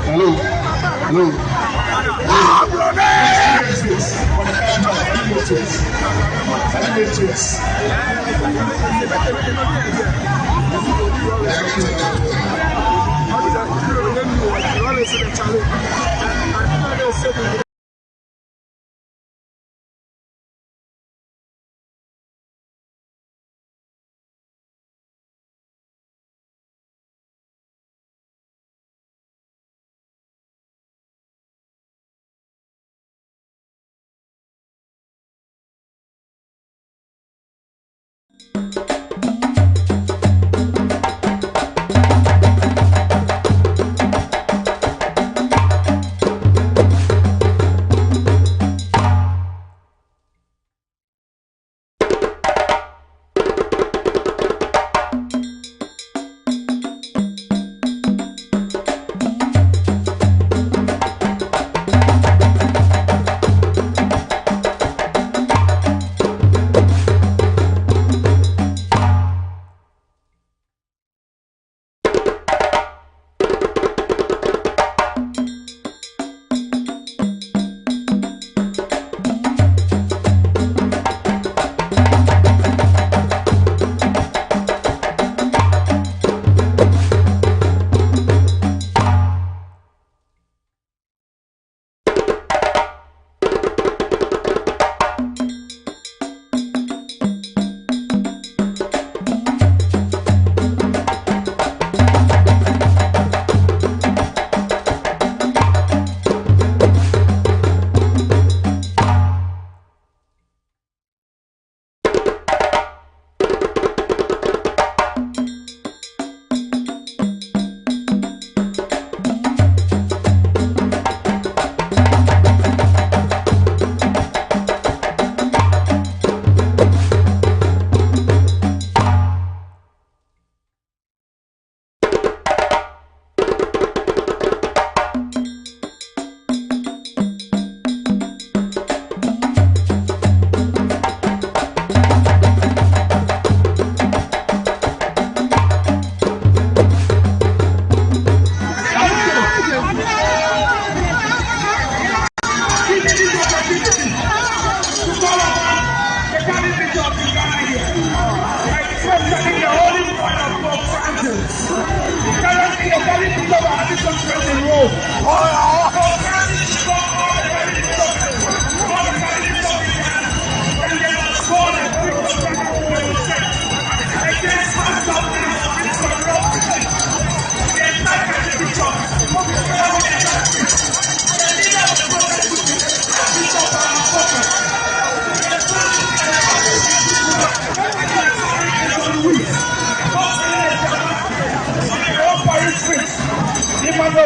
Hello. Hello.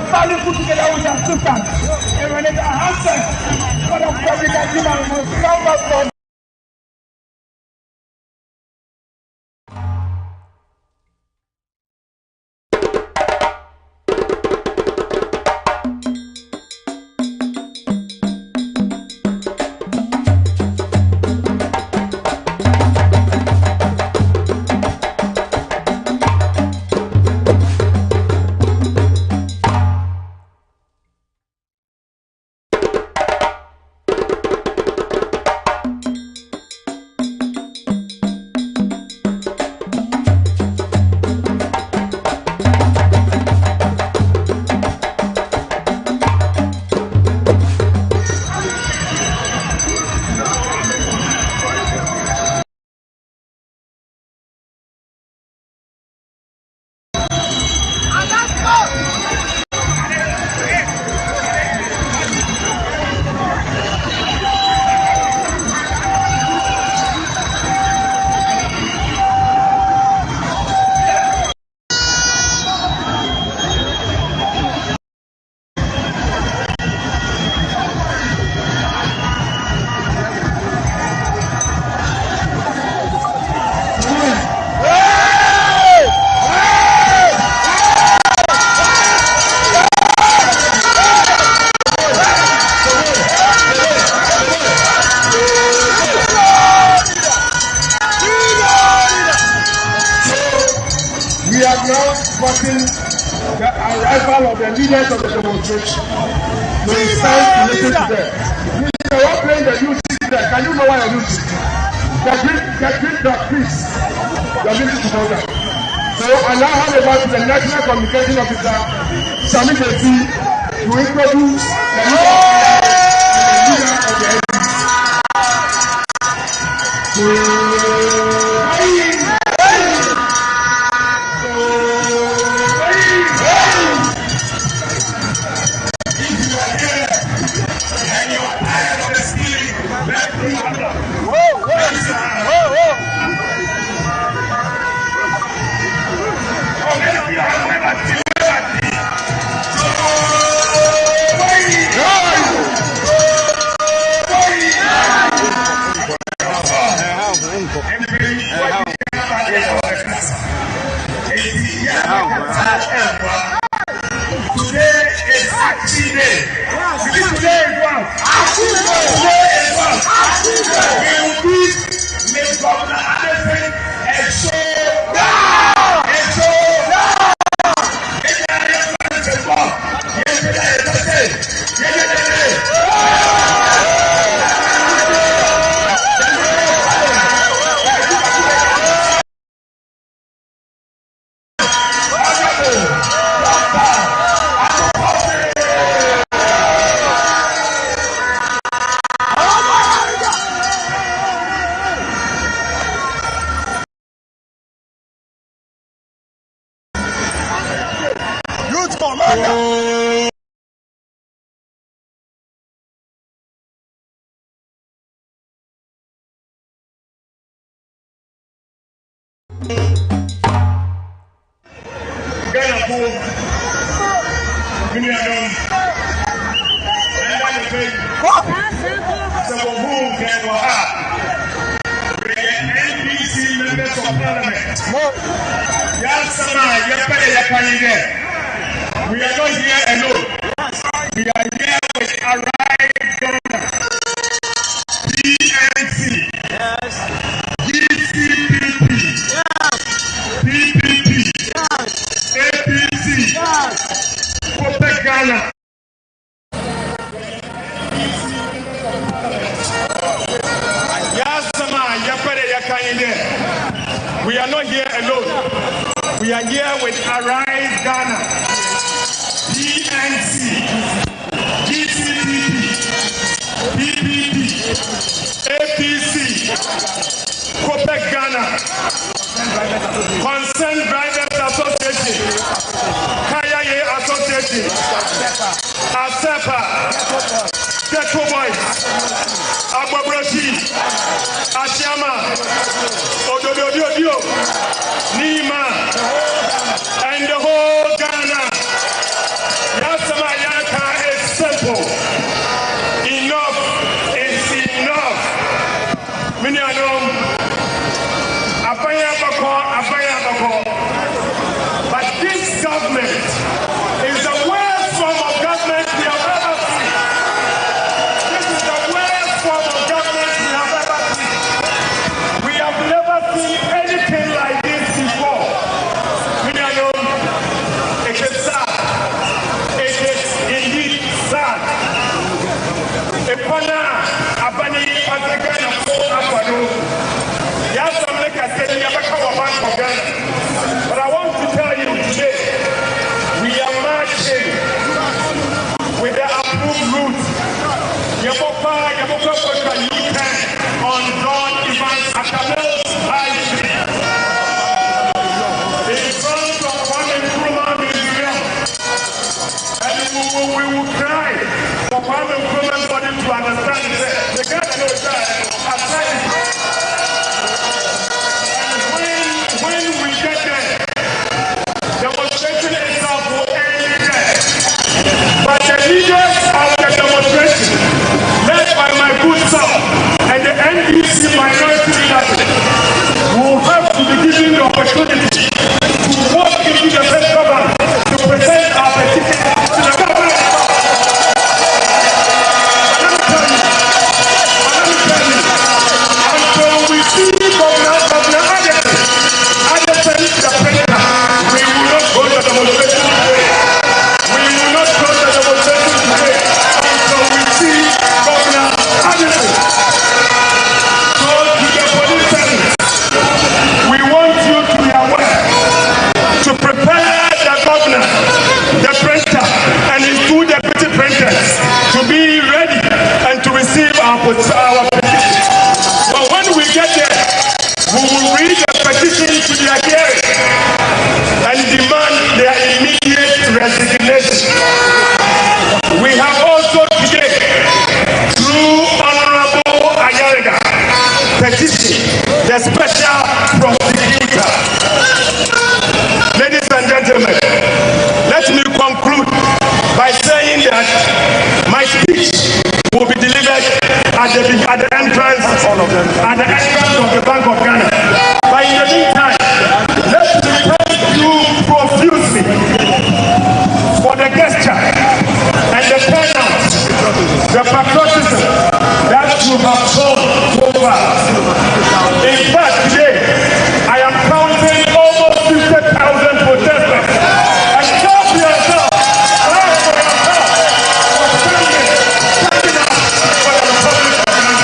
Family put together with their sisters. And when it's a husband, what a problem that you must come back from. We have now gotten the arrival of the leaders of the demonstration. We stand to listen to them. They are all playing the music there. Can you know why you're music? The peace. You're listening to them. So I now hand over to the National Communication Officer, Sami Desi, to introduce the leader of the We are not here alone. We are here with Arise Ghana, PNC, GCPP, PPP, APC, Kwabena. We are not here alone. We are here with Arise Ghana, PNC, GCPP, PPP, APC, Kwabena, Concerned Drivers Association, Kayaye Association, Ansah, Ghetto Boys, Ababroshi, Ashama, Odododio, Nima, and the whole Ghana. Yasama Yaka is simple. Enough is enough. Minyanum, Abaya Bako. But this government is the worst form of government we have ever seen. This is the worst form of government we have ever seen. We have never seen anything like this before. Minyanum, it is sad. It is indeed sad. Epana, Abani, Patagana, Apano. Yes, I'm like I said, you have a couple of months for Ghana. But I want to tell you today, we are marching with the approved route. Yaboka, you can on John Evans Academy's High Street. In front of Kwame Nkrumah Museum. And we will cry for Kwame Nkrumah's body to understand that the Ghana knows that when we get there, demonstration itself will end there. But the leaders of the demonstration, led by my good self and the NDC minority leadership, will have to be given the opportunity to walk into the state government to present our petition to the government. petition. But when we get there, we will read the petition to their hearing and demand their immediate resignation. We have also today, through Honorable Ayariga, petition the special prosecutor. Ladies and gentlemen, let me conclude by saying that my speech will be delivered at the entrance of the Bank of Ghana. But in the meantime, let me thank you profusely for the gesture and the turnout, the patriotism that you have shown so far. In fact, today, I am counting almost 50,000 protesters. And shout for yourself, clap for yourself, for standing up for the Republic of Ghana.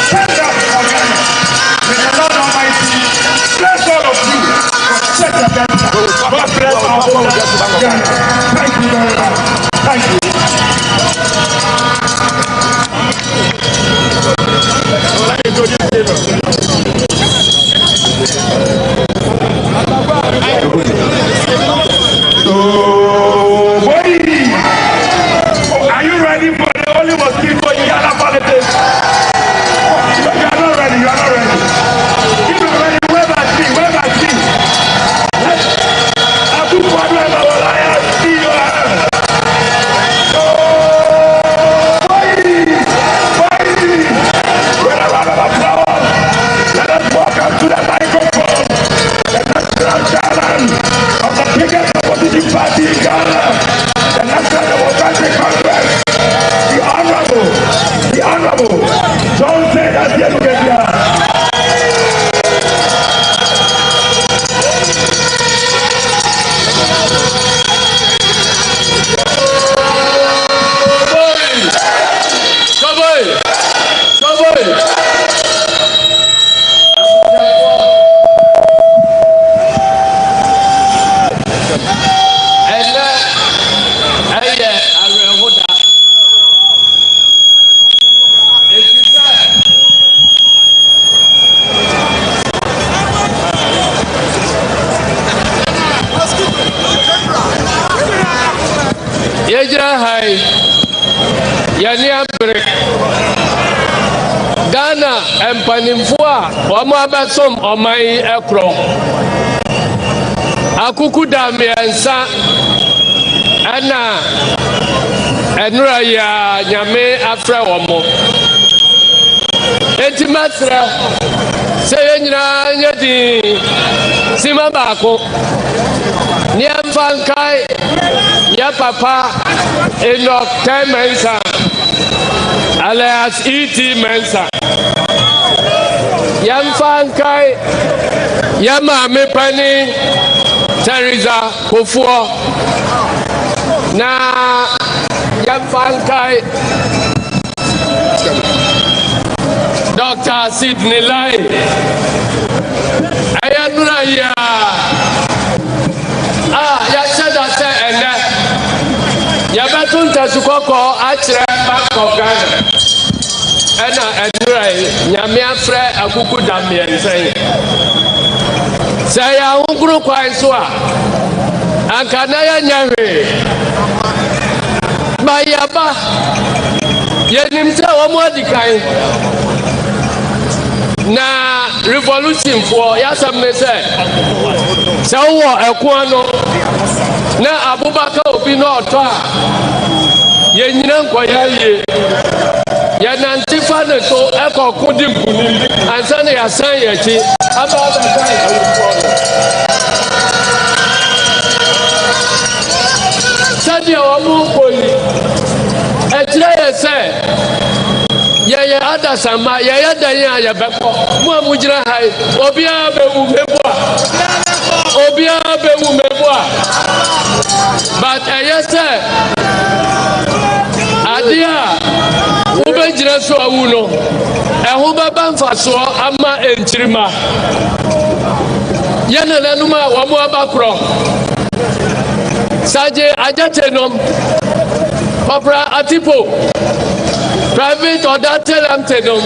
Stand up for Ghana. May the Lord Almighty bless all of you for such a better. God bless our whole Ghana. Thank you very much. Thank you. Are you ready for the only mosquito in Ghana politics? You are not ready. You are not ready. If you are ready, wave at me. Wave at me. I put Kwabena on see your hand. Let us welcome to the microphone the national chairman of the biggest opposition party in Ghana, the National Democratic Congress, the Honorable, don't say that yet again here. Hai yani abre Ghana empanimfo a omo abesom omai ekro akuku da miensa ana enura ya nyame afra omo entimetre se yenyina nyedi sima baako ni amfankai ya papa Enoch Mensa alias E.T. Mensa Yamfankai Yamame Pani Teresa Kofuo na Yamfankai Dr. Sidney Lai Ayanura ya yashada se ene yabatunta sukoko achire Bank of Ghana ena enura nyame afre akuku damie nsen se ya hunguru kwan so a anka na ya nyawe bayaba yenim se omo adikan na revolution for yasam ne se wo ekwan no na Abubakar obi no oto a ye nyina nkoya ye ya nantifa ne so ekokudi mpuni ansa ne ya san ye chi aba san ye sadi omu koyi etire ye se ye adasama ye dan ya ye beko mu amujira hai obi a bewu mebua but yes sir adia ube jira so awu no ehu baba mfaso ama enchirima yana lanuma wa mu abakro saje ajatenom Papa Atipo private or that tell them to them.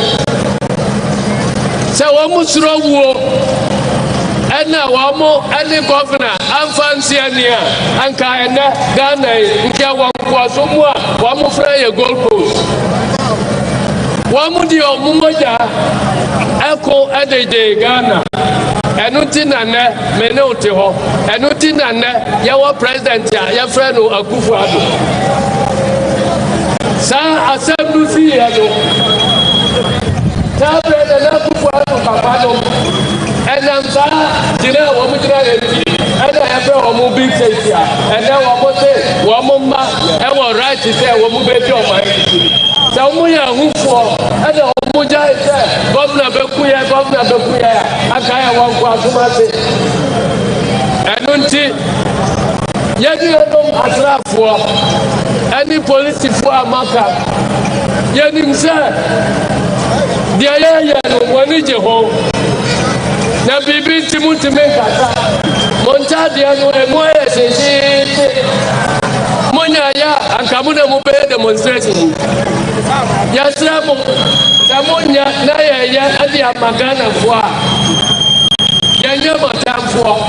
So one must row war. And now one more any governor, I'm fancy and Kayana, Ghana, Nkawa, one more fly a goalpost. One more deal, Mumaja, Echo Ade Ghana. And nothing and Menoteho, and nothing and your president, your friend Akufo-Addo. Sa assembly Ado. Tell President Akufo-Addo Papado. And Ansah, you know, what we and I have a big safety. And then what say, one mama, and what right to say, what we your mind. So we are who for, and the Muja is there, Governor Bekuya, and I want to say. And until Yadi Asra for any police for a marker. Yadim sir, the Ayaya, one is your home. Na bibi timuti mekata montadi anu emoye sisi monya ya ankamuna mube demonstration ya sramo tamonya na ya adi amagana kwa ya nyama tamfo.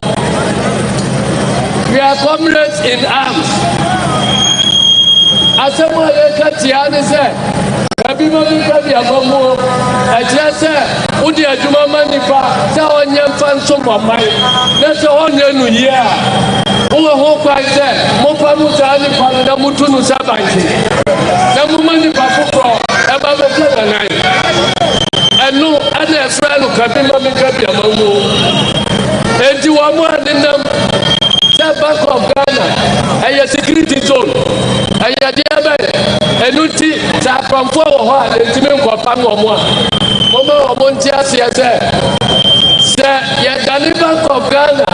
We are comrades in arms. Asemo ekati ane se kabima bikabi amamu ajase udi adwuma manipa sa onye mfanso mamai na se onye nu yia wo ho kwa se mo pa mu sa ni pa na mutu nu sabanti na mu manipa fofo e ba be tena nai enu ana efra nu kabima bikabi amamu enti wa mu adinam Bank of Ghana, a security zone, a diabe, a nuti, from 4 or the team of Pangoma. Mama of Montia says, Sir, yet the Bank of Ghana,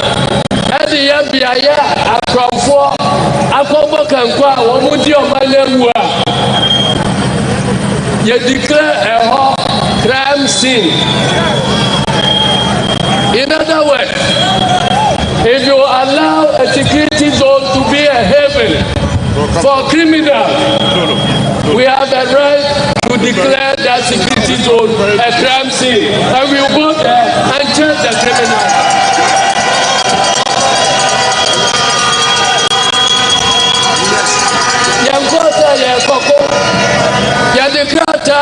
and the Yambia, from 4, a Pomo can qua, or Muti of my name were. You declare a crime scene. In other words, if you allow a security zone to be a haven for criminals, we have the right to declare that security zone a crime scene, and we will go there and charge the criminals. Yadikrata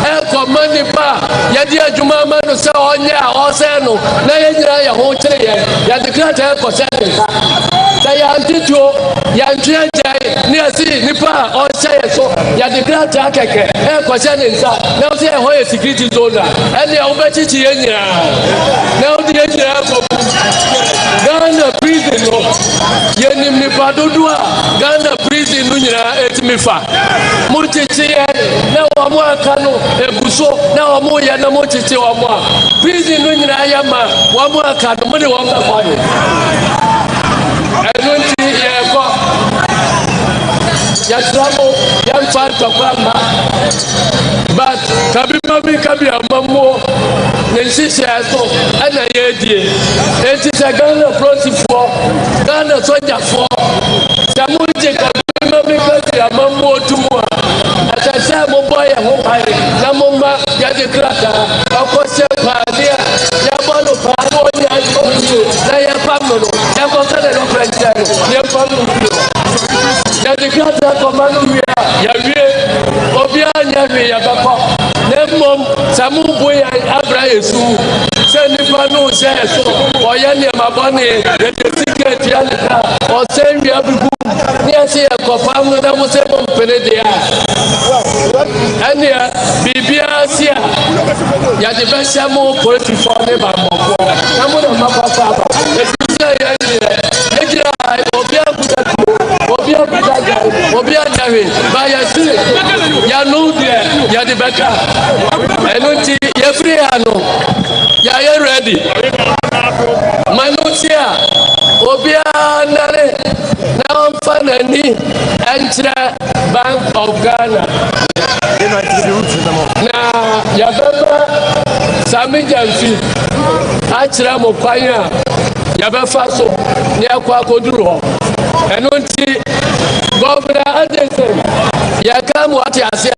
eko manipa yadi adwuma manu se onya ose no na yegyira ye ho kire ye yadikrata eko sene sa ya antito ya ntwejai ni asi nipa o che so yadikrata keke eko sene nsa na se ho ye security zone ene o bechichi ye nyira na o di ye nyira ko Ghana prison no ye nim nipa dodo a Ghana prison no nyira etimifa murtichi na wamu akano ebuso na wamu ya na mochiche wamu prison no nyina ayama wamu akano mode wamu akwani enunti yeko ya tramo ya mfanta kwamba but kabi amamo nensisi aso ana yedie enti se Ghana protifo Ghana soldier for samuje kabi amamo tumwa atasa mo boy ho pai na mo ma ya de krata akose padia ya bono pa no ya na ya pamno ya ko sele no president ya pamno ya de krata ko manu ya wie obi anya me ya bako na mom samu boy abra yesu se ni panu se so oya ni mabone ya de ticket ya ka o se wi abugu ni ase ya ko pamno na mo se mo pele de ya Ania Bibia Sia Yadi Beshamo Poetry for Neba Moko. Namu na mapapa. Obia Javi Baya Sile Yanudia Yadi Beka Enunti Yefriano Yaya ready Manusia Obia Nare Now Fanani Entra Bank of Ghana na yababa sami jamfi achira mo kwanya yabafa so ni akwa koduru ho enunti governor Ansah yakam what you say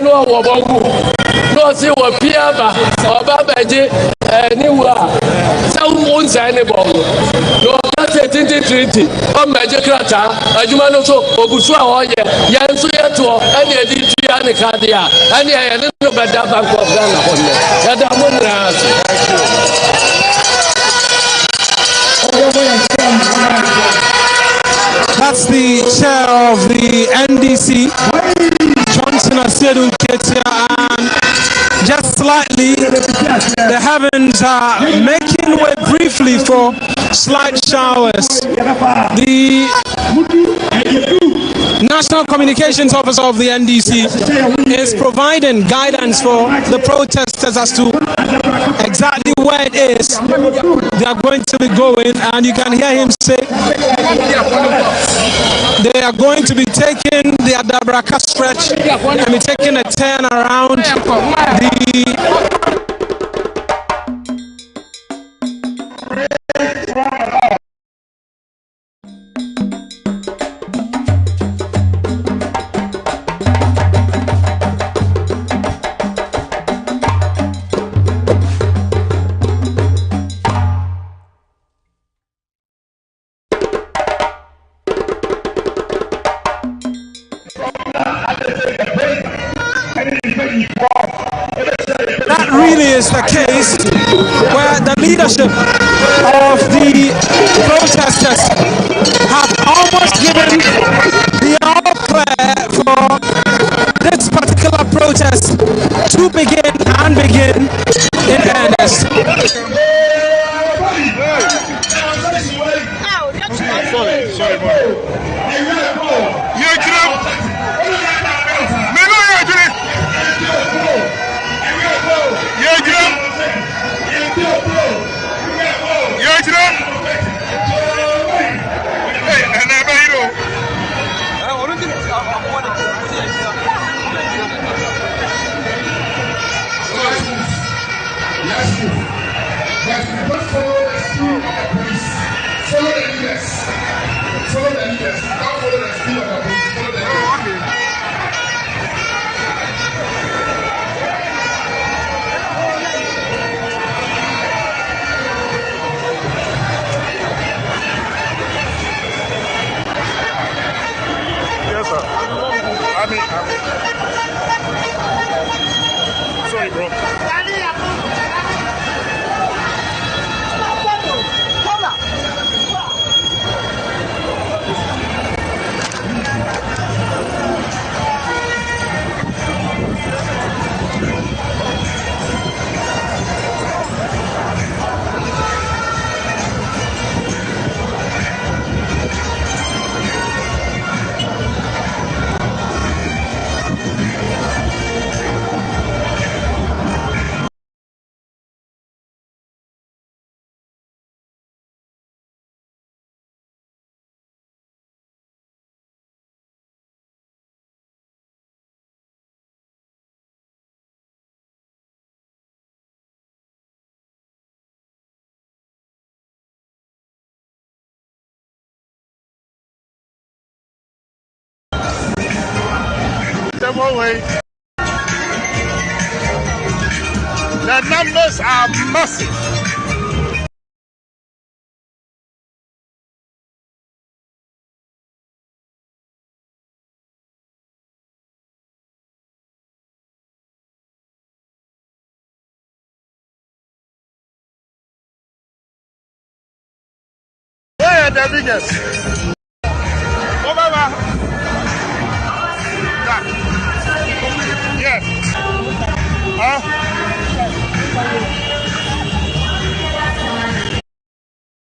no Wababu, no see what Piaba or Babaji, anywhere. Some won't say any bomb. No, that's a treaty. Oh, Magic Rata, a Jumano, Obusua, Yansu, and the Editrian Cardia, and I didn't know about that bank of Ghana. That's the chair of the NDC, Johnson Asedu Ketia, and just slightly the heavens are making way briefly for slight showers. The National Communications Officer of the NDC is providing guidance for the protesters as to exactly where it is they are going to be going, and you can hear him say they are going to be taking the Adabraka stretch and be taking a turn around That really is the case where the leadership of the protesters have almost given the all clear for this particular protest to begin in earnest. Sorry, bro. Away. The numbers are massive. Where are the biggest?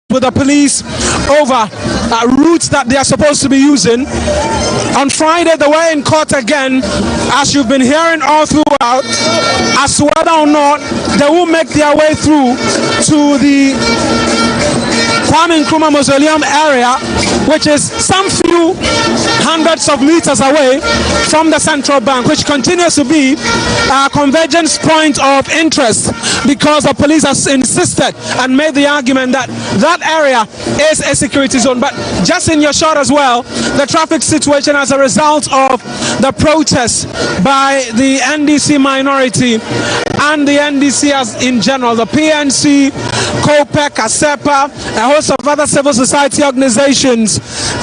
With the police over routes that they are supposed to be using. On Friday, they were in court again, as you've been hearing all throughout, as to whether or not they will make their way through to the Kwame Nkrumah Mausoleum area, which is some few hundreds of meters away from the central bank, which continues to be a convergence point of interest, because the police has insisted and made the argument that that area is a security zone. But just in your shot as well, the traffic situation as a result of the protest by the NDC minority and the NDC as in general, the PNC, COPEC, ASEPA, a host of other civil society organizations.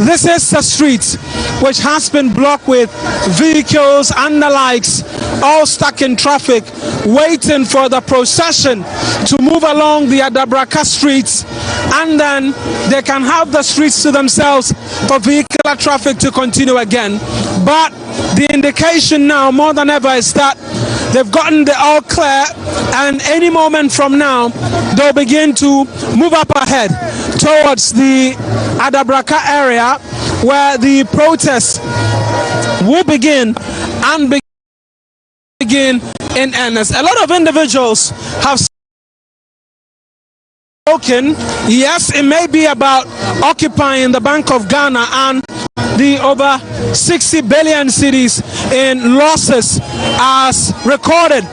This is the street which has been blocked with vehicles and the likes, all stuck in traffic, waiting for the procession to move along the Adabraka streets, and then they can have the streets to themselves for vehicular traffic to continue again. But the indication now more than ever is that they've gotten the all clear, and any moment from now they'll begin to move up ahead towards the Adabraka area where the protests will begin and begin in earnest. A lot of individuals have spoken. Yes, it may be about occupying the Bank of Ghana and the over 60 billion cedis in losses as recorded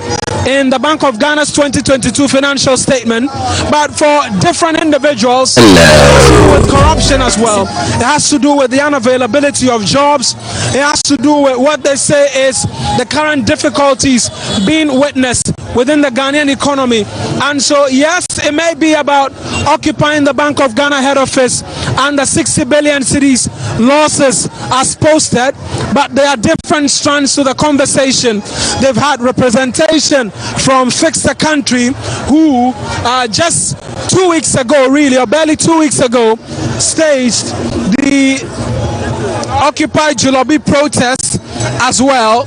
in the Bank of Ghana's 2022 financial statement, but for different individuals, it has to do with corruption as well. It has to do with the unavailability of jobs. It has to do with what they say is the current difficulties being witnessed within the Ghanaian economy. And so, yes, it may be about occupying the Bank of Ghana head office and the 60 billion cedis losses as posted, but there are different strands to the conversation. They've had representation from Fix the Country, who just 2 weeks ago, really, or barely 2 weeks ago, staged the Occupy Julobi protest as well.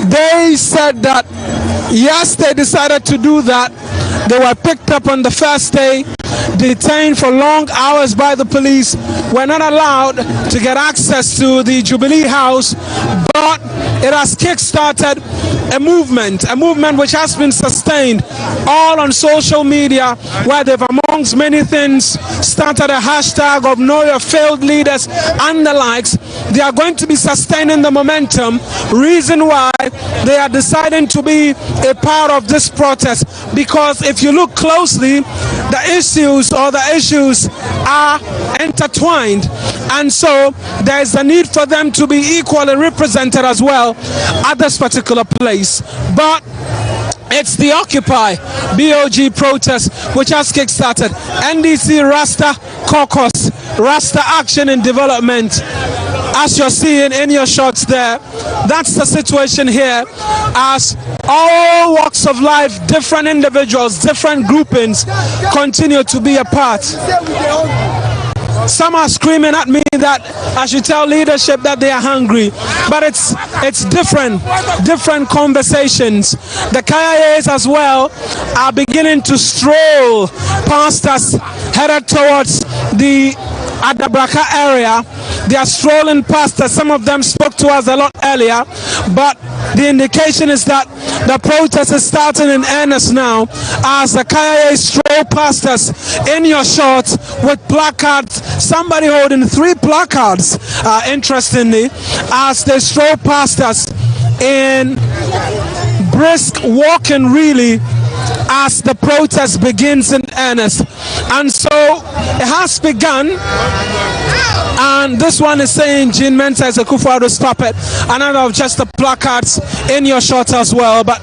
They said that, yes, they decided to do that. They were picked up on the first day, detained for long hours by the police, were not allowed to get access to the Jubilee House, but it has kick-started a movement which has been sustained all on social media, where they've, amongst many things, started a hashtag of Know Your Failed Leaders and the likes. They are going to be sustaining the momentum, reason why they are deciding to be a part of this protest, because if you look closely, the issues are intertwined, and so there is a need for them to be equally represented as well at this particular place. But it's the Occupy BOG protest which has kick-started. NDC Rasta Caucus, Rasta Action and Development, as you're seeing in your shots there. That's the situation here, as all walks of life, different individuals, different groupings continue to be a part. Some are screaming at me that I should tell leadership that they are hungry, but it's different conversations. The KIAs as well are beginning to stroll past us, headed towards the Adabraka area. They are strolling past us. Some of them spoke to us a lot earlier, but the indication is that the protest is starting in earnest now, as the KIA stroll past us in your shorts with placards, somebody holding 3 placards, interestingly, as they stroll past us in brisk walking, really, as the protest begins in earnest. And so it has begun, and this one is saying Jean Mensah is a Kufuor, stop it. Another of just the placards in your shot as well. But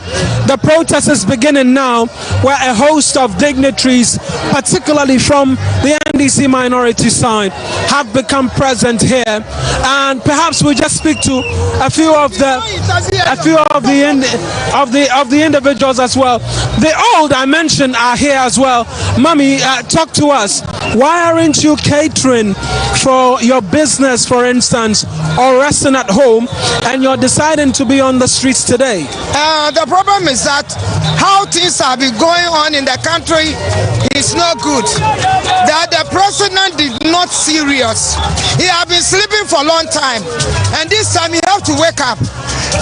the protest is beginning now, where a host of dignitaries, particularly from the NDC minority side, have become present here. And perhaps we just speak to a few of the individuals as well. The old I mentioned are here as well. Mommy, talk to us. Why aren't you catering for your business, for instance, or resting at home, and you're deciding to be on the streets today? The problem is that how things have been going on in the country is not good. That the president is not serious. He has been sleeping for a long time, and this time he have to wake up,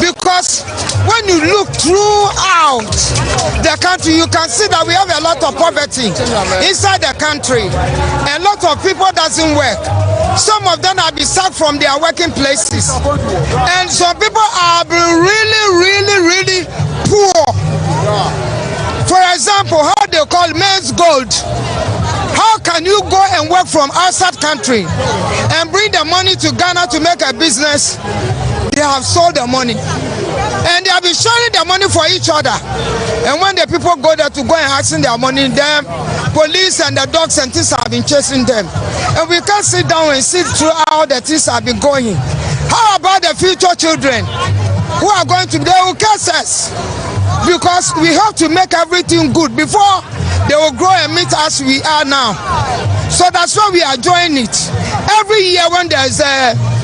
because when you look throughout the country, you can see that we have a lot of poverty inside the country. A lot of people doesn't work. Some of them have been sacked from their working places, and some people are really poor. For example, how they call men's gold. How can you go and work from outside country and bring the money to Ghana to make a business? they have sold the money. And they have been sharing the money for each other. And when the people go there to go and asking their money, the police and the dogs and things have been chasing them. And we can't sit down and see through how the things have been going. How about the future children who are going to, they will curse us? Because we have to make everything good before they will grow and meet us we are now. So that's why we are joining it. Every year when there's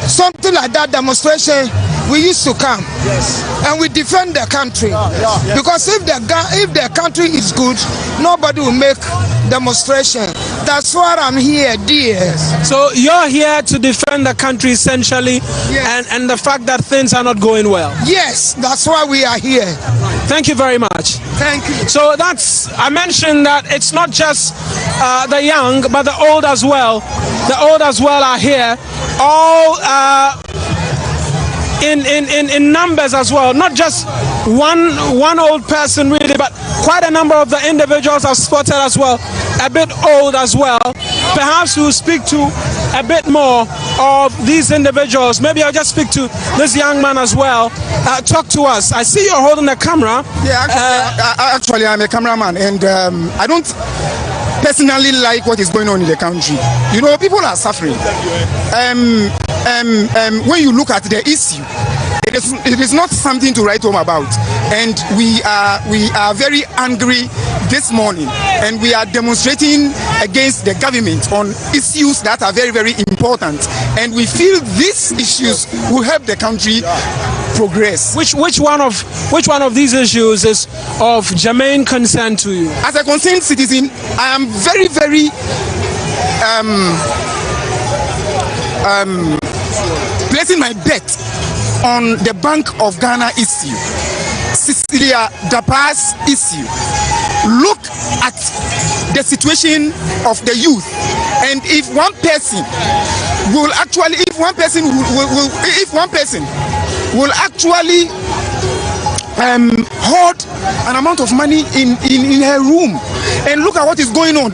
something like that demonstration, we used to come, and we defend the country. Because if the country is good, nobody will make demonstration. That's why I'm here, dear. So you're here to defend the country essentially, and the fact that things are not going well. Yes, that's why we are here. Thank you very much. Thank you. So I mentioned that it's not just the young, but the old as well. The old as well are here, all in numbers as well. Not just one old person really, but quite a number of the individuals are spotted as well, a bit old as well. Perhaps we'll speak to a bit more of these individuals. Maybe I'll just speak to this young man as well. Talk to us. I see you're holding the camera. Yeah, actually I'm a cameraman, and I don't personally like what is going on in the country. You know, people are suffering. When you look at the issue, it is not something to write home about, and we are very angry this morning, and we are demonstrating against the government on issues that are very, very important, and we feel these issues will help the country progress. Which one of these issues is of germane concern to you? As a concerned citizen, I am very, very placing my bet on the Bank of Ghana issue, Cecilia Dapa's issue. Look at the situation of the youth, and if one person will actually hold an amount of money in her room, and look at what is going on.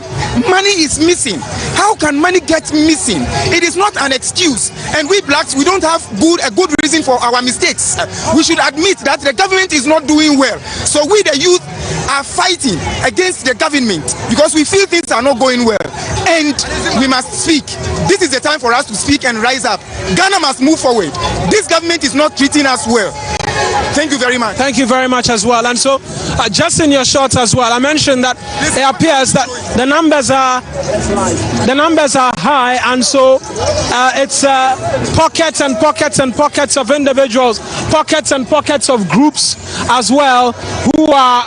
Money is missing. How can money get missing? It is not an excuse, and we blacks, we don't have a good reason for our mistakes. We should admit that the government is not doing well, so we the youth are fighting against the government because we feel things are not going well, and we must speak. This is the time for us to speak and rise up. Ghana must move forward. This government is not treating us well. Thank you very much. Thank you very much as well. And so, just in your shorts as well, I mentioned that it appears that the numbers are high, and so it's pockets and pockets and pockets of individuals, pockets and pockets of groups as well, who are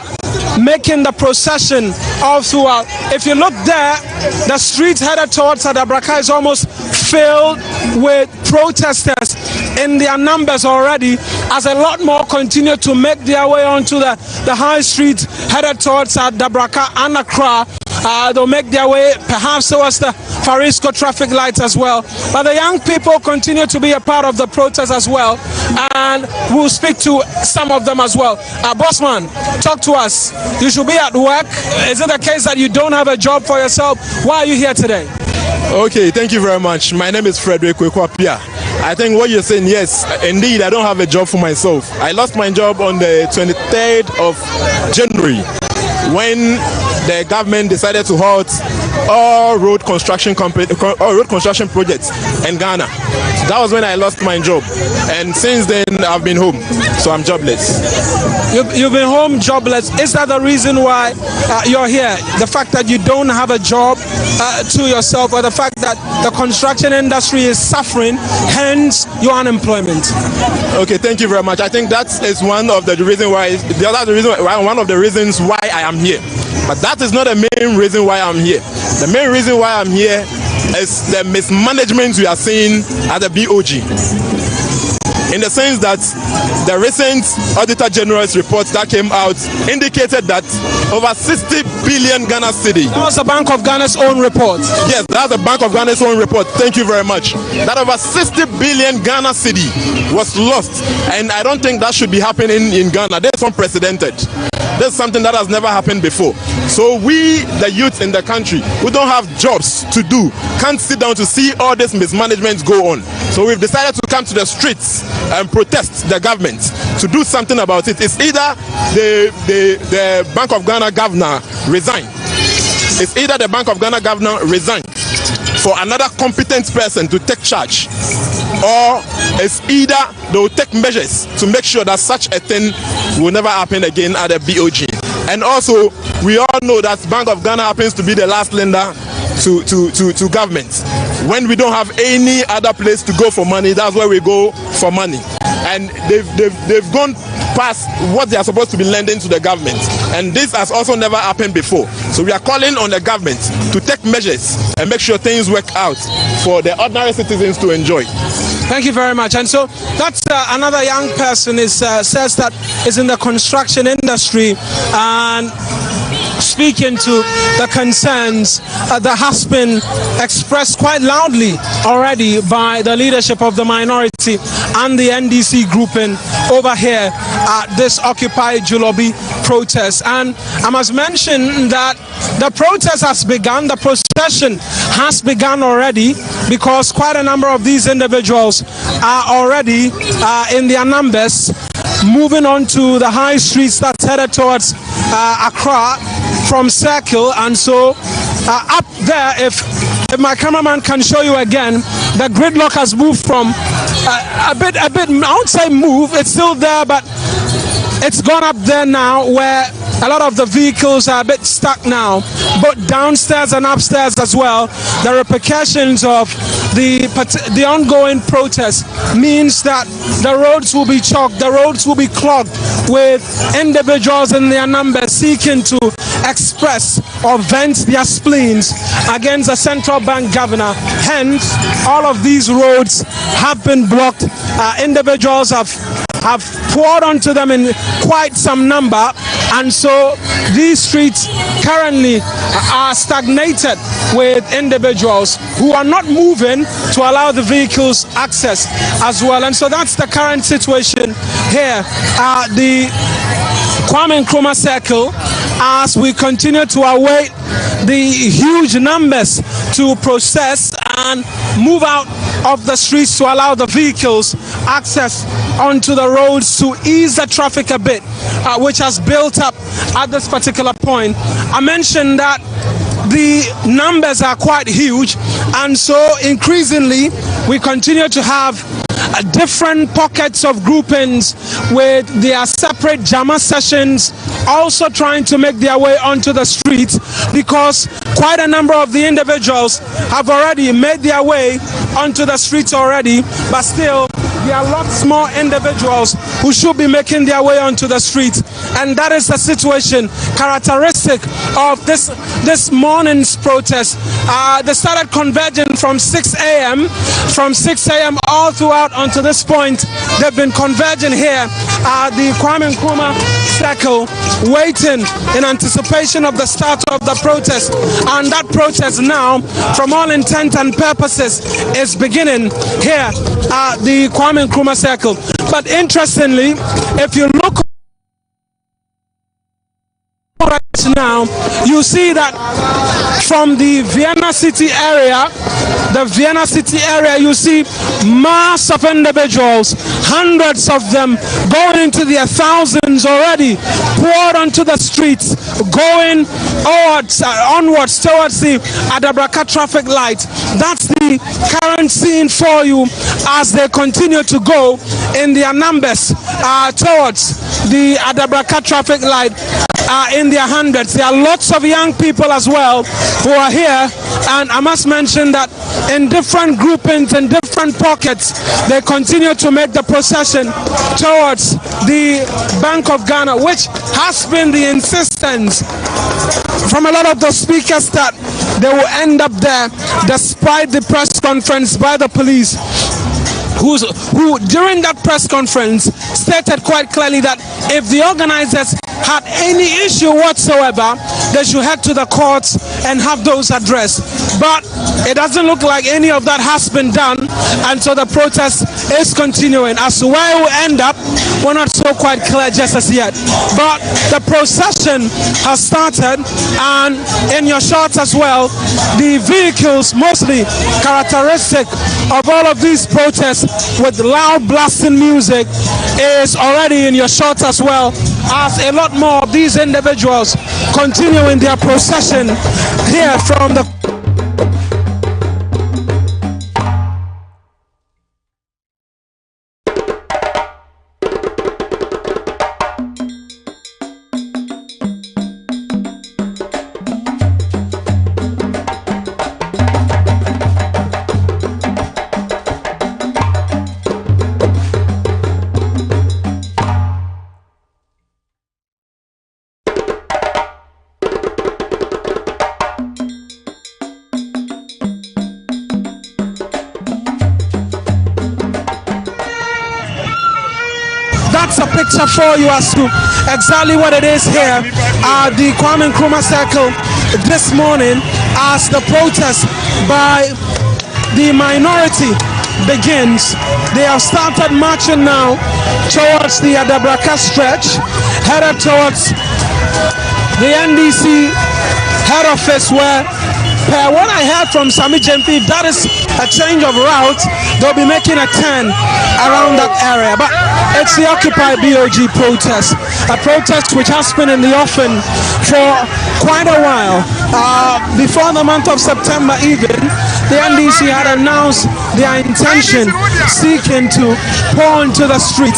making the procession all throughout. If you look there, the street headed towards Adabraka is almost filled with protesters in their numbers already, as a lot more continue to make their way onto the high street headed towards Adabraka and Accra. They'll make their way perhaps towards the Farisco traffic lights as well. But the young people continue to be a part of the protest as well, and we'll speak to some of them as well. Bossman, talk to us. You should be at work. Is it the case that you don't have a job for yourself? Why are you here today? Okay, thank you very much. My name is Frederick Kwabena. I think what you're saying, yes, indeed, I don't have a job for myself. I lost my job on the 23rd of January when the government decided to halt all road construction projects in Ghana. That was when I lost my job, and since then I've been home, so I'm jobless. You've been home jobless. Is that the reason why you're here? The fact that you don't have a job to yourself, or the fact that the construction industry is suffering, hence your unemployment? Okay, thank you very much. I think that is one of the reasons why. One of the reasons why I am here. But that is not the main reason why I'm here. The main reason why I'm here is the mismanagement we are seeing at the BOG. In the sense that the recent Auditor General's report that came out indicated that over 60 billion Ghana cedi. That was the Bank of Ghana's own report. Yes, that's the Bank of Ghana's own report. Thank you very much. That over 60 billion Ghana cedi was lost, and I don't think that should be happening in Ghana. That's unprecedented. That's something that has never happened before. So we, the youth in the country, who don't have jobs to do, can't sit down to see all this mismanagement go on. So we've decided to come to the streets and protest the government to do something about it. It's either the Bank of Ghana governor resign. It's either the Bank of Ghana governor resign for another competent person to take charge, or it's either they will take measures to make sure that such a thing will never happen again at the BOG. And also, we all know that Bank of Ghana happens to be the last lender to government. When we don't have any other place to go for money, that's where we go for money. And they've gone past what they are supposed to be lending to the government, and this has also never happened before. So we are calling on the government to take measures and make sure things work out for the ordinary citizens to enjoy. Thank you very much. And so that's another young person says that is in the construction industry and speaking to the concerns that has been expressed quite loudly already by the leadership of the minority and the NDC grouping over here at this Occupy Julobi protest. And I must mention that the protest has begun, the procession has begun already, because quite a number of these individuals are already in their numbers, moving on to the high streets that's headed towards Accra from Circle. And so up there, if my cameraman can show you again, the gridlock has moved from a bit, I would say move, it's still there, but it's gone up there now, where a lot of the vehicles are a bit stuck now, but downstairs and upstairs as well. The repercussions of the ongoing protest means that the roads will be choked, the roads will be clogged with individuals in their numbers seeking to express or vent their spleens against the central bank governor. Hence, all of these roads have been blocked. Individuals have poured onto them in quite some number, and so these streets currently are stagnated with individuals who are not moving to allow the vehicles access as well. And so that's the current situation here at the Kwame Nkrumah Circle, as we continue to await the huge numbers to process and move out of the streets to allow the vehicles access onto the roads to ease the traffic a bit, which has built up at this particular point. I mentioned that the numbers are quite huge, and so increasingly we continue to have different pockets of groupings with their separate Jama sessions also trying to make their way onto the streets, because quite a number of the individuals have already made their way onto the streets already, but still there are lots more individuals who should be making their way onto the streets. And that is the situation characteristic of this morning's protest. They started converging from 6 a.m. From 6 a.m. all throughout onto this point. They've been converging here at the Kwame Nkrumah Circle, waiting in anticipation of the start of the protest. And that protest now, from all intent and purposes, is beginning here at the Kwame Nkrumah Circle. But interestingly, if you look right now, you see that from the Vienna City area, you see mass of individuals, hundreds of them going into their thousands already, poured onto the streets, going onwards towards the Adabraka traffic light. That's the current scene for you as they continue to go in their numbers towards the Adabraka traffic light. In their hundreds. There are lots of young people as well who are here, and I must mention that in different groupings, in different pockets, they continue to make the procession towards the Bank of Ghana, which has been the insistence from a lot of the speakers that they will end up there, despite the press conference by the police, who during that press conference stated quite clearly that if the organizers had any issue whatsoever they should head to the courts and have those addressed. But it doesn't look like any of that has been done, and so the protest is continuing. As to where it will end up, we're not so quite clear just as yet. But the procession has started, and in your shots as well, the vehicles mostly characteristic of all of these protests with loud blasting music is already in your shots as well, as a lot more of these individuals continuing their procession here from the picture for you as to exactly what it is here at the Kwame Nkrumah Circle this morning as the protest by the minority begins. They have started marching now towards the Adabraka stretch, headed towards the NDC head office, where per what I heard from Sami Jempi, if that is a change of route, they'll be making a turn around that area. But it's the Occupy BOG protest, a protest which has been in the offing for quite a while. Before the month of September even, the NDC had announced their intention, seeking to pour into the street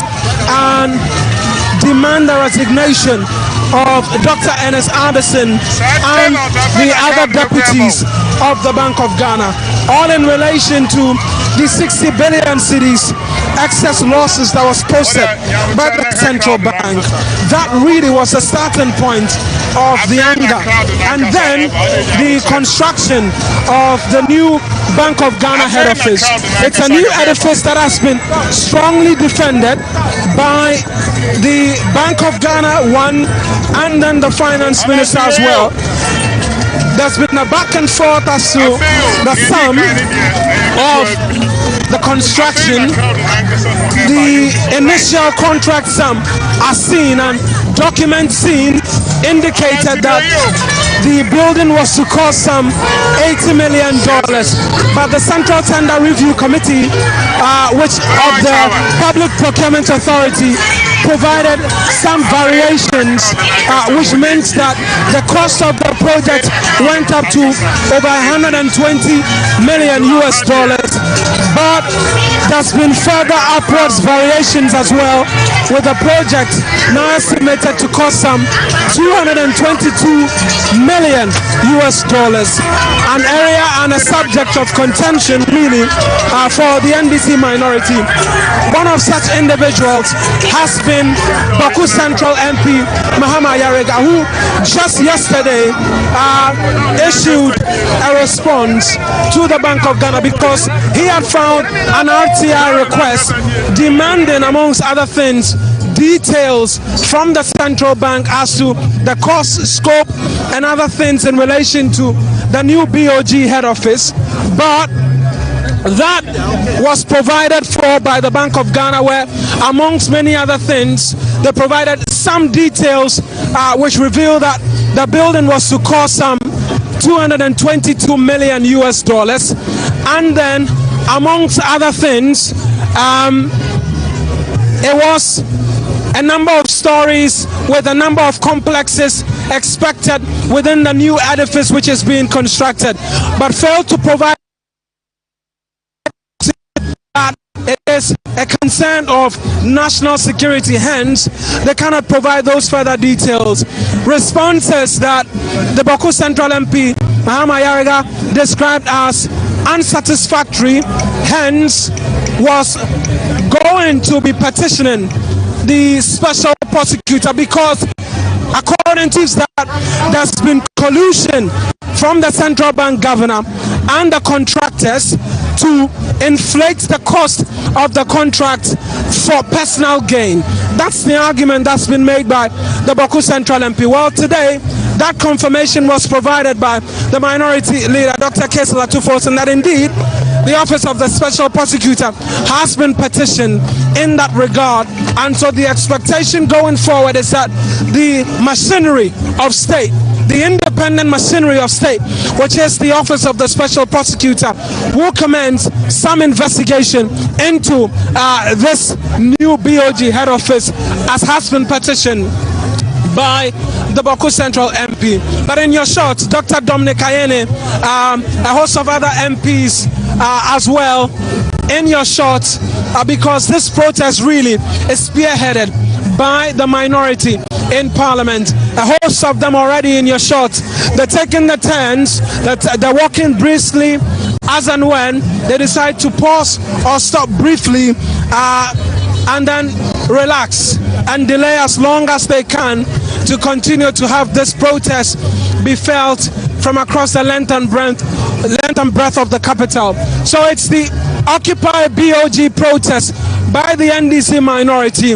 and demand the resignation of Dr. Ernest Anderson and the other deputies of the Bank of Ghana, all in relation to the 60 billion cedis excess losses that was posted by the central bank. That really was the starting point of the anger, and then the construction of the new Bank of Ghana head office. It's a new edifice that has been strongly defended by the Bank of Ghana one, and then the finance minister as well. There's been a back and forth as to the sum of the construction. The initial contract sum as seen and documents seen indicated that the building was to cost some $80 million, but the Central Tender Review Committee, which of the Public Procurement Authority, provided some variations, which meant that the cost of the project went up to over $120 million US. But there's been further upwards variations as well, with the project now estimated to cost some $222 million US. An area and a subject of contention really for the NDC minority. One of such individuals has been Baku Central MP Mahama Yarega, who just yesterday issued a response to the Bank of Ghana because he had found an RTI request demanding, amongst other things, details from the central bank as to the cost, scope, and other things in relation to the new BOG head office. But that was provided for by the Bank of Ghana, where, amongst many other things, they provided some details which reveal that the building was to cost some $222 million US. And then, amongst other things, it was a number of stories with a number of complexes expected within the new edifice which is being constructed, but failed to provide that it is a concern of national security, hence they cannot provide those further details. Responses that the Baku Central MP Mahama Yarega described as unsatisfactory, hence was going to be petitioning the special prosecutor, because according to that, there's been collusion from the central bank governor and the contractors to inflate the cost of the contract for personal gain. That's the argument that's been made by the Baku Central MP. Well, today that confirmation was provided by the minority leader, Dr. Kesela Tufosun, that indeed the office of the special prosecutor has been petitioned in that regard. And so the expectation going forward is that the machinery of state, the independent machinery of state, which is the office of the special prosecutor, will commence some investigation into this new BOG head office, as has been petitioned by the Boku Central MP. But in your short, Dr. Dominic Ayene, a host of other MPs as well, in your short, because this protest really is spearheaded by the minority in Parliament. A host of them already in your short. They're taking the turns, they're walking briskly as and when they decide to pause or stop briefly and then relax and delay as long as they can to continue to have this protest be felt from across the length and breadth of the capital. So it's the Occupy BOG protest by the NDC minority.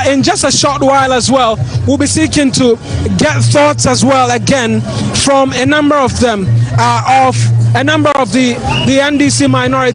In just a short while as well, we'll be seeking to get thoughts as well again from a number of them, of a number of the NDC minority.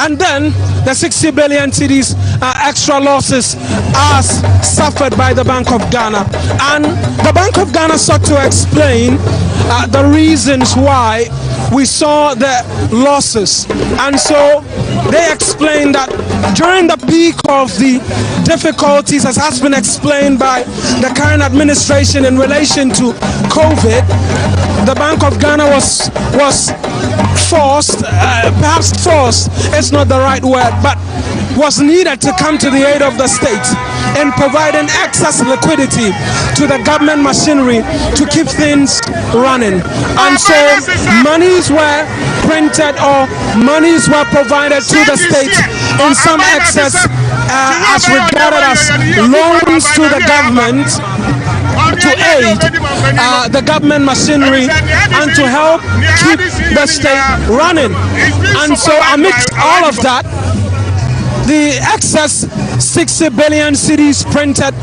And then the 60 billion cedis extra losses as suffered by the Bank of Ghana. And the Bank of Ghana sought to explain the reasons why we saw the losses. And so they explained that during the peak of the difficulties, as has been explained by the current administration in relation to COVID, the Bank of Ghana was forced, perhaps forced, it's not the right word, but was needed to come to the aid of the state in providing excess liquidity to the government machinery to keep things running. And so monies were printed or monies were provided to the state in some excess as regarded as loans to the government to aid the government machinery and to help keep the state running. And so amidst all of that, the excess 60 billion cedis printed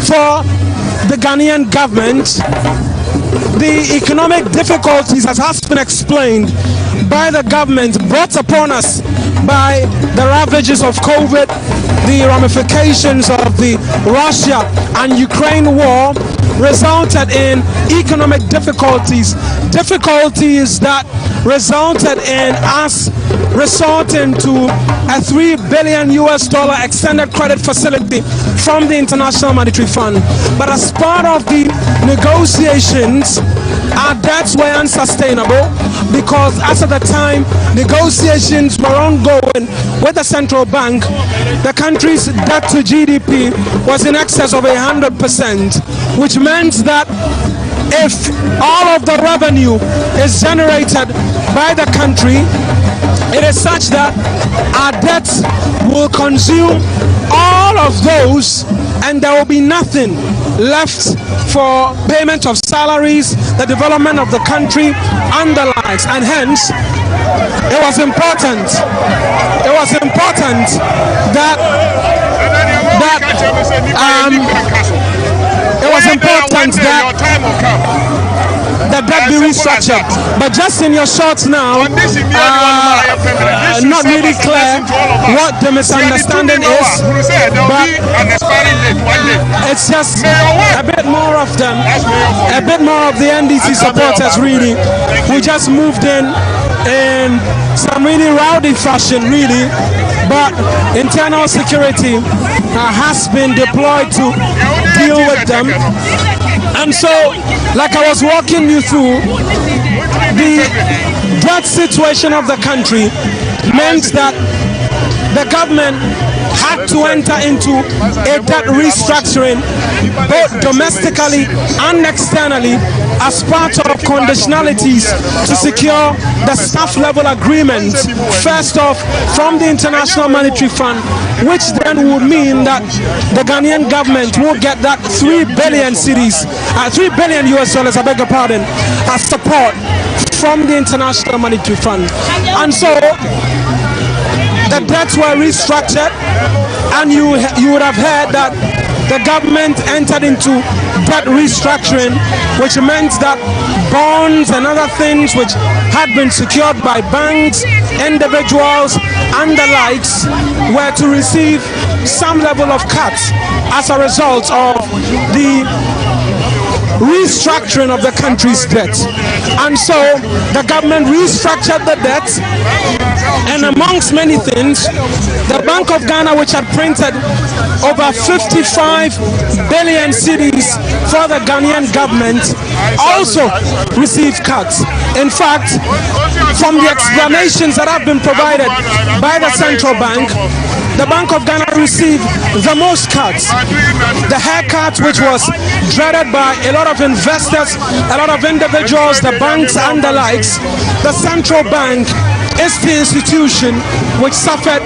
for the Ghanaian government, the economic difficulties, as has been explained by the government, brought upon us by the ravages of COVID, the ramifications of the Russia and Ukraine war, resulted in economic difficulties that resulted in us resorting to a $3 billion extended credit facility from the International Monetary Fund. But as part of the negotiations, our debts were unsustainable because as at the time negotiations were ongoing with the central bank, the country's debt to GDP was in excess of 100%, which meant that if all of the revenue is generated by the country, it is such that our debts will consume all of those and there will be nothing left for payment of salaries, the development of the country and the likes. And hence it was important that debt be restructured. But just in your shorts now, not really clear what the misunderstanding is, but it's just a bit more of them, a bit more of the NDC supporters really, who just moved in some really rowdy fashion really, but internal security has been deployed to deal with them. And so, like I was walking you through, the debt situation of the country meant that the government had to enter into a debt restructuring, both domestically and externally, as part of conditionalities to secure the staff level agreement, first off from the International Monetary Fund, which then would mean that the Ghanaian government will get that 3 billion US dollars, I beg your pardon, as support from the International Monetary Fund. And so the debts were restructured, and you would have heard that the government entered into debt restructuring, which meant that bonds and other things which had been secured by banks, individuals and the likes were to receive some level of cuts as a result of the restructuring of the country's debt. And so the government restructured the debt, and amongst many things, the Bank of Ghana, which had printed over 55 billion cedis for the Ghanaian government, also received cuts. In fact, from the explanations that have been provided by the central bank, the Bank of Ghana received the most cuts. The haircut, which was dreaded by a lot of investors, a lot of individuals, the banks and the likes, the central bank is the institution which suffered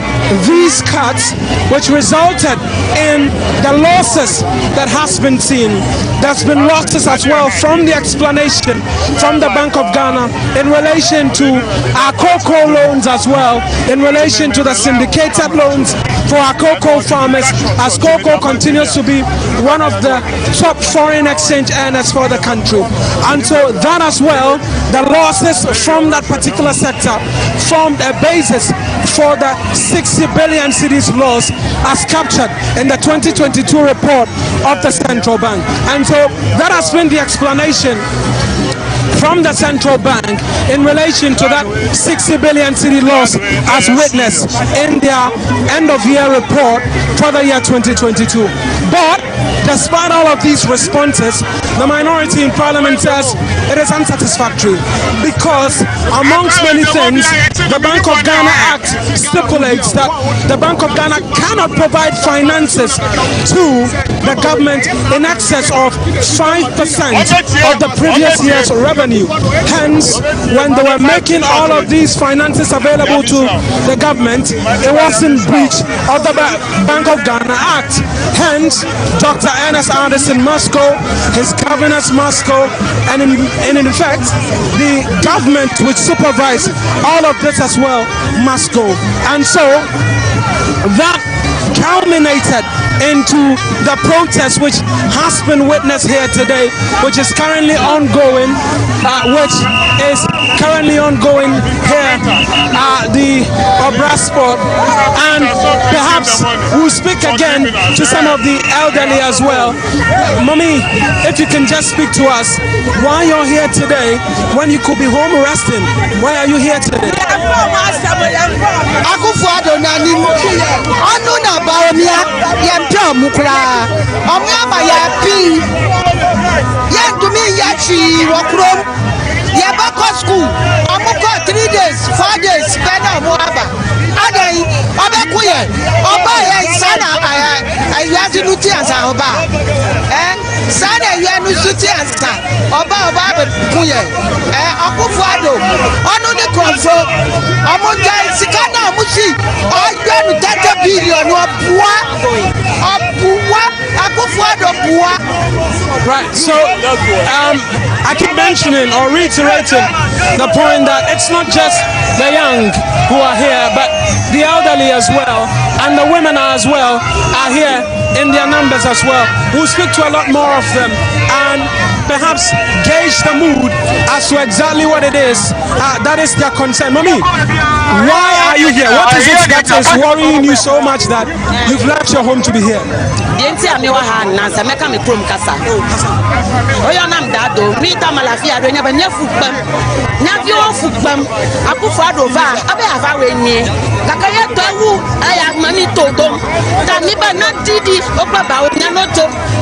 these cuts, which resulted in the losses that has been seen. There's been losses as well from the explanation from the Bank of Ghana in relation to our cocoa loans, as well in relation to the syndicated loans for our cocoa farmers, as cocoa continues to be one of the top foreign exchange earners for the country. And so that as well, the losses from that particular sector formed a basis for the 60 billion cedis loss as captured in the 2022 report of the central bank. And so that has been the explanation from the central bank in relation to that 60 billion cedi loss as witnessed in their end of year report for the year 2022. But despite all of these responses, the minority in parliament says it is unsatisfactory because, amongst many things, the Bank of Ghana Act stipulates that the Bank of Ghana cannot provide finances to the government in excess of 5% of the previous year's revenue. Hence, when they were making all of these finances available to the government, it was in breach of the Bank of Ghana Act. Hence, Dr. Ernest Anderson must go, his governors must go, and in effect, the government which supervise all of this as well must go. And so, that culminated into the protest which has been witnessed here today, which is currently ongoing, here at the Obra Sport. And perhaps we'll speak again to some of the elderly as well. Mommy, if you can just speak to us, why you're here today when you could be home resting? Why are you here today? School, I'm going 3 days, 4 days, spend on Moaba. Again, Obakuye, Oba, Sana, I had to do Ansah, Oba. And Sana, you have to do Ansah, Oba, Kuye, Akufuado, Ono the control, Amonga, Sikana, Mushi, all you 30 billion, or right, so I keep mentioning or reiterating the point that it's not just the young who are here, but the elderly as well, and the women as well are here in their numbers as well. We'll speak to a lot more of them and perhaps gauge the mood as to exactly what it is that is their concern. Mommy, why are you here? What is it that is worrying you so much that you've left your home to be here?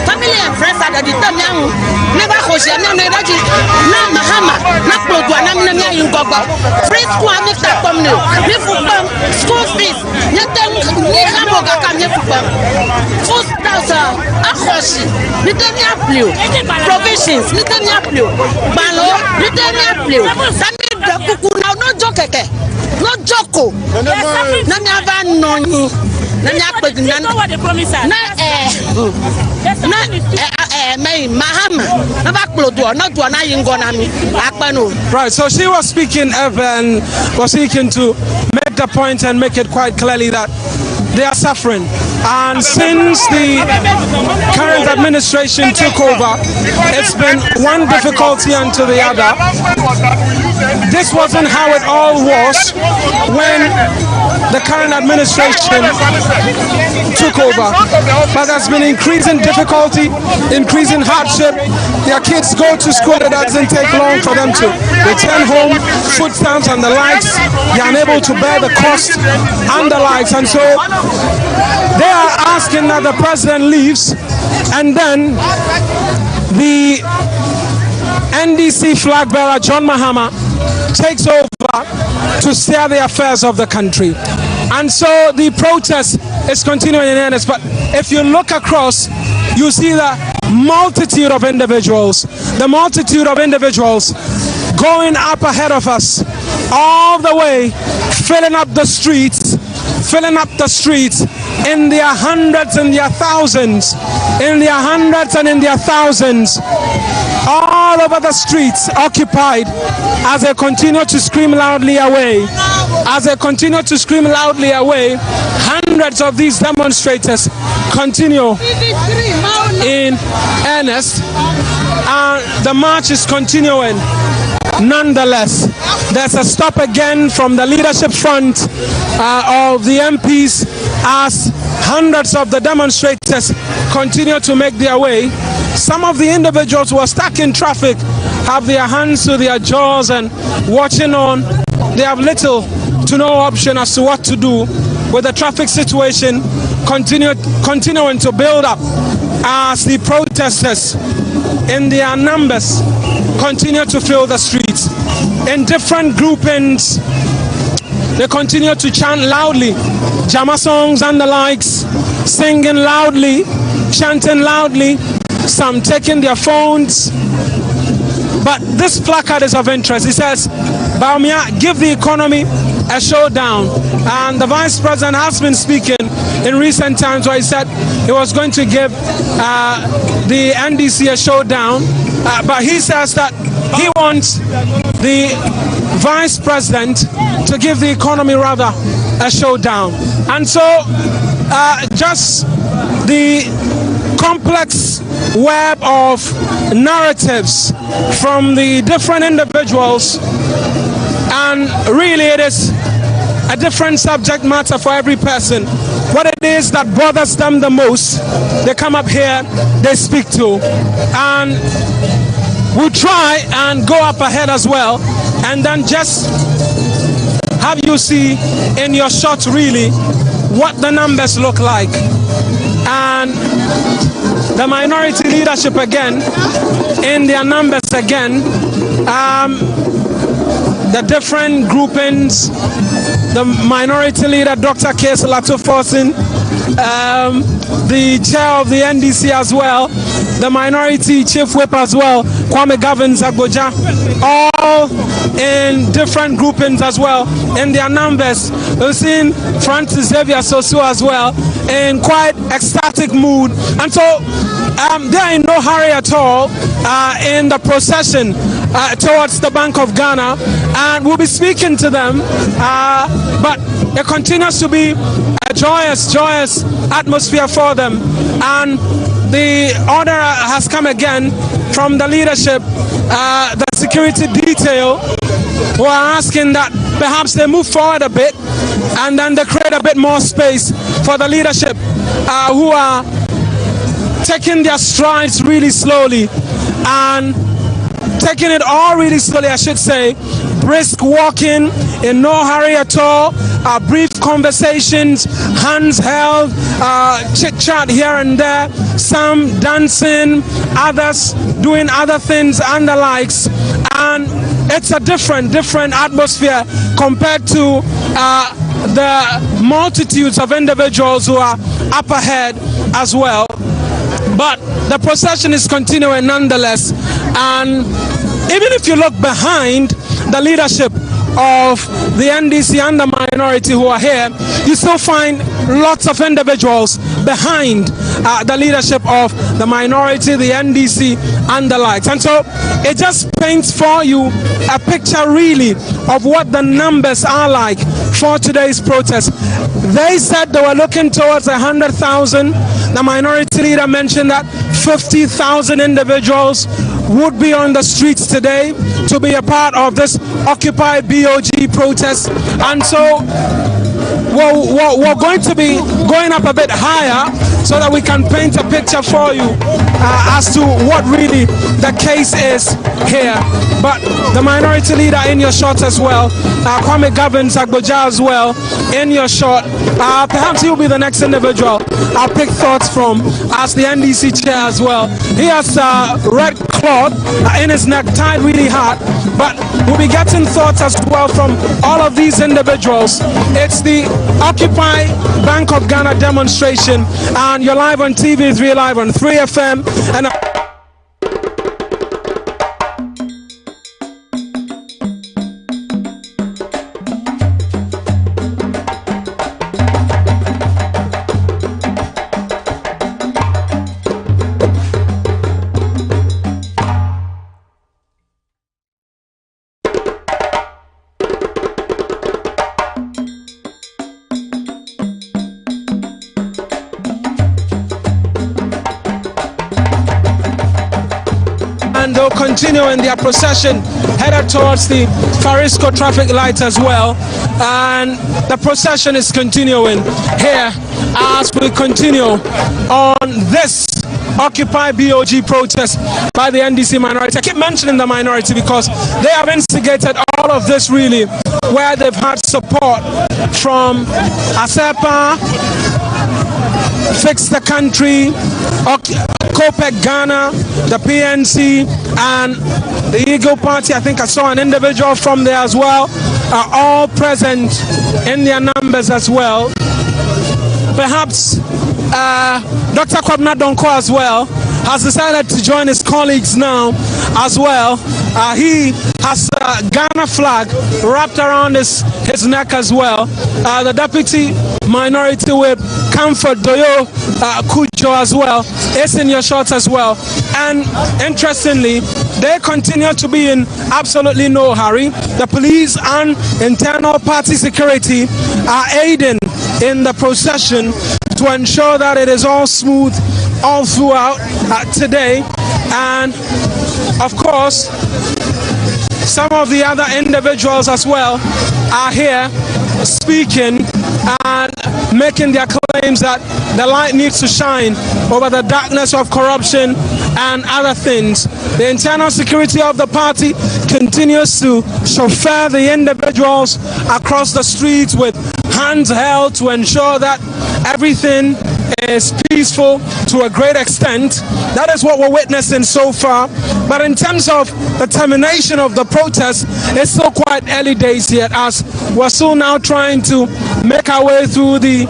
Family and friends are da di tamiang never khosia na na daji na mahama na kpodwa na mna yin gogo free school ami ta komne ni fupam school fees nyeten ni hamoga kam ni fupam 4000 akhoshi ni temia plio provisions ni temia plio balo ni temia plio sami da kuku na no jokeke no joko na mi ava nonyi na mi apedi na Right, so she was speaking, Evan was seeking to make the point and make it quite clearly that they are suffering. And since the current administration took over, it's been one difficulty unto the other. This wasn't how it all was when the current administration took over. But there's been increasing difficulty, increasing hardship. Their kids go to school, it doesn't take long for them to return home, food stamps and the likes. They are unable to bear the cost and the likes. And so they are asking that the president leaves and then the NDC flag bearer John Mahama takes over to steer the affairs of the country. And so the protest is continuing in earnest. But if you look across, you see the multitude of individuals going up ahead of us, all the way, filling up the streets in their hundreds and their thousands, all over the streets, occupied, as they continue to scream loudly away. Hundreds of these demonstrators continue in earnest, and the march is continuing. Nonetheless, there's a stop again from the leadership front of the MPs as hundreds of the demonstrators continue to make their way. Some of the individuals who are stuck in traffic have their hands to their jaws and watching on. They have little to no option as to what to do with the traffic situation continuing to build up as the protesters in their numbers continue to fill the streets. In different groupings, they continue to chant loudly, Jama songs and the likes, singing loudly, chanting loudly, some taking their phones. But this placard is of interest. It says, Baumia, give the economy a showdown. And the vice president has been speaking in recent times where he said he was going to give the NDC a showdown. But he says that he wants the vice president to give the economy rather a showdown. And so just the complex web of narratives from the different individuals, and really it is a different subject matter for every person. What it is that bothers them the most, they come up here, they speak to, and we'll try and go up ahead as well, and then just have you see in your shot really what the numbers look like. And the minority leadership again, in their numbers again, the different groupings, the minority leader Dr. K.S. Latofosin, the chair of the NDC as well, the minority chief whip as well, Kwame Gavin Zagboja, all in different groupings as well in their numbers. We've seen Francis Xavier Sosu as well in quite ecstatic mood, and so they are in no hurry at all in the procession towards the Bank of Ghana, and we'll be speaking to them, but it continues to be a joyous atmosphere for them. And the order has come again from the leadership, the security detail, who are asking that perhaps they move forward a bit and then they create a bit more space for the leadership, who are taking their strides really slowly and taking it all really slowly, I should say. Brisk walking, in no hurry at all, brief conversations, hands held, chit chat here and there, some dancing, others doing other things and the likes, and it's a different atmosphere compared to the multitudes of individuals who are up ahead as well. But the procession is continuing nonetheless, and even if you look behind the leadership of the NDC and the minority who are here, you still find lots of individuals behind the leadership of the minority, the NDC and the likes. And so it just paints for you a picture really of what the numbers are like for today's protest. They said they were looking towards 100,000. The minority leader mentioned that 50,000 individuals would be on the streets today to be a part of this Occupy BOG protest. And so we're going to be going up a bit higher so that we can paint a picture for you as to what really the case is here. But the minority leader in your shot as well, Kwame Governs Agboja as well in your shot. Perhaps he'll be the next individual I'll pick thoughts from as the NDC chair as well. He has red cloth in his neck tied really hard, but we'll be getting thoughts as well from all of these individuals. It's the Occupy Bank of Ghana demonstration, and you're live on TV3, live on 3FM, and they'll continue in their procession headed towards the Farisco traffic lights as well. And the procession is continuing here as we continue on this Occupy BOG protest by the NDC minority. I keep mentioning the minority because they have instigated all of this really, where they've had support from ASEPA, Fix the Country, COPEC Ghana, the PNC, and the Eagle Party. I think I saw an individual from there as well, are all present in their numbers as well. Perhaps Dr. Kwabena Donko as well has decided to join his colleagues now as well. He has a Ghana flag wrapped around his neck as well. The deputy minority whip, Comfort Doyo Kujo as well, is in your shots as well. And interestingly, they continue to be in absolutely no hurry. The police and internal party security are aiding in the procession to ensure that it is all smooth all throughout today. And of course, some of the other individuals as well are here speaking and making their claims that the light needs to shine over the darkness of corruption and other things. The internal security of the party continues to chauffeur the individuals across the streets with hands held to ensure that everything is peaceful to a great extent. That is what we're witnessing so far. But in terms of the termination of the protest, it's still quite early days yet, as we're still now trying to make our way through the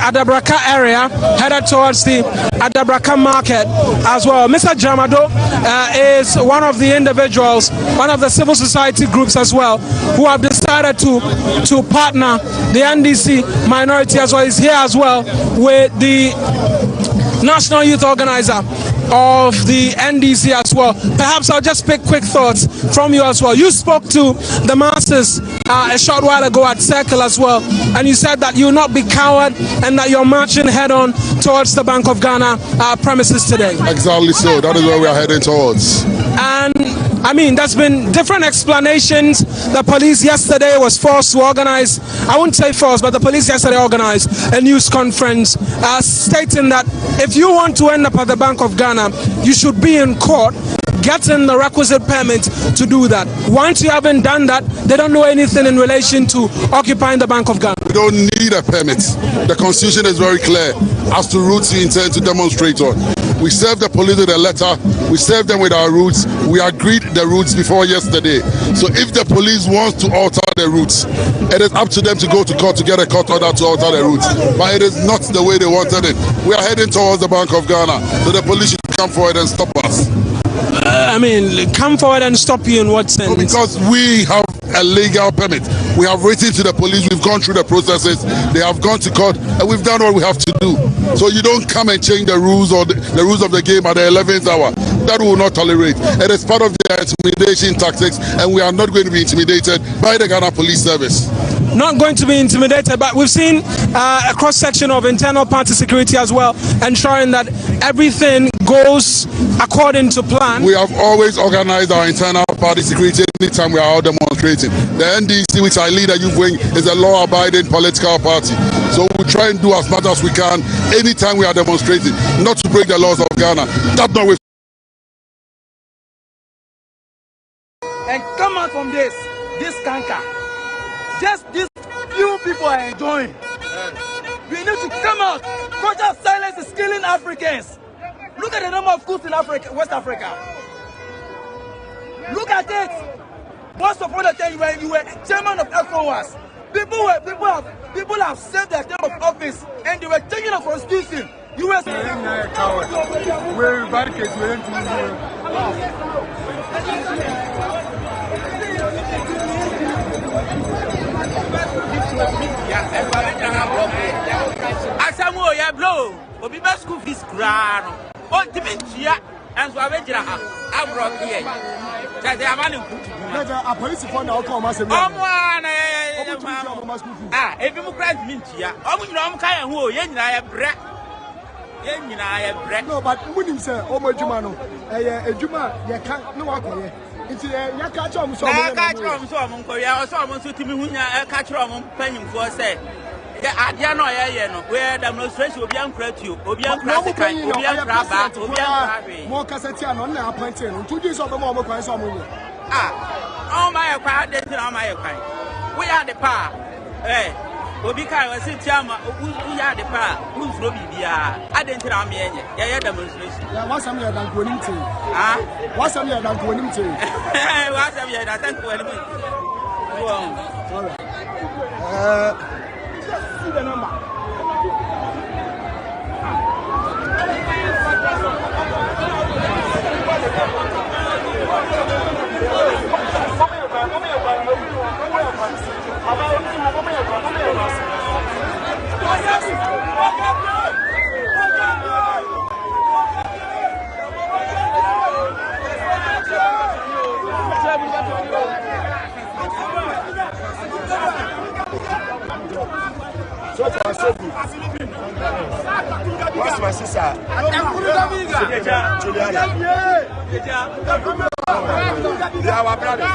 Adabraka area, headed towards the Adabraka market as well. Mr. Jamado is one of the individuals, one of the civil society groups as well, who have decided to partner the NDC minority as well. He's here as well with the National Youth Organizer of the NDC as well. Perhaps I'll just pick quick thoughts from you as well. You spoke to the masses a short while ago at Circle as well, and you said that you will not be coward and that you're marching head on towards the Bank of Ghana premises today. Exactly so. That is where we are heading towards. And I mean, there's been different explanations. The police yesterday was forced to organize, I wouldn't say forced, but the police yesterday organized a news conference stating that if you want to end up at the Bank of Ghana, you should be in court getting the requisite permit to do that. Once you haven't done that, they don't know anything in relation to occupying the Bank of Ghana. We don't need a permit. The Constitution is very clear as to routes we intend to demonstrate on. We served the police with a letter. We served them with our routes. We agreed the routes before yesterday. So if the police wants to alter the routes, it is up to them to go to court to get a court order to alter the routes. But it is not the way they wanted it. We are heading towards the Bank of Ghana. So the police should come forward and stop us. Come forward and stop you in what sense? No, because we have a legal permit. We have written to the police. We've gone through the processes. They have gone to court, and we've done what we have to do. So you don't come and change the rules or the rules of the game at the 11th hour. That we will not tolerate. It is part of their intimidation tactics, and we are not going to be intimidated by the Ghana Police Service. Not going to be intimidated, but we've seen a cross-section of internal party security as well, ensuring that everything goes according to plan. We have always organized our internal party security anytime we are out demonstrating. The NDC, which I lead a youth wing, is a law-abiding political party. So we try and do as much as we can anytime we are demonstrating, not to break the laws of Ghana. That's not with. And come out from this canker. Just these few people are enjoying. We need to come out. Cultural silence is killing Africans. Look at the number of schools in Africa, West Africa. Look at it. Once upon a time you were chairman of ECOWAS. People have served their term of office and they were changing the constitution. You were Asamu ya blow. Obi ba school fees kra no. O dimentia and so abejira ha. Abroad here. Say amani kutu. A police for now come as a ebi mu kra dimentia. Omu nyina omu kan ho ye nyina ya bre. Ye nyina ya bre. No, but munim say omo adwuma no. Adwuma ye kan no wakoye. Nti ya ka cha omu so omu. Ya ka cha omu so omu ko ya so omu so timi hunya ka cha omu panyimfo say adia no ye no we demonstration obi ankra tuo obi ankra sekai obi ankra ba obi ankra we mo kaseti ano na appoint no tuju so be mo kwan so mo ye oh my kwa dey na my kwan we are the power obi kai we sit tiama we are the power who fro bibia adenti na me yenye ye demonstration ya wasam ya dan ko nimti wasam ya dan ko nimti wasam ya dan ko nimti all right see the number. What's my sister? Juliana. Our brother.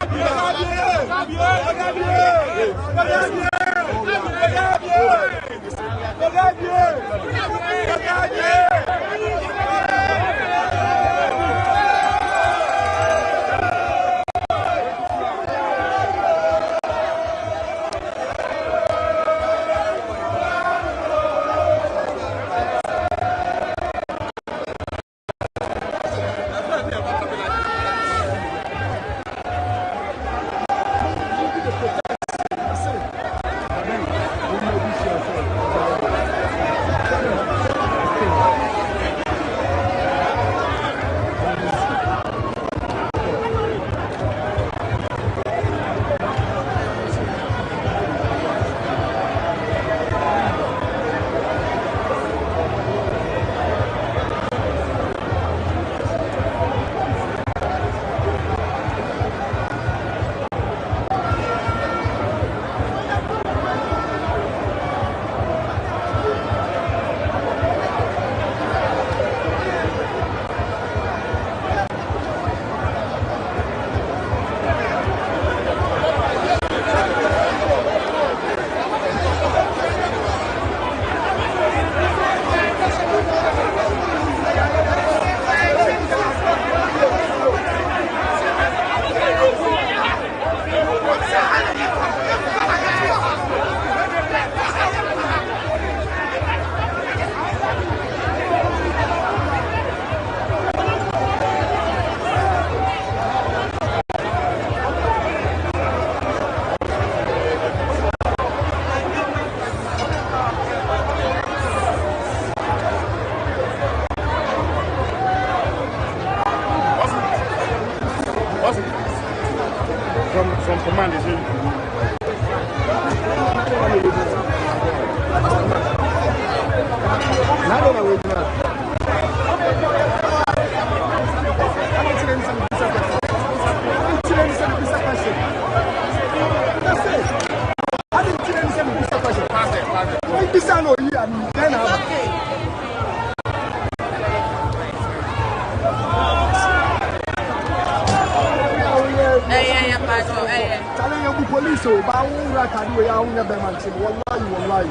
Police, but I won't write a new way. I won't have them until one lie.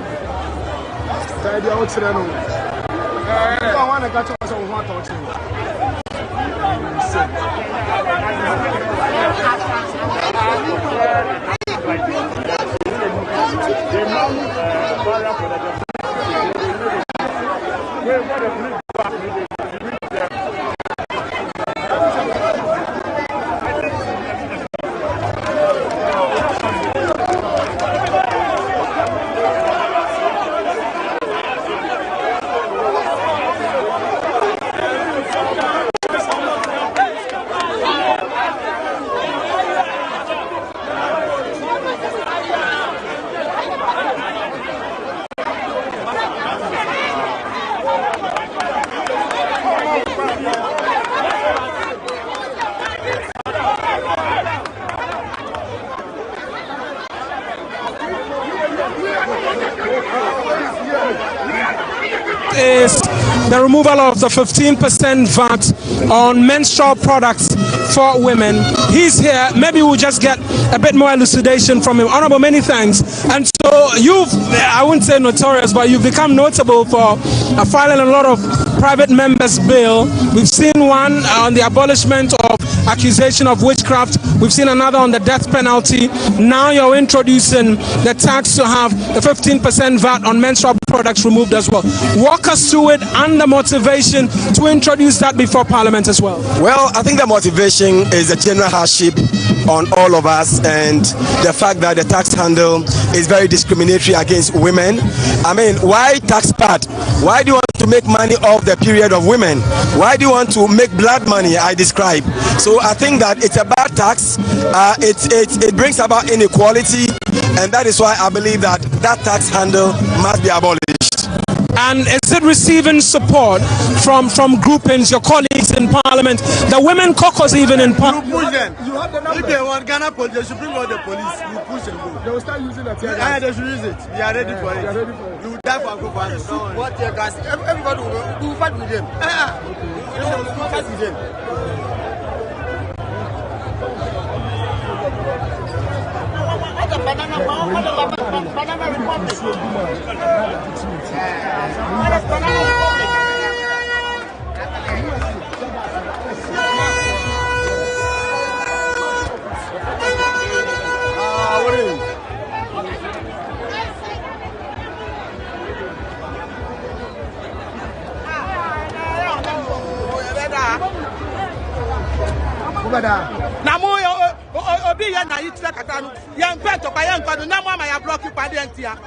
Tidy out to them. I want to catch us on what touching. Is the removal of the 15% VAT on menstrual products for women. He's here. Maybe we'll just get a bit more elucidation from him. Honorable, many thanks. And so you've, I wouldn't say notorious, but you've become notable for filing a lot of private members' bill. We've seen one on the abolishment of accusation of witchcraft. We've seen another on the death penalty. Now you're introducing the tax to have the 15% VAT on menstrual products removed as well. Walk us through it and the motivation to introduce that before Parliament as well. Well, I think the motivation is the general hardship on all of us and the fact that the tax handle is very discriminatory against women. I mean, why tax part? Why do you want to make money off the period of women? Why do you want to make blood money? I describe. So I think that it's a bad tax. It brings about inequality, and that is why I believe that that tax handle must be abolished. And is it receiving support from groupings, your colleagues in Parliament, the women caucus even in Parliament? You push them. You have the number. If they want Ghana police, they should bring all the police. You push and go. They will start using the tear gas. Yeah, they should use it. We are ready for it. We are ready for it. You will die for Akufa. What tear gas? Everybody will fight with them. We will fight with them. Banana Republic. Obi ya na yitira katanu ya mpeto pa ya nkwado na mama ya block pade antia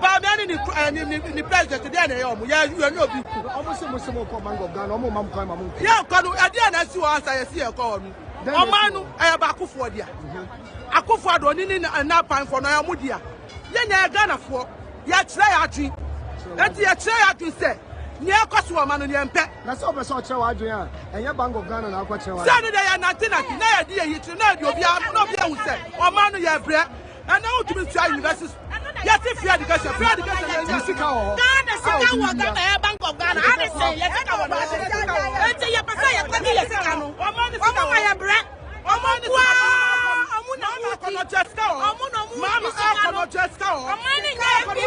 ba me ni president dey na ya omu ya no obi omo ko Bank of Ghana omo mam kan mam ya nkwado ade na si o Ansah ya si e ko onu omanu e ba akufo dia akufo ado ni na pan for na ya mu dia ya na Ghana fo ya kire ya atwi enti ya kire ya atwi se ni ekoso o manu ni empe na so be so kire wa adwen a enye Bank of Ghana na akwa kire wa sani dey ya na tinaki na ya di yitri na di obi no bi ehun se o manu ya bre and now to be university yes if free education you see how Ghana sika wo Ghana Bank of Ghana and say yes sika wo enti ya pesa ya kwani ya sika no o manu sika ya bre o manu na mu kono cheska o mama kono cheska o manu ya bi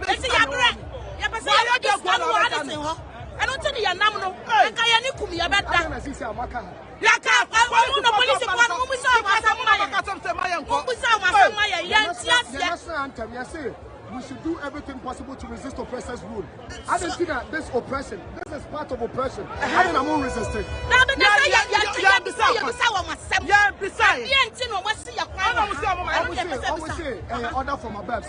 enti ya bre ya pesa ya di sika wo ade ho eno tini ya nam no enka ya ni kum ya beda ya ka awu no police kwa no mu sa ma ya ya ntia we should do everything possible to resist oppressors' rule. I don't think that this oppression, this is part of oppression. I don't know resisting. Order from above.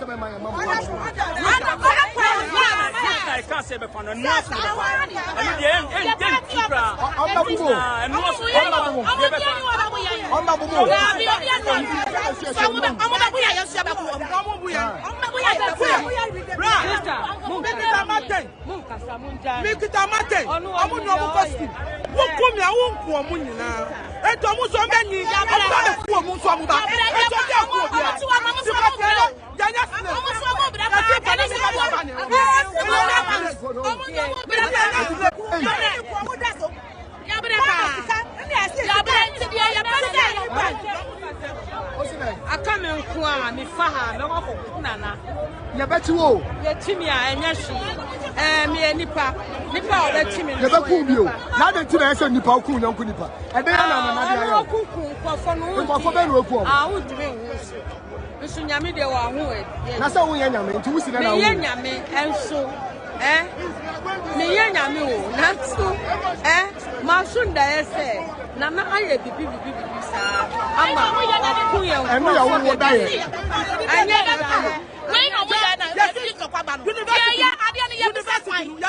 Mikita mate, amu no mu kosti. Wo komi a wo nko omu nyina. Eto mu so menyi, omo na ku omu so mu ba. Eto de ku obi a. Ya nya sine. Omu so mo bra ba. chiwo. Ye chimi a enya hwi. Me nipa o be chimi. Ye be ku bio. Na de tina ese nipa ku nyanku nipa. E de na de ayo. Ku nkofo no. Nkofo be no ku o. Ah, udime hu. Nsu nyame de wa hu e. Na se wo ye nyame nti wusi na na wo. Me ye nyame enso. Me ye nyame o. Na nso ma shunda ese. Na na aye bibi sa. Ama ku ye. Enu ya wo da ye. Anye when no we are na yes to Kwabena. Yeah, ade na ye be say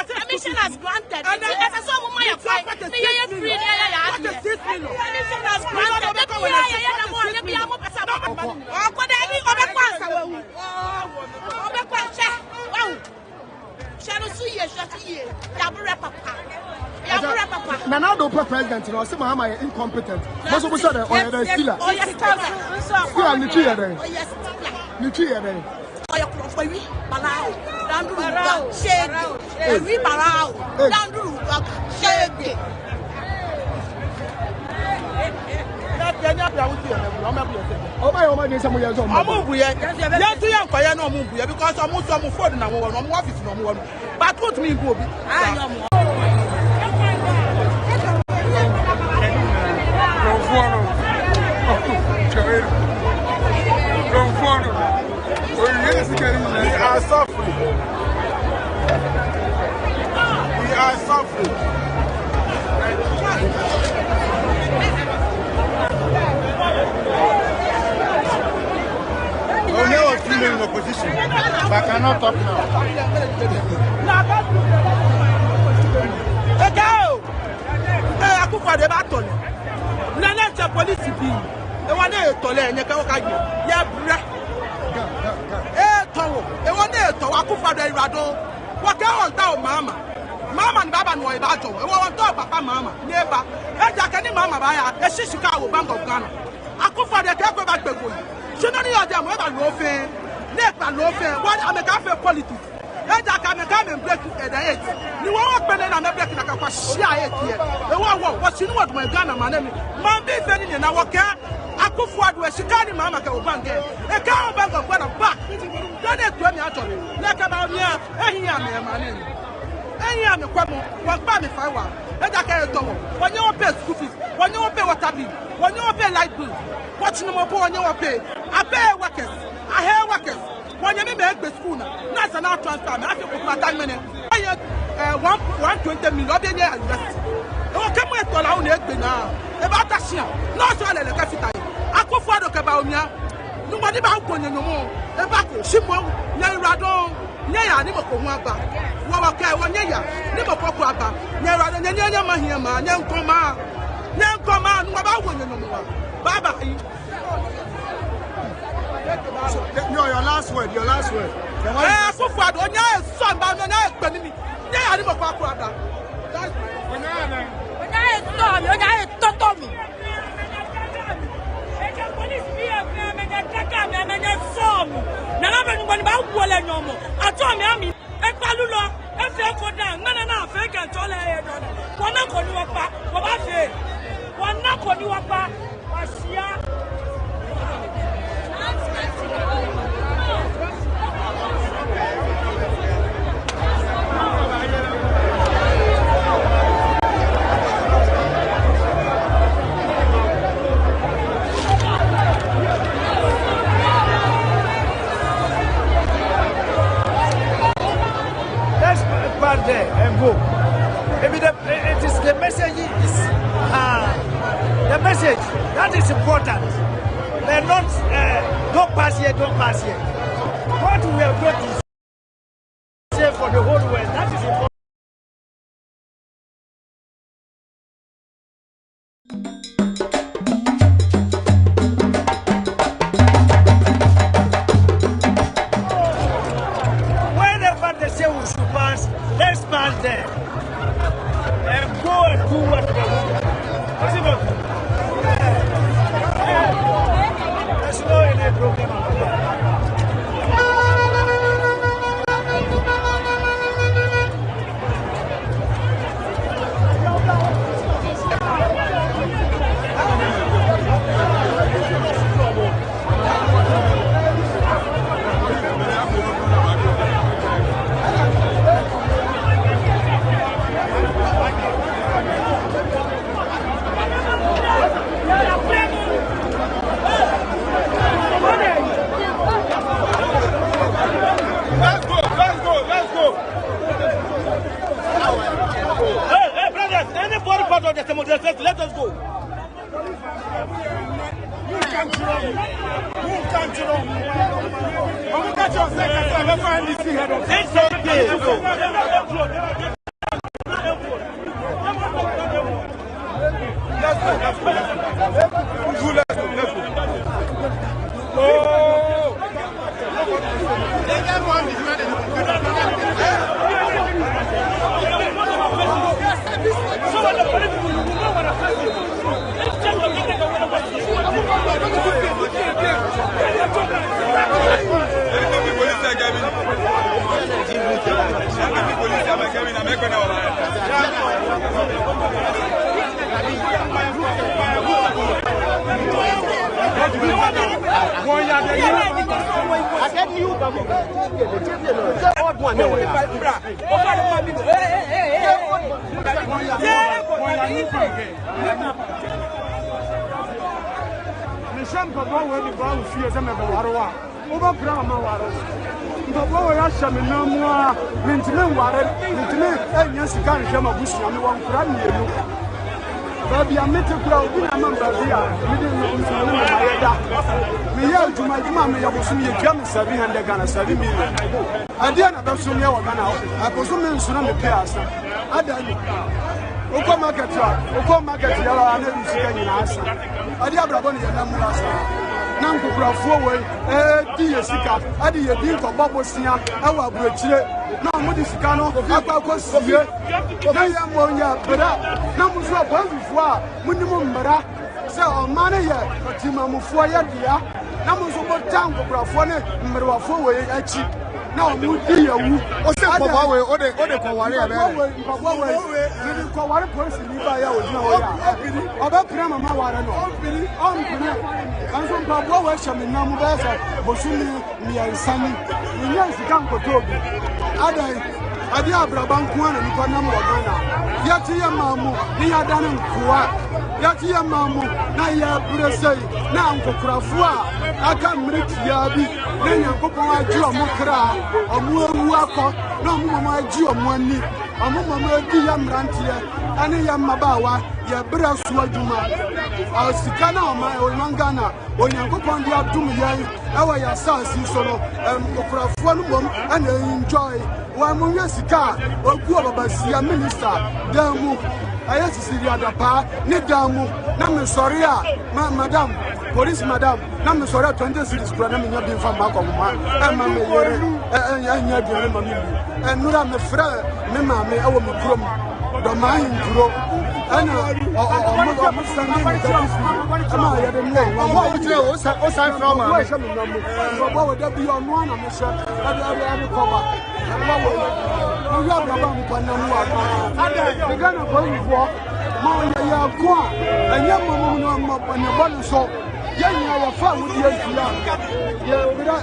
permission has granted. Ese so mo ya kwai. Me ye free ya. Permission has granted. Yeah, na mo ye bia mo pesa ba. O ko da ni o be kwa sa wa wu. O be kwa che. Wow. Shall su ye. Ya bure papa. Nana do president no say Mahama is incompetent. Most of us say the stealer. Oh yes, Stealer ni chi there. Oh yes, ni chi there. Oya Kwabena balao danduru shege ewi balao danduru shege na tenya bia wuti e na o ma bia se o ma yo ma dey say mo ye so mo buye ya tu ya nkoye na mo buye because omo so mo phone na mo wo no mo office na mo wo but what me go obi We are suffering. Oh, now we're still in opposition, but I cannot talk now. I could for the battle. Nana police be. The one day to learn you can yeah, to akufa de irado waka on ta mama and baba no ibajo e won to papa mama neighbor e ja kani mama ba ya e shishika wo Bank of Ghana akufa de ke ko ba gbego yi se no ni o dem e ba lo fe what America fe politics e ja ka me break e da it ni wo pele na me break na ka kwa shia it here e wo sinu wo do Ghana man be fe ni na wo ka akufa do e shika ni mama ka wo bank e ka Bank of Ghana back. Don't me actually. Like about me, me kwamo, what me firewa. Let that carry tower. When you pay school fees, when you pay water bill, when you pay light bill, watch no more when you pay. I pay workers, I hear workers. When you make the school now, that's an out transfer. I have to put my time in it. 120 million, I'll be here university. Oh, come with all our net now. About that year, no, so I let the capital. I go for the Kabaunia. Nobody about going no more. The back, Shimon, Nairado, Naya, never come up. Wawaka, one ya, never pop up. Nara, Nanya Mahima, Nan come about one no more. Baba. Your last word. So far, on your son, but no, I never pop up. When I told me. There and go. Maybe it is the message is the message that is important. They're not don't pass here. What we are going to say for the whole world, that is important. Whenever they say we should pass, let's pass there and go and do what we want. There's no any problem about that. Bobie, I'm not a crowd. I'm not a now we do you. O se ko ba we o de ko ware e be. Ni ko ware person ni ba ya o na o ya. O ba pira mama ware no. On pira. Kan so ba bo we shame na mu ba sa bo su mi ansani. Ni yan si kan ko tobi. Adi abraban ko na ni ko na mo Ghana. Ya ti ya mamu ni ya dan nkuwa. Ya ti ya mamu na ya buresei na nkokurafu a aka mriki ya bi. Na Nyankopon aji omo kra omo ewu akọ na omo mama aji omo ani omo mama edi ya mrantie ani ya mabawa ya bra su adwuma asika na omo Ghana Onyankopon di adum yan ewa ya sasi so no kokrafo no mom ana enjoy wa munye sika ogu obabasia minister damu ayesi siria dapa ni damu na me sori a madam police madam na me sori 20 cities kura na me nya bi fa ba ko ma e ma me yere nya bi na ma me bi enura me fra me ma me awo me kuro do ma hin kuro ana o sandi me da ama ya de no wa tire o san from ma me bo wo da bi ono na me sha ada ko ba wa wo mo ya bra ba mo kwa na mu aba me Ghana ko ifo ma ya ko a enya mo no ma ne bo so yen ya fa wo di afia ya bra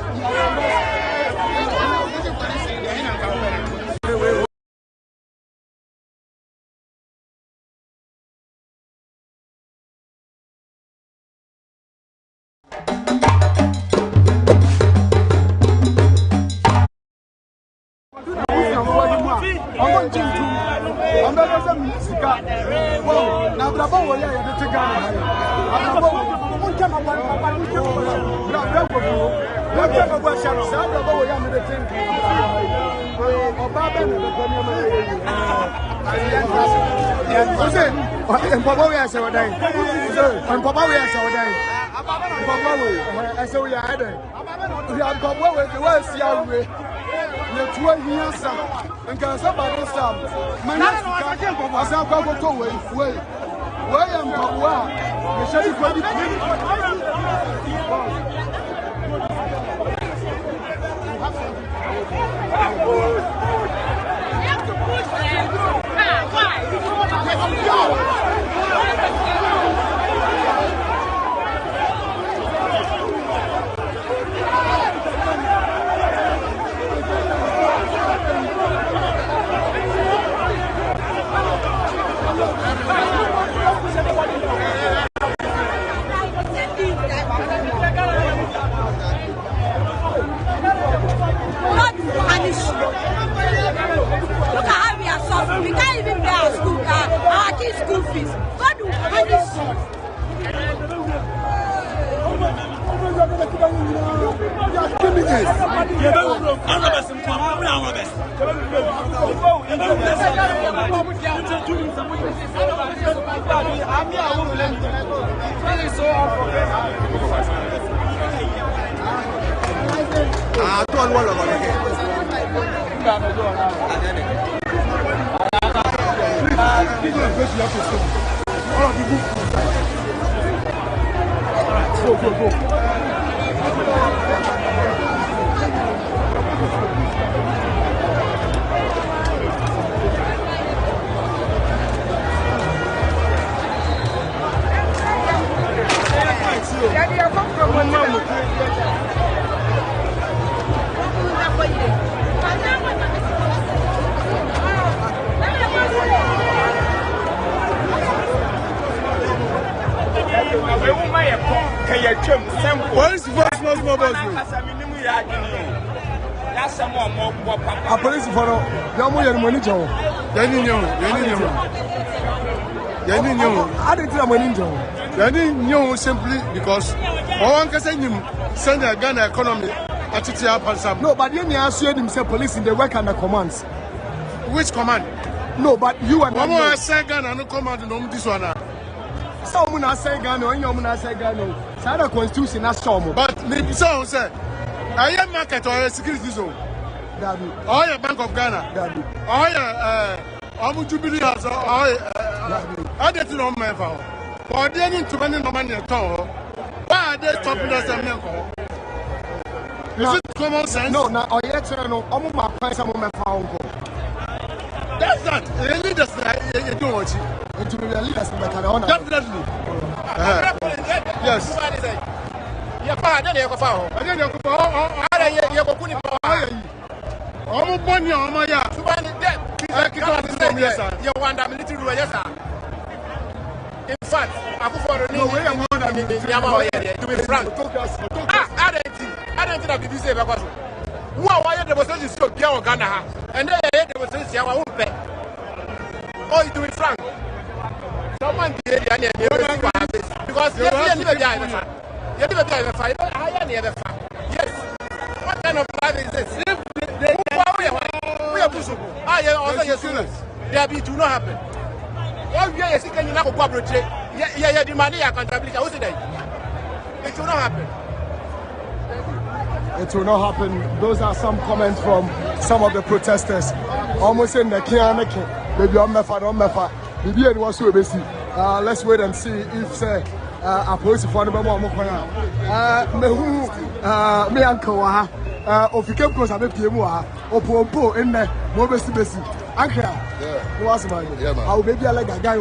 Look at how we are suffering. We can't even pay our school. Our taking school fees. What do Go. Police force no small boss. A police for no. They mo yen money job. Yani nyo. I didn't tell money job. Yani nyo simply because one can send a Ghana economy at Titia. No, but you assured himself police in the work under commands. Which command? No, but you and one more say Ghana no command no this one. Some na say Ghana, and you na say Ghana. Sada constitution na some. But maybe so say I am market or a security zone. Daddy. Oh, yeah, Bank of Ghana. Daddy. Oh, yeah, Amu Jubilee has I didn't know my phone. For they need to money no money at all. Why are they stopping us and milk? Is it common sense? No, now I yet no. I'm my price. I'm my phone. That's that. The leaders you don't watch it. It will be a leaders in the Canada. Definitely. Yes. Your father, they go for. I didn't go for. You go put it. I'm born here. I'm here. You want a military rule, yes, sir. In fact, I go for no way. I'm to be frank. I don't think that BBC because why the was so young Ghana and then there was our own pet. Oh, you do it frank. Someone did because you never die. You never die. I never fight. Yes. What kind of life is this? We are pushing. I am also your students. There be to not happen. What we are seeking, you not cooperate. Yeah, the money I can't ability. It will not happen. It will not happen. Those are some comments from some of the protesters. Almost in the Kianaki. Maybe I'm Mefa. Maybe it was so busy. Let's wait and see if say a police for the me uncle of you came close, I make you more. Opo in there, more busy. Uncle, what's my name? I'll be like a guy.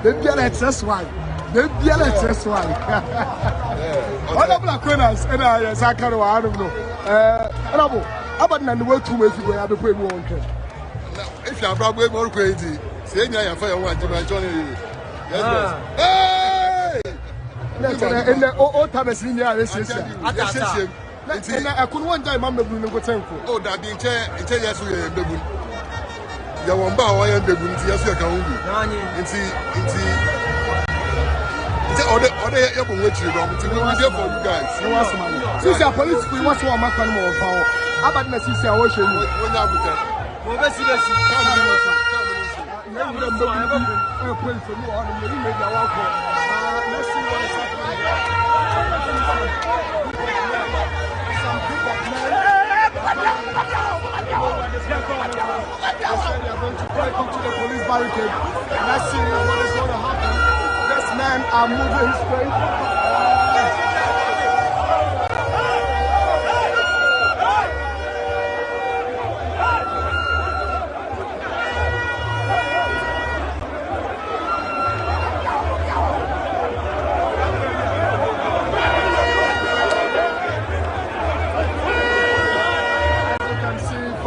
Maybe I let us why. Maybe I let us why. What are black winners? And I can't know. I don't know. About the world 2 weeks ago, I have to pay more. If you are probably more crazy, say I fire one to join you. Hey! In the old time, as in the I couldn't one time, I'm the Bruno Temple. Oh, that being chair, it's a yes, we are the Bruno. You want bow, I am the Bruno, yes, you can order your which you don't for you guys. Since your police, we want to a man more power. How about Messi? I wish you let's see what is They are going to break into the police barricade. Let's see what is going to happen. These men are moving straight.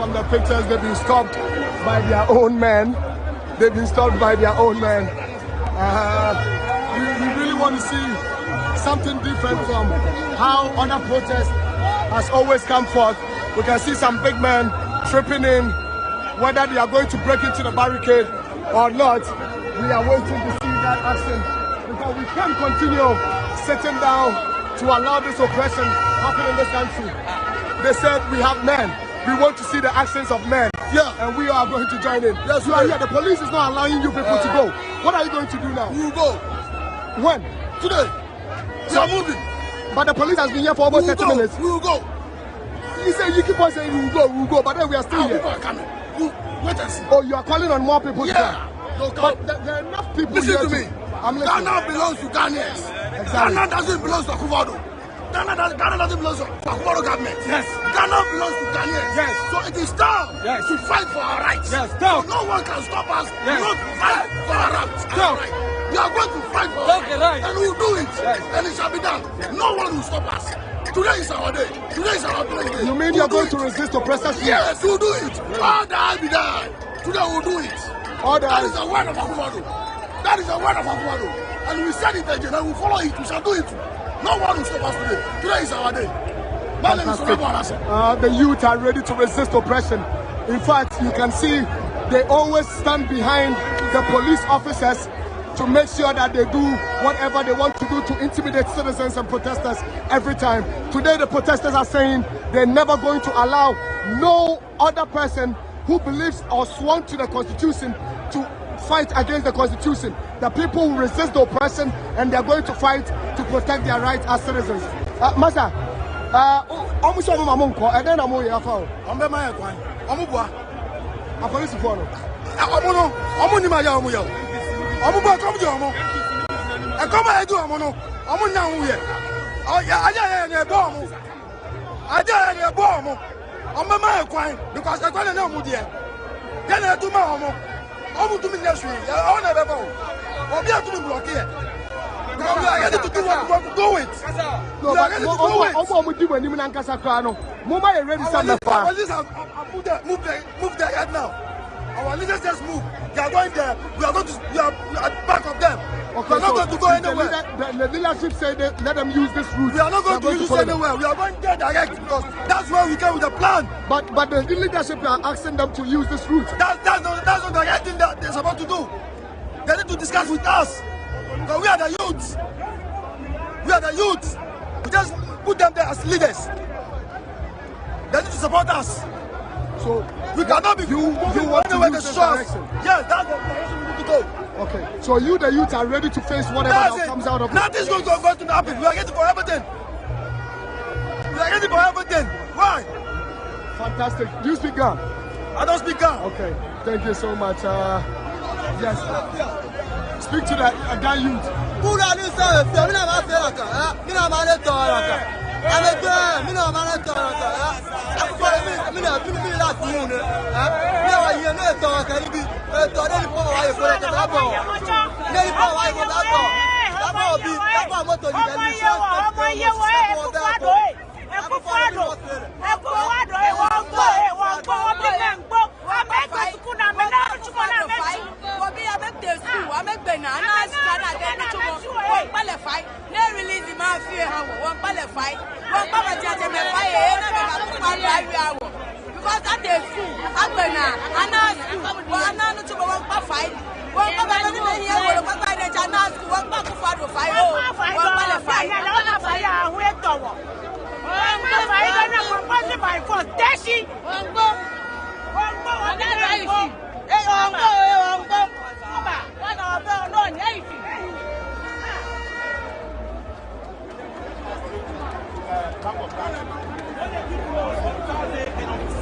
The pictures, they've been stopped by their own men. They've been stopped by their own men. We really want to see something different from how other protests has always come forth. We can see some big men tripping in, whether they are going to break into the barricade or not. We are waiting to see that action because we can't continue sitting down to allow this oppression happen in this country. They said we have men. We want to see the actions of men. Yeah. And we are going to join in. Yes, you are here. The police is not allowing you people to go. What are you going to do now? We will go. When? Today. We are moving. But the police has been here for almost 30 minutes. We will go. You say you keep on saying we will go, but then we are still here. People are coming. Wait and see. Oh, you are calling on more people to come. But there are enough people. Listen to me. Ghana belongs to Ghanaians. Exactly. Ghana doesn't belong to Akufo-Addo. Ghana doesn't belong to Akufo-Addo government. Yes. Ghana belongs to Ghanaians. Yes. So it is time to fight for our rights. Yes. So no one can stop us. Yes. Not fight for our rights. We are going to fight for our rights. And we will do it. Yes. And it shall be done. No one will stop us. Today is our day. Today is our day. You mean you are going to resist oppressors? Yes, we'll do it. All that be done. Today we'll do it. That is the word of Akufo-Addo. That is the word of Akufo-Addo. And we said it again and we follow it. We shall do it. No one will stop us today. Today is our day. My name is Ansah. The youth are ready to resist oppression. In fact, you can see they always stand behind the police officers to make sure that they do whatever they want to do to intimidate citizens and protesters every time. Today the protesters are saying they're never going to allow no other person who believes or sworn to the Constitution to fight against the Constitution. The people will resist the oppression and they're going to fight to protect their rights as citizens. Masa, almost all my monk, and then I'm going to follow. I'm the man. I'm a boy. I'm going to follow. I'm going to I'm going to come to Omo. I come ahead to Omo. I'm now here. I a bomb. I did a bomb. I'm a man because I got an Omo there. Then I do my Omo. Omo to me next week. I never go. I'll be able to block here. We are ready to do what we want to do it. We are ready to do it. Omo do when you and Kasakano. Mama is ready to stand up. Move their head now. Our leaders just move. They are going there. We are at the back of them. Okay, we are not going to go anywhere. The leadership said let them use this route. We are not going to use this anywhere. We are going there direct because that's where we came with the plan. But the leadership are asking them to use this route. That's not the right thing that they're supposed to do. They need to discuss with us. Because we are the youths. We are the youths. We just put them there as leaders. They need to support us. So we cannot be you want to use this direction. Yes, that's the direction we need to go. Okay. So you, the youth, are ready to face whatever that comes out of it. Nothing's going to happen. We are ready for everything. We are ready for everything. Why? Fantastic. Do you speak Ghana? I don't speak Ghana. Okay. Thank you so much. Yes. Speak to the Ghana youth. Because that is school, Kwabena,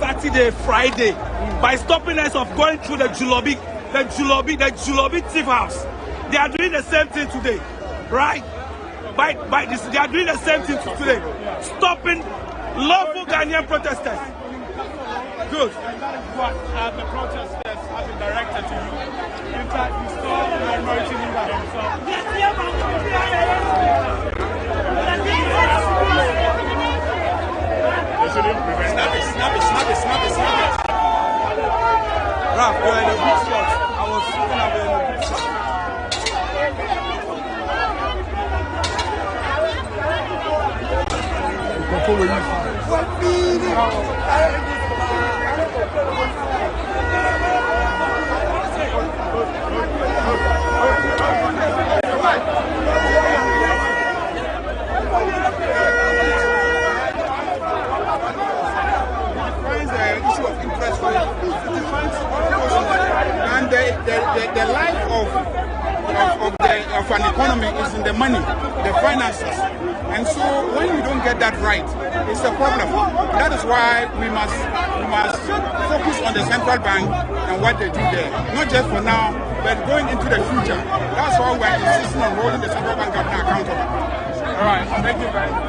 Saturday, Friday, by stopping us of going through the Julobi thief house. They are doing the same thing today, right? By this, they are doing the same thing today, stopping lawful Ghanaian protesters. Good. What the protesters have been directed to you. In fact, you saw the minority leader himself. Snap it. Ralph, you're in a good shot. I was looking at you in a good shot. You can of an economy is in the money, the finances. And so when you don't get that right, it's a problem. That is why we must focus on the central bank and what they do there. Not just for now, but going into the future. That's why we're insisting on holding the central bank governor accountable. All right, thank you very much.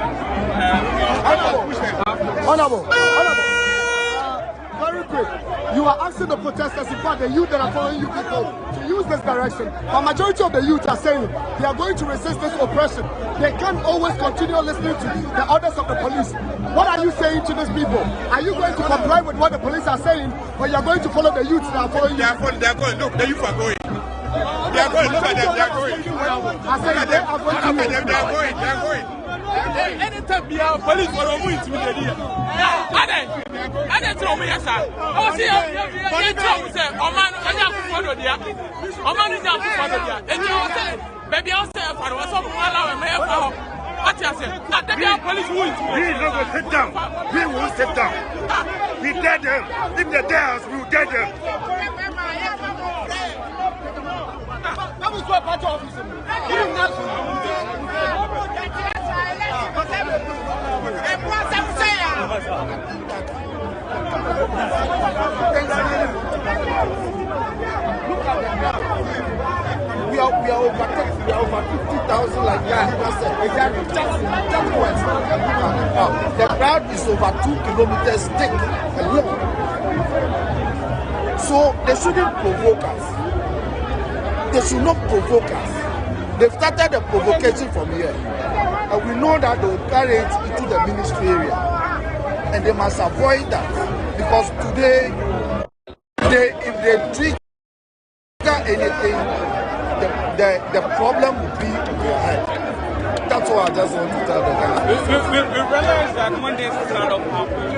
Honorable. Very quick. You are asking the protesters, in fact, the youth that are following you people, to use this direction. But majority of the youth are saying they are going to resist this oppression. They can't always continue listening to the orders of the police. What are you saying to these people? Are you going to comply with what the police are saying, or you are going to follow the youth that are following you? They are going. Look, the youth are going. They are going. Look at them. They are going. I said they are going. They are going. They are going. Anytime we have police for a week, we get here. I didn't tell me, yes, sir. Oh, see, you tell me, sir, Oman, I have to follow there. Oman is not to follow there. And you say, baby, I'll say, if I was up, I'll make a what you say? That the police will. We will not sit down. We will sit down. We dead them. If they dare us, we will dead them. That was what part of office. We are over 50,000 like that. The crowd is over 2 kilometers thick alone. So they shouldn't provoke us. They should not provoke us. They've started the provocation from here. And we know that they will carry it into the ministry area. And they must avoid that. Because today, if they trigger anything, the problem will be in their head. That's what I just want to tell the guys. We realize that when this kind of happens,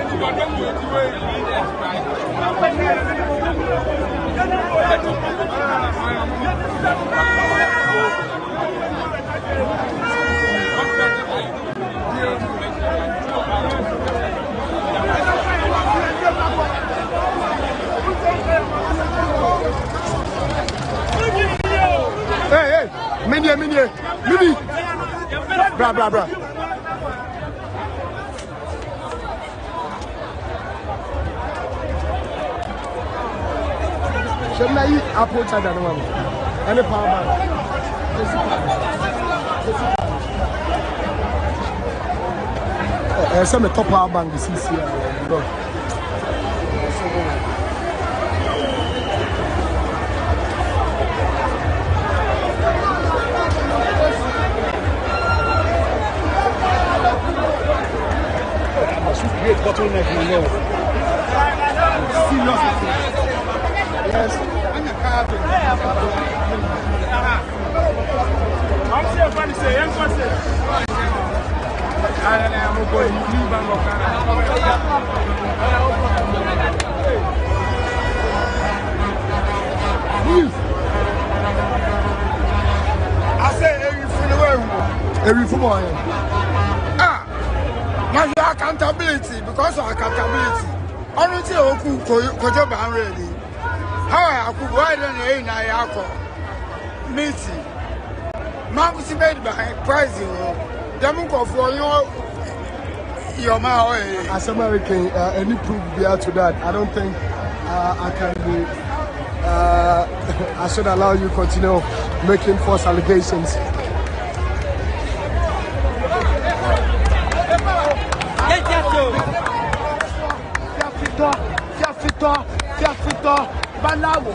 Hey, Mini. Bra. Shall I eat apple cider? Any power bank? Some top power bank is here. Great bottleneck in here. Serious. Yes. I'm a captain. I'm saying, what is it? I'm going to leave I say, every football. Accountability, because of accountability. Honestly, Oku Kojo ban ready. How I could widen the Ayako meeting. Marcus made behind pricing. Demuko for your mouth. As American, any proof bear to that. I don't think I can be. I should allow you to continue making false allegations. Balawo,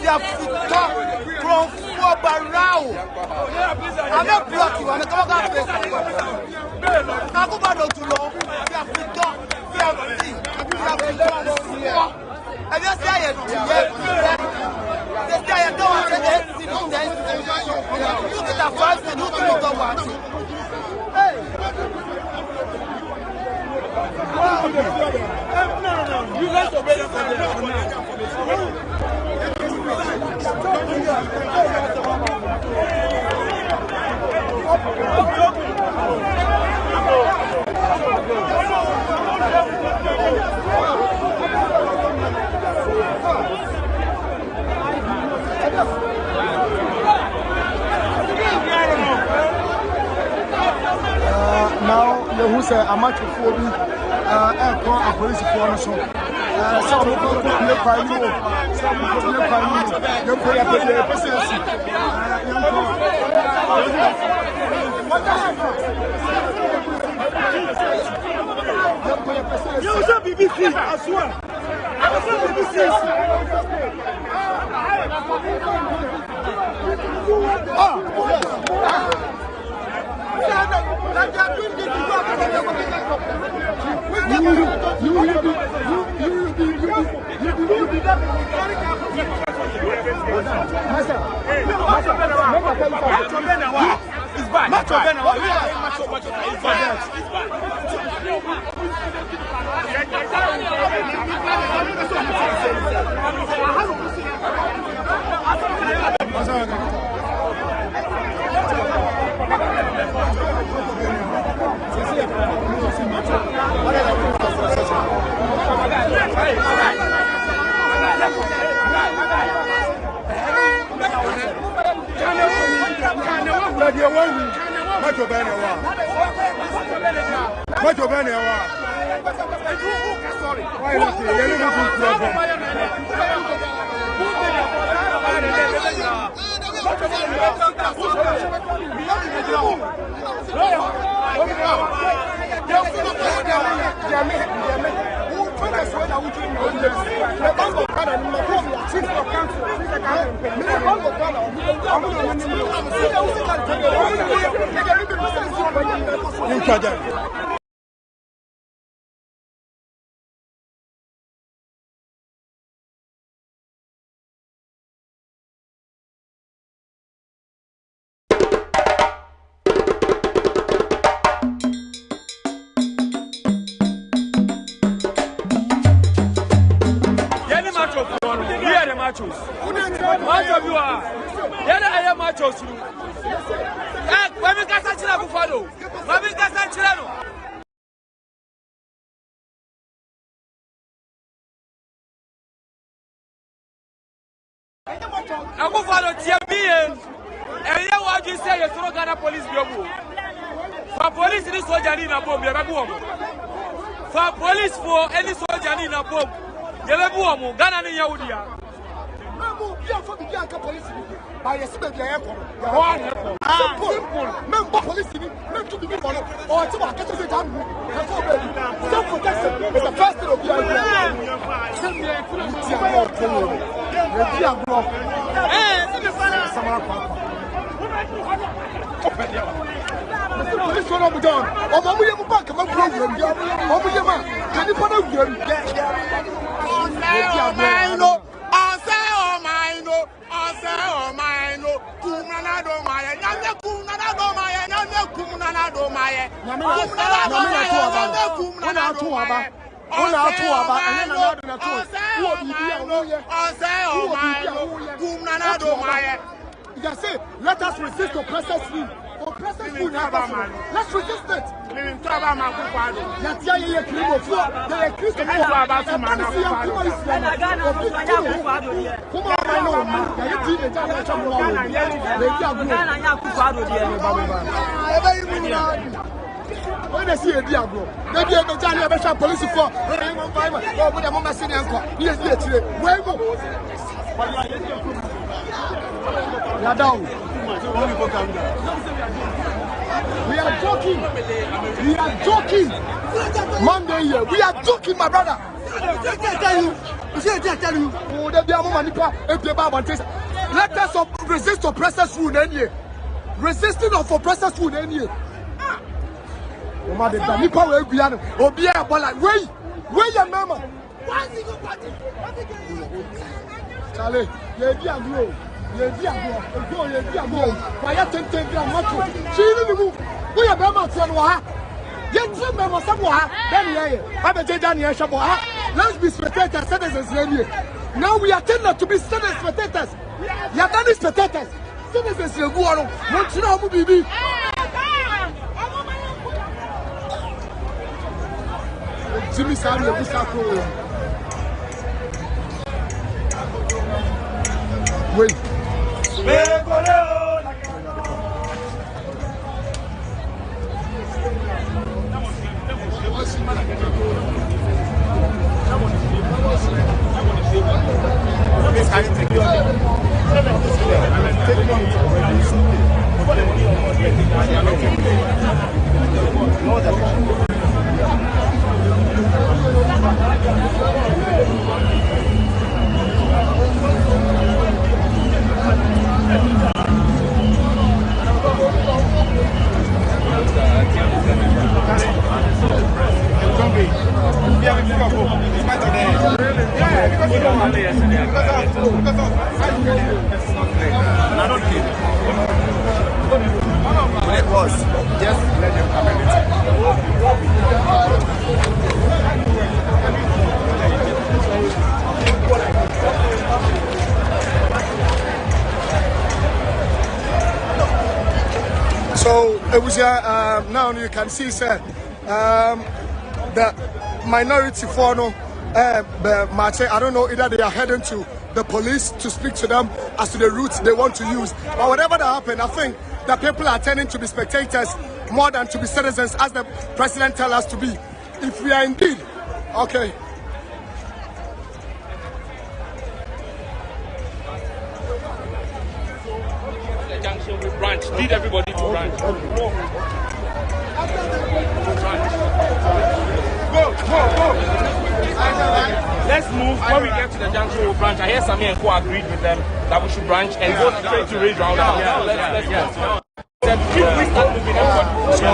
ya fita from Barao. I'm not blocking. I'm not going to I'm going to know. Ya fita. I just say it. This guy don't say look at that first and look at the one. Hey. No. You guys obey the now the who say a match for me a police for so some people play crime some people play crime you play a person you should be BBC as well. I was BBC. For police for any soldier in a bomb. Yelebuomo, Ghana in Yaudia. By a spec airport. Simple. Member police to be followed. Or to get to the time. Self protection is the first thing of your police will not be done. Or Bobie back among program. Can you put a good let us resist oppressors. Let's resist it. When they see a diablo, they be able to tell you about police for we are joking. We are joking. Monday here. We are joking, my brother. You see, I tell you, oh, there be a woman let us resist oppressors' food any resisting of oppressors' food any Mama, the Nipa will be an Obia, but like, wait, your mama. Why is he go party? Charlie, you're a go. Why are you 10 grams? She didn't move. We are Bama Sanwa. Young Mama Samoa, then I'm a Daniel Shaboa. Let's be spectators, citizens. Now we are tended to be citizens, spectators. You are done spectators. Citizens, you go on. What you know, Bobie? Jimmy Sam, you wait. It was just let them come So it was now you can see, sir, the minority for no march. I don't know either they are heading to the police to speak to them as to the routes they want to use. But whatever that happened, I think that people are tending to be spectators more than to be citizens, as the president tells us to be. If we are indeed okay. Branch. Need everybody to branch. Go. Let's move. When we get to the junction, we'll branch. I hear Sammy and Co agreed with them that we should branch and go straight to raise round. Let's go. So,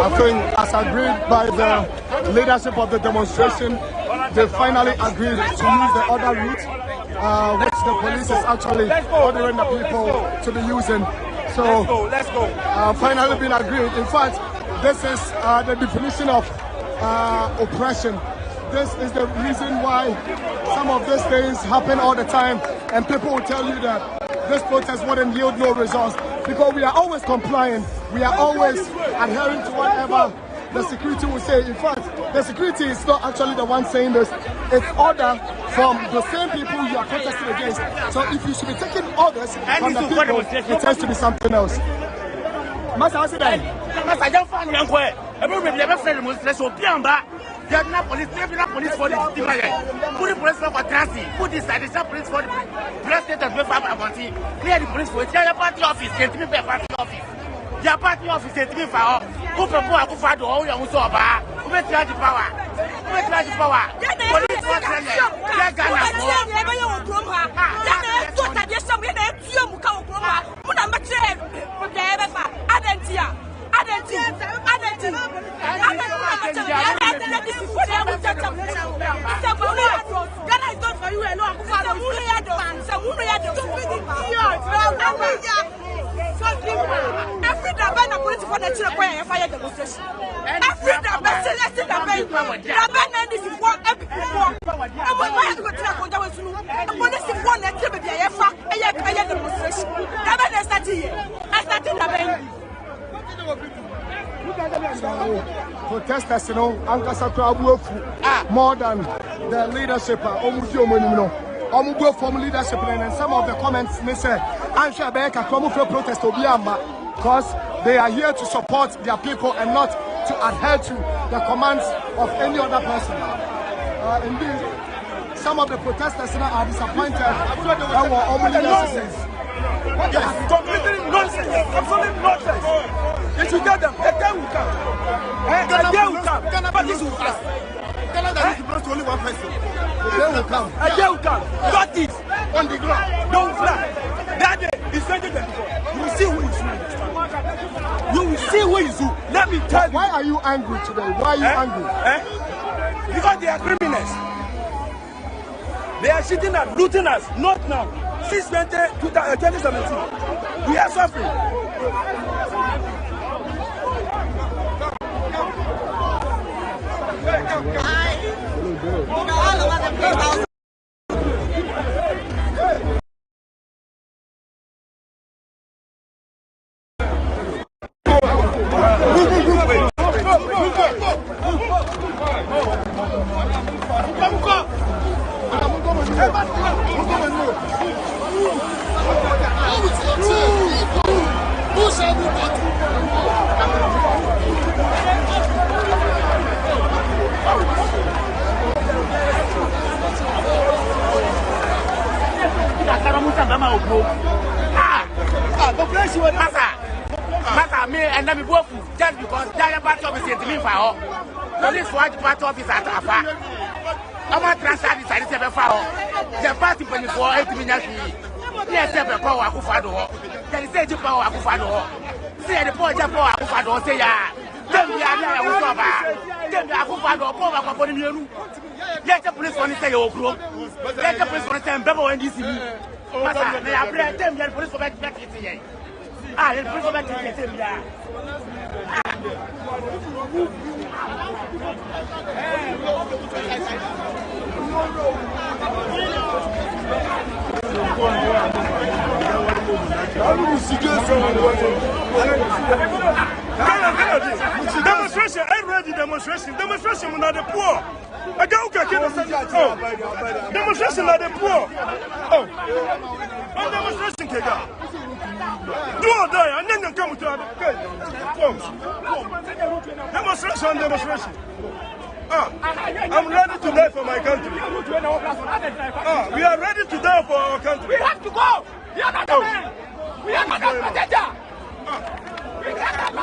I think as agreed by the leadership of the demonstration, they finally agreed to use the other route, which the police is actually ordering the people to be using. So, let's go. Finally been agreed. In fact, this is the definition of oppression. This is the reason why some of these things happen all the time, and people will tell you that this protest wouldn't yield no results, because we are always complying, we are always adhering to whatever the security will say. In fact, the security is not actually the one saying this, it's order from the same people you are protesting against. So if you should be taking orders from the people, it tends to be something else. Master, I said that. Master, I don't find young boy. Everybody never friend demonstration. Piamba. They are not police. They are not police for the put the police for transit. Put this side. They are police for the president of the family. Clear the police for it. They are party office. They are party office. They are party office. They are for who people are who fight all your own so bad. Who make charge the power? Who make charge the power? Police for transit. They are Ghana. So, protesters, you know, Ansah more than the leadership, from leadership, and some of the comments they said, Ansah protest because they are here to support their people and not to adhere to the commands of any other person. Indeed, some of the protesters are disappointed and were only nonsense. Yes, completely nonsense. Absolute nonsense. They should get them. The day will come. The day will come. But this will pass. tell us that it belongs to only one person. The day will come. A day will come. Got it on the ground. Don't fly. That day is 2024. You will see who is who. You will see who is who. Let me tell you. Why are you angry today? Why are you angry? Because they are criminals. They are cheating us, looting us. Not now. Since 2017, we are suffering. And let me go just because giant part of it me for police watch part of his at Afa. I'm a transfer this I said for the party for 8 minutes. Yes, ever power Akufado. Can say to power Akufado. Say the poor Japo Akufado say ya. Then we are there with Baba. Then the Akufado power Akufado. Let the police want to say your group. Let the police want to say Bebo and DC. Masa, they are playing them, the police for back here. Ah, the police for back here. Demonstration, I read the demonstration. Demonstration are the poor. I don't get demonstration are the poor. Oh, demonstration, Kega. Do or die, and then you come to demonstration, demonstration. I'm ready to die for my country. We are ready to die for our country. We have to go. We are not the men. We are not the protector. We cannot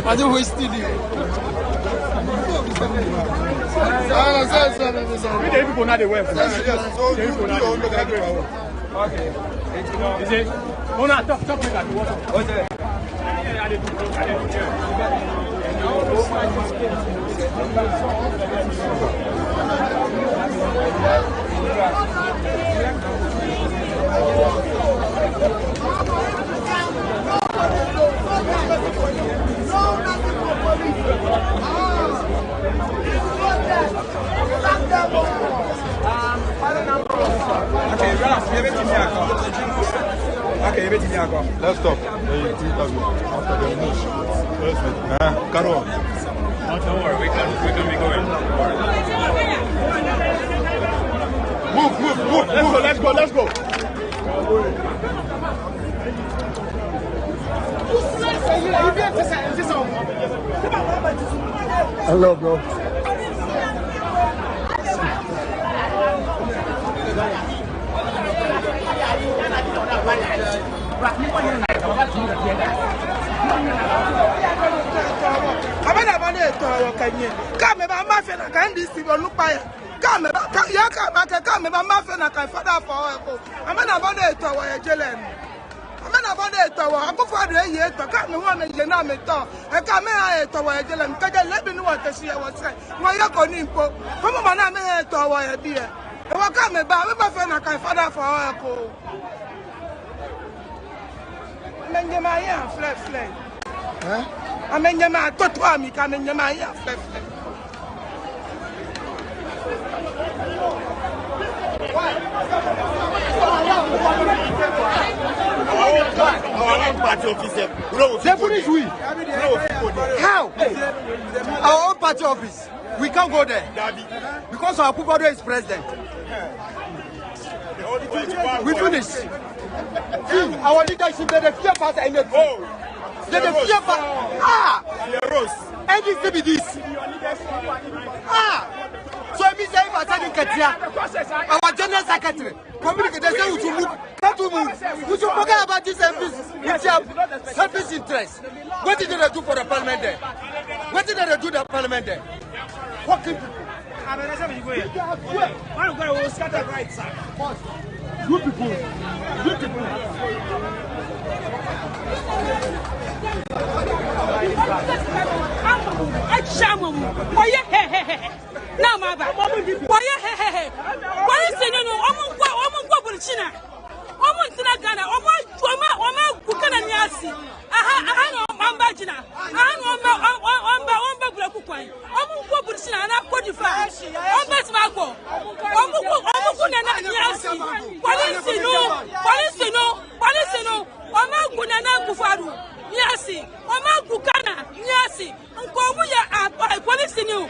I don't waste it. We the people not the web. Okay. Is it? Oh no, talk like that. What's it? Okay, let's stop. Carol. Don't worry, we can be going. Move. Let's go. Hello, bro. men about it. I go for the year to cut me one and Jena me talk. I come here to our Jelan, because let me know what the sea was saying. My Yako Nimpo, come on, I'm here to our dear. I will come back with my friend, I can father for our call. Menjamaya, flat. I mean, your man, Totwami, come in your Maya, flat. Our own party office. They punish we. How? Our own party office. We can't go there because our Kupado is president. We do this. See, our leadership, they fear past anything. They fear past. Anything be this. So I say if I said in Katia, our general secretary, communicate, they say we should move. We should forget about this selfish interest. What did they do for the parliament there? What did they do the parliament there? Fucking people. Good people. Good people. Now, my bad. Why, is it no? China. Almost in a Ghana, almost Bukana Yasi. I know Mambajina. I know Mamba, almost Bushina, and I'm 45. Almost Marco. Yasi, Oma Bukana, Yasi, and Kobuya, police new.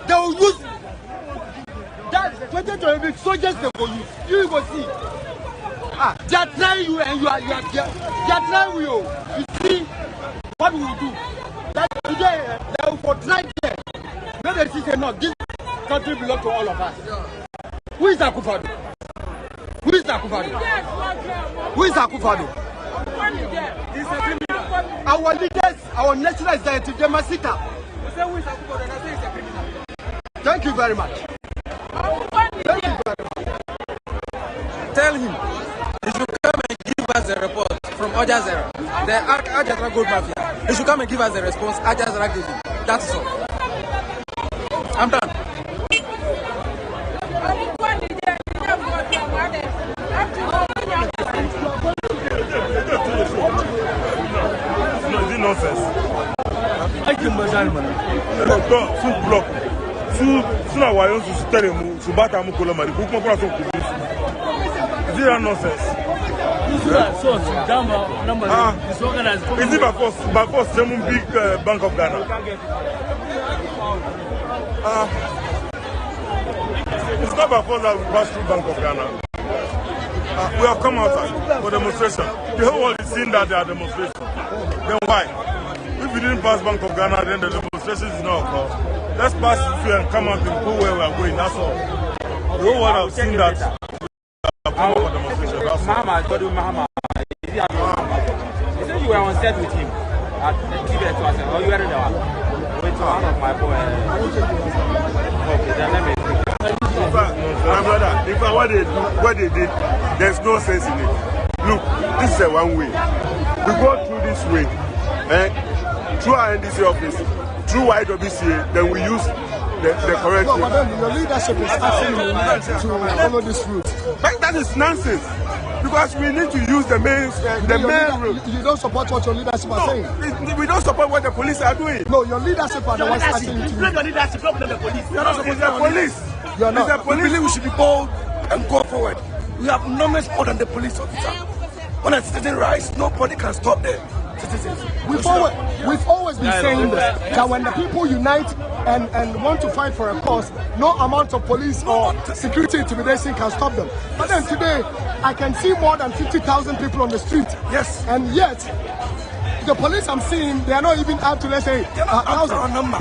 They will use that 2020 soldiers. They will use. You will see. They are trying you, and they are trying you. You see what we will do. That today they will portray there. When they say no, this country belongs to all of us. Who is Akufado? Who is Akufado? Who is Akufado? Our leaders, our national executive, they must sit up. Thank you very much. Thank you very much. Tell him he should come and give us a report from Ajazera, the Ajazera Gold Mafia. He should come and give us a response. Ajazera gave him. That's all. I'm done. No, nonsense. I can block. Suna wayo su tell him to bat am kolo mari. Book mo kwa so kubi. Zero nonsense. So is organized. Is it by force some big Bank of Ghana? It's not by force that we pass through Bank of Ghana. We have come outside for demonstration. The whole world is seeing that there are demonstrations. Then why? If we didn't pass Bank of Ghana, then the demonstrations is not occur. Let's pass through and come out and go where we are going. That's all. The whole world have seen that. Mama, he said you were on set with him at Tibet to us. Oh, you were in there. Wait, one of my boys. Okay, then let me. My brother, if I what they did, there's no sense in it. Look, this is a one way. We go through this way, through our NDC office, through YWCA, then we use the correct way. No, but then your leadership is asking you to follow this route. But that is nonsense. Because we need to use the main route. You don't support what your leadership are saying. We don't support what the police are doing. No, your leadership are the ones asking you to. Your leadership, not the police. You're not supposed to police. You're not. The police. We believe we should be bold and go forward. We have no much more than the police officer. When a citizen rise, nobody can stop them. Citizens. We've always been saying this, that when the people unite and want to fight for a cause, no amount of police or security intimidation can stop them. But then today, I can see more than 50,000 people on the street. Yes. And yet, the police I'm seeing, they are not even up to, let's say, 1,000 number.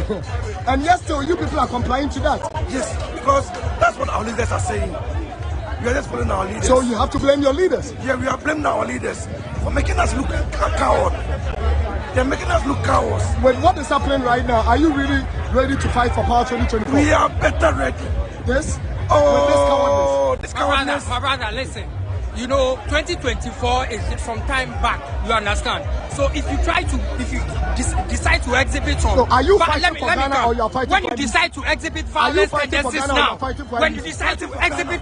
And yet still, you people are complying to that. Yes, because that's what our leaders are saying. We are just following our leaders. So you have to blame your leaders? Yeah, we are blaming our leaders for making us look coward. They're making us look cowards. With what is happening right now, are you really ready to fight for power 2024? We are better ready. Yes? Oh, this cowardness. My brother, listen. You know, 2024 is from time back. You understand? So if you decide to exhibit some, so are you fighting for Ghana or you are fighting when for you decide to exhibit violent tendencies now, when you decide to exhibit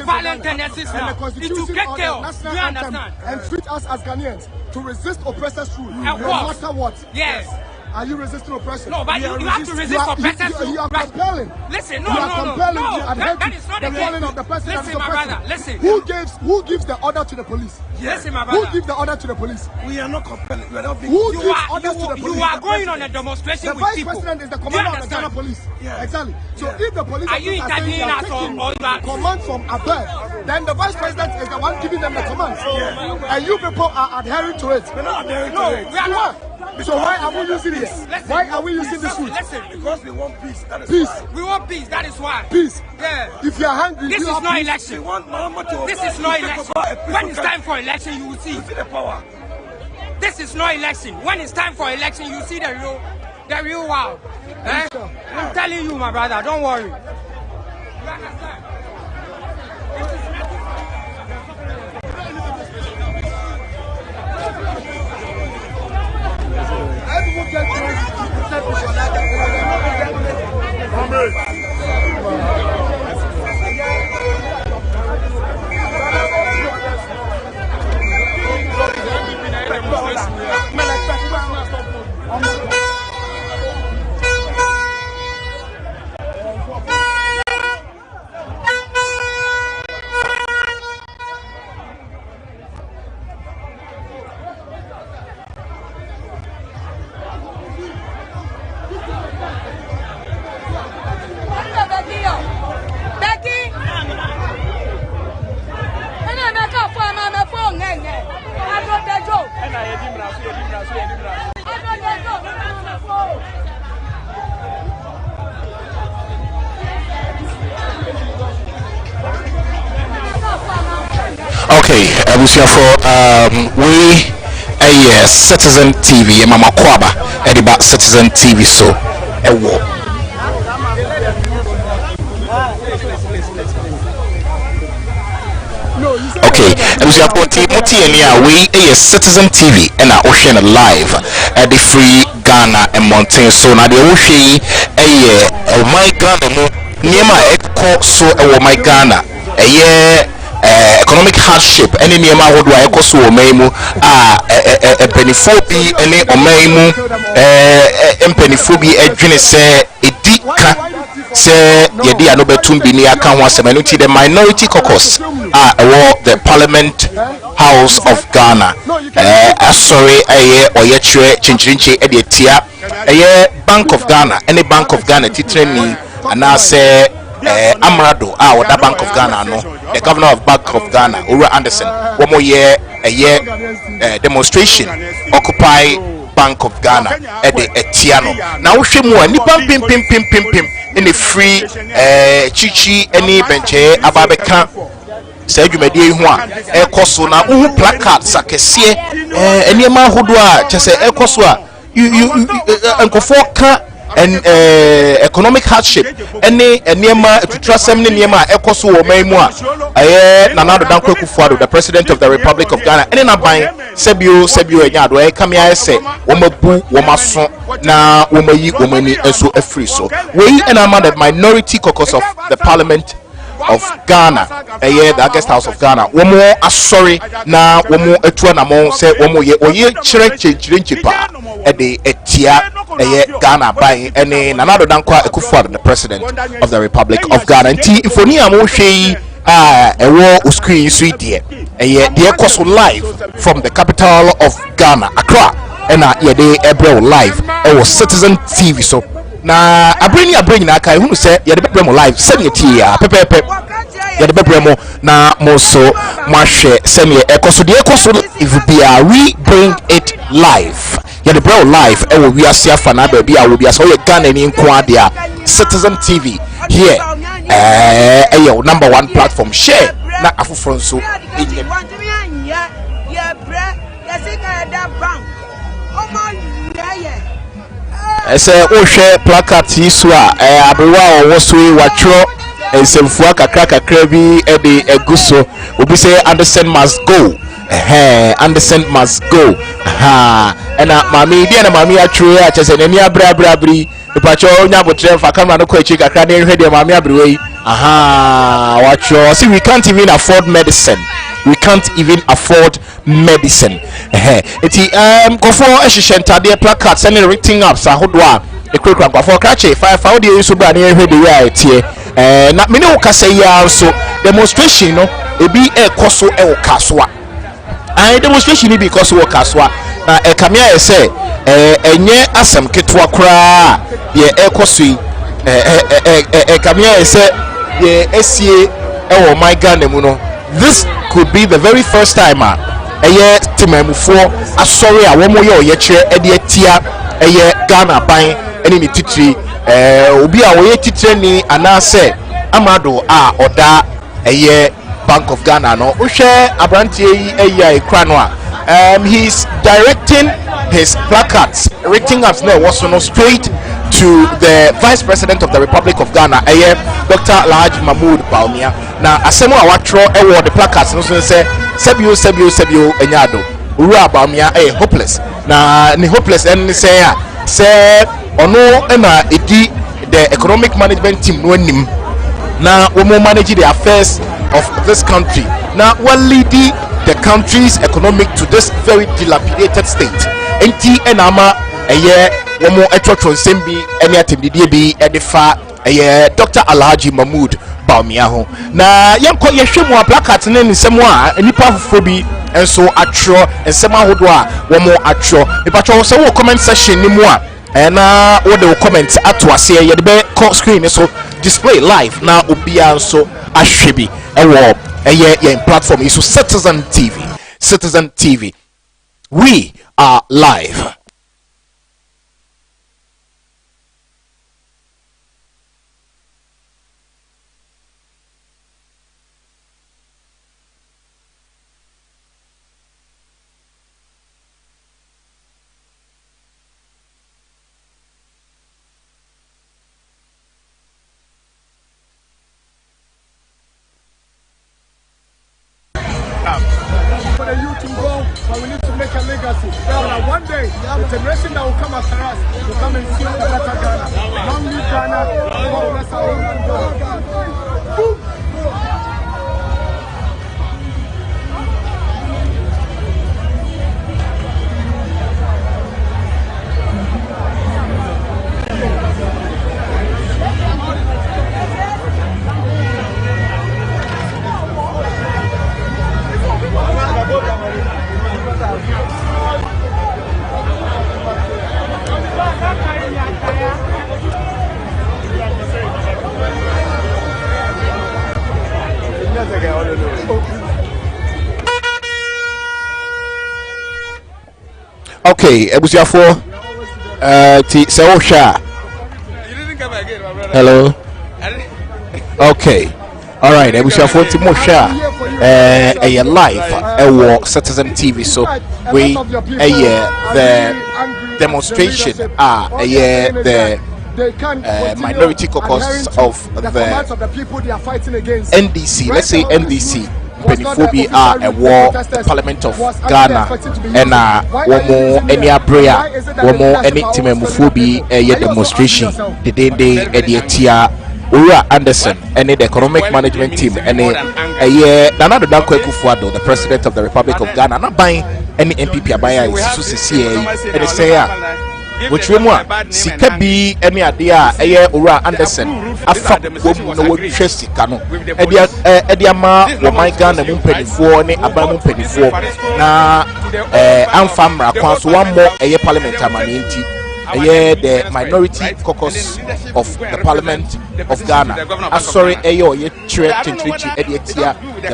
violent tendencies now, it will get chaos. You understand? And treat us as Ghanaians to resist oppressors' rule, no matter what. Yes. Are you resisting oppression? No, but you have to resist oppressors. You are compelling. Listen, no. That is not the calling of the president. Listen, my brother, listen. Who gives the order to the police? Yes. Listen, my brother. Who gives the order to the police? We are not compelling. We are not being. Who gives orders to the police? You are going on a demonstration with people. The vice president is the commander of the Ghana police. Yeah. Exactly. So if the police are you intervening us or you are commands from above, then the vice president is the one giving them the commands. Yeah. And you people are adhering to it. We're not adhering to it. We are not. So why are we using this? Why are we using this route? Listen, because we want peace. That is peace. Why. We want peace. That is why. Peace. Yeah. If you are hungry, this is not election. We want to this is not election. When it's time for election, you will see. You see the power. This is not election. When it's time for election, you see the real wow. Eh? I'm telling you, my brother. Don't worry. You understand? Okay, we a Citizen TV, Mama Kwaba, Ediba Citizen TV, so a war. Okay, we a Citizen TV and our ocean live at the free Ghana and Mountain. So now the ocean a my Ghana near my echo so my Ghana a year. Economic hardship any nema wodo ayekoso o maimu penifo any o maimu penifo bi adwene se edika se yedi anobetum bi ni aka ho asem enti the minority caucus the Parliament House of Ghana sorry oye chwe chinchirinche e de tia Bank of Ghana any Bank of Ghana titreni ana se Amrado the Bank of Ghana no the governor of Bank of Ghana Ura Anderson one more year demonstration Occupy Bank of Ghana at the Etiano now we should more nipa pim in the free chichi any benche ababeka say dwumadi hu a ekoso na uhu placards akese eniema hodo a chese ekoso a you enkofo ka and economic hardship any niema etutrasem ne niema ekoso wo maimu a Nanado Dankwa Akufo-Addo, the president of the Republic of Ghana, any naban sebio enyado e kamia se wo mabu wo maso na wo mayi wo mani enso afri so we and among the minority caucus of the parliament of Ghana, the guest house of Ghana. One more sorry na one more etuana mo say one more ye chipa at the etia Ghana by any Nanado Dankwa Akufo-Addo, the president of the Republic of Ghana. And if only amo shey a war screen sweet dear dear coso live from the capital of Ghana, Accra, and ye ebro live or Citizen TV. So na abring na kai hunu say ye de bebremo live send ye pepepe ye de bebremo na mo so mo ahwe send ye ekoso de ekoso if we bring it live ye de bro live e wo wi ase afa na ba bia wo bia so ye Ghana ni nko ade a Citizen TV here your number one platform share na afufro so ese o hwe placard yi so a abewa o so yi watro ensemfua kakra bi e de eguso obi say Anderson must go Anderson must go ena mami dia na mami atro ya chese nani abrabri ipacho onya botre fa camera no kwachi kakra na ehwe de mami abrewe watro see we can't even afford medicine. We can't even afford medicine. Eti kofo ehhehye ntade placard send written up sa hodwa ekrekra kofo krache fa odi yesu bra na ehwe de ya etie na me ne wo kasa ya so demonstration no ebi ekoso e wo kasoa demonstration ni bi koso wo kasoa na ekamia ye se enye asem ketwa kra ye ekoso yi ekamia ye se ye esie e wo my Ghana mu no. This could be the very first time timamufo asori a womo ye oyekire e de atia Ghana ban eni ni titiri obi a oye titire ni anase amado a oda Bank of Ghana no ohwe abrantie yi ekra no a he's directing his placards written up now was no straight to the Vice President of the Republic of Ghana, Dr. Alhaji Mahmoud Bawumia. Now, asemo a watro the placards no say sebio enyado. Ura Bawumia hopeless. Na ni hopeless and say ono ena edi the economic management team no nim. Na womo manage the affairs of this country. Now, what leading the country's economic to this very dilapidated state. Enti enama womo etwotwo nsembi ene atemdidie bi edefa Dr. Alhaji Mahmoud Bawumia ho na yenko yehwemu a placard ne nsemu a nipa fofo bi enso atro nsemu ahodo a womo atro nipacho so wo comment section ni mu a na wo de comment ato ase ye de be screen so display live na obia nso ahwebi ewo yen platform is Citizen TV. We are live. For the youth to go, but we need to make a legacy. Now, one day, the generation that will come after us will come and see a better Ghana. Long live Ghana. God bless our Ghana. Boom. Okay, ebusiafo ti se wo hwa. Hello. Okay. All right, ebusiafo ti mo hwa live ewo Citizen TV so we the demonstration the they can minority caucus of the people they are fighting against. NDC. Let's say NDC. Penifobia are a war Parliament of Ghana and one more any abrea, one more any timemophobi a demonstration. The day Ura Anderson and the economic management team and a year Nana Dankwe Kufuado, the president of the Republic of Ghana, not buying any MPP abaya is and say which remember Sikabi any idea a year Ura Anderson afa no chesi kano ediama wo my Ghana mu penifo ne abamu penifo na amfamra kwan so one more a year parliament amanenti the minority caucus of the Parliament of Ghana. Sorry, ye the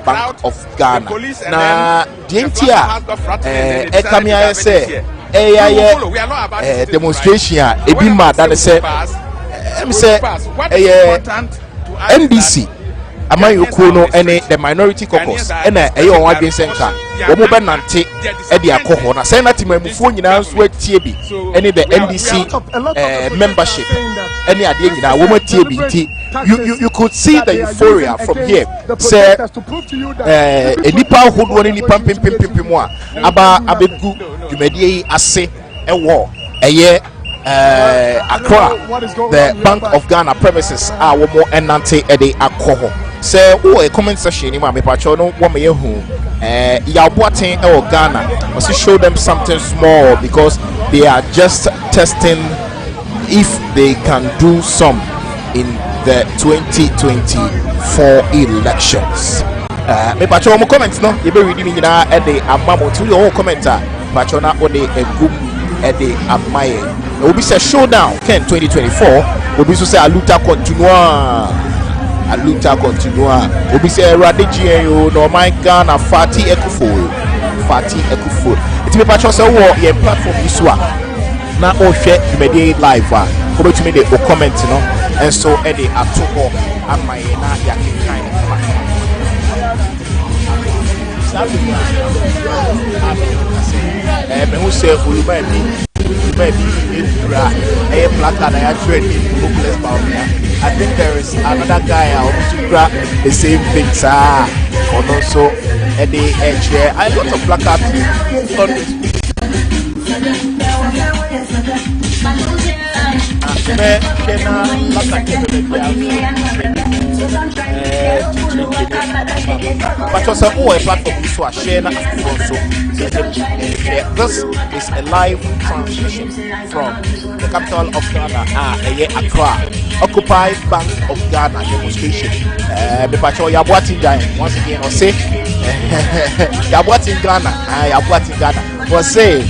Bank of Ghana. Na dientia ekamia say demonstration ebi ma that say NDC Amayoku no any the minority caucus and on one senka omo be nante e de akoho na say na timamufo nyina so atie bi any the NDC membership any ade nyina wo matie bi nti you could see the euphoria from here say enipa hodo ne nipa pimpim mu a aba abegu dwumadie ase ewo eye Accra, the Bank of Ghana premises are one more enante ede akoho. Say, oh, a comment section in my patrono, one may who Yabuatin or Ghana must show them something small because they are just testing if they can do some in the 2024 elections. Me patrono comments no, you be reading me now at the amamo to your commenter, patrona or the group at the amaye. Will be a showdown. Ken 2024 will be so say aluta continua. Will be say Radijio no my Ghana Fati Ekufo. It's me patch say war ye platform iswa. Na o share the live over to me the comment no and so Eddie atoko amaye na yakin kind who say Uluba I think there is another guy who grab the same things and also at the edge here. I got a placard on this. But also a platform so I share also. This is a live transmission from the capital of Ghana, Accra. Occupy Bank of Ghana demonstration. Once again, I'll say Ghana. We'll say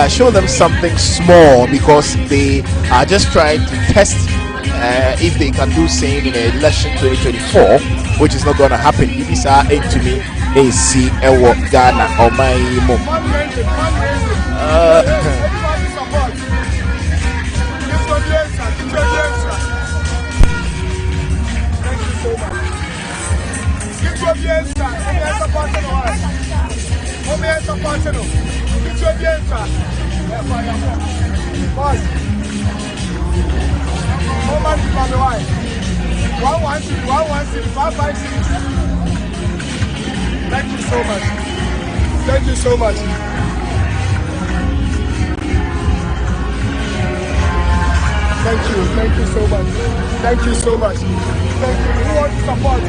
show them something small because they are just trying to test if they can do same in election 2024, which is not going to happen. If it's to me, AC Ewo Ghana or my mom. Thank you so much. Thank you so much. Thank you so much. Thank you so much. Thank you. Who wants to support?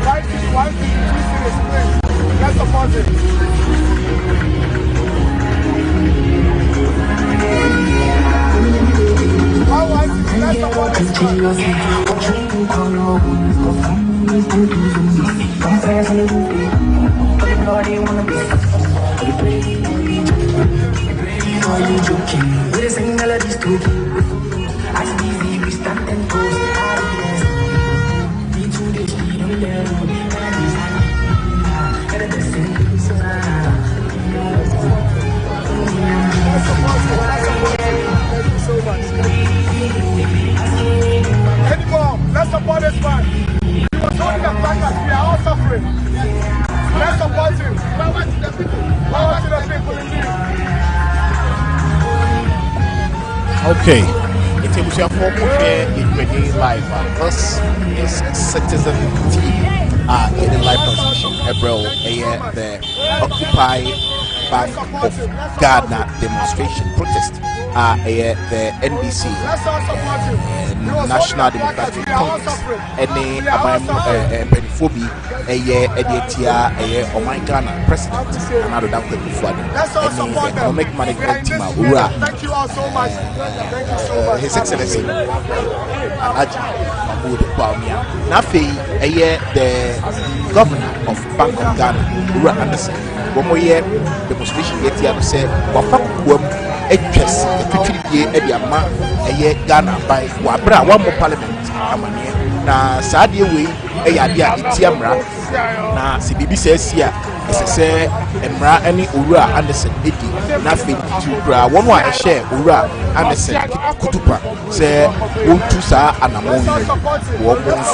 Right to 1 to 2 series, let's support it. Let's support this man. He was holding the flag. We are all suffering. Let's support him. Power to the people. Power to the people. Okay. Tebusia for live. This is Citizen TV. In the live transmission, the Occupy Bank of Ghana demonstration protest. The NDC, National Democratic Congress, any Penifobie, Oman Ghana president, and other than the economic management team, thank you all so much. Thank you so much. His Excellency Nafi, the governor of Bank of Ghana, Ura Anderson, one more year demonstration yet the other said, Ghana by Wabra, one more parliament, na Sadia way, Tiamra, na CBB says here, say Emra any Ura Anderson, nothing to bra, one more share Ura Anderson, Kutupa, say, won't to sa and a moment,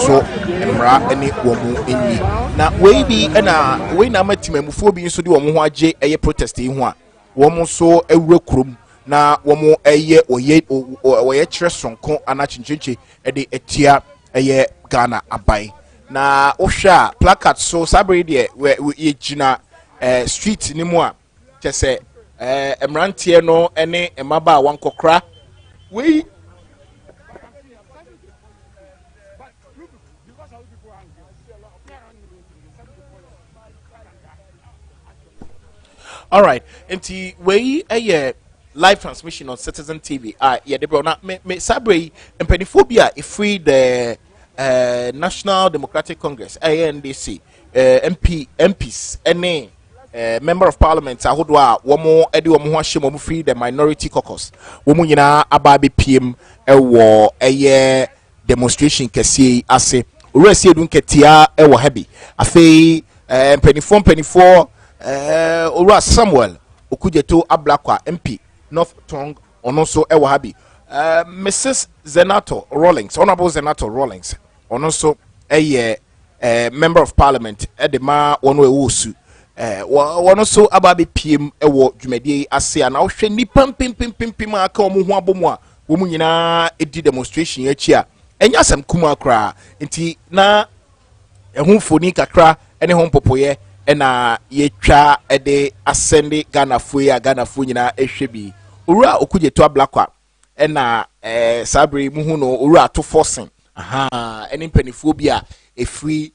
so Emra any woman in me. Now, way be and when I met him before being so do a J a protesting one, woman so a room. Na womo eye oye kire sonko anachinchichi e de etia eye Ghana abai na ohwa placard so sabre de we gina street ni mu a chese emrantie no ene emaba wankokra we all right enti we live transmission on Citizen TV. Yeah, the bro. Now, me sabre impeniphobia if free the National Democratic Congress (ANDC) MPs any member of Parliament. Ahodwa womo edi womo hwahye womo free the minority caucus. Womo nyina ababe PM ewo demonstration kesi ase. Uresi edun ketia ewo heavy. Afei impenifor Ura Samuel Okujeto Ablakwa MP. North Tongue on also Ewahabi. Mrs. Zenato Rawlings, Honorable Zenato Rawlings, on also a member of Parliament, Edema Onwe Usu. One also Ababi PM Ewo Jumedi Asia now Shendi Pim Aka Muwa Bomwa, Wumuna edi demonstration yechia. Enya sam kuma kra nti na ehun foni kakra ene hon popoye ena yetwa ede asende Ghana fu nyina ehwebi owura okuje to ablakwa ena sabre muhu no owura to forcing aha ene mpanifo bi a efri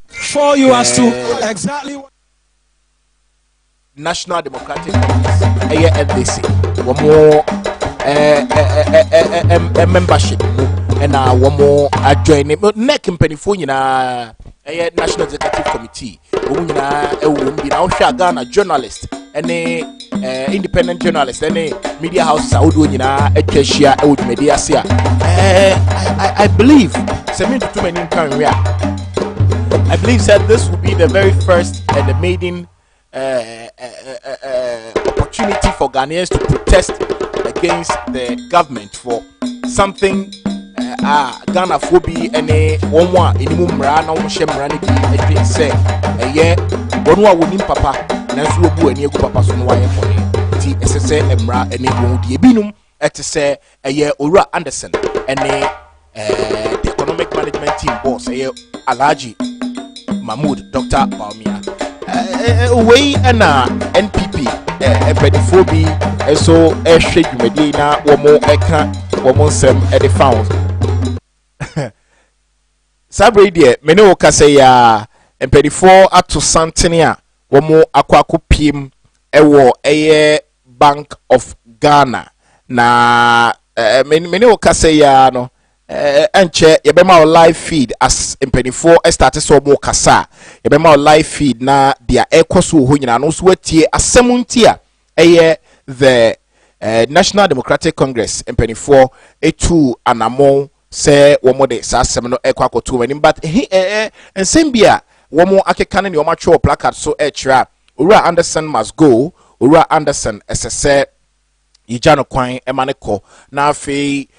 for you as to exactly what National Democratic NDC more membership and one more join it neck in pennyphone National Executive Committee Ghana journalist any independent journalist any media house I believe I believe that this will be the very first and the maiden opportunity for Ghanaians to protest against the government for something Ghana phobia any one more in Mumra no shemrani be say one wonim papa nanso obu ani egu papa so no waye for ti esese emra any won die binum etese Ora Anderson any the economic management team boss Alhaji Mahmoud Dr. Baumia way na NPP phobia so ehwe dwumadi na womo eka womo nsem e de found sabre die mene wo kase ya mpedifo ato santenia womo akwako piem ewo Bank of Ghana na mene wo kase ya no enche yebema live feed as mpedifo start so mo kasa yebema live feed na dia ekoso ho nyina no so watie asemuntia the National Democratic Congress mpedifo etu anamo say womo de sa asem no ekwakoto wani but ensembia womo akeka ne womo atwe placard so ekra Ora Anderson must go Ora Anderson SSS yijano kwan emaneko na afi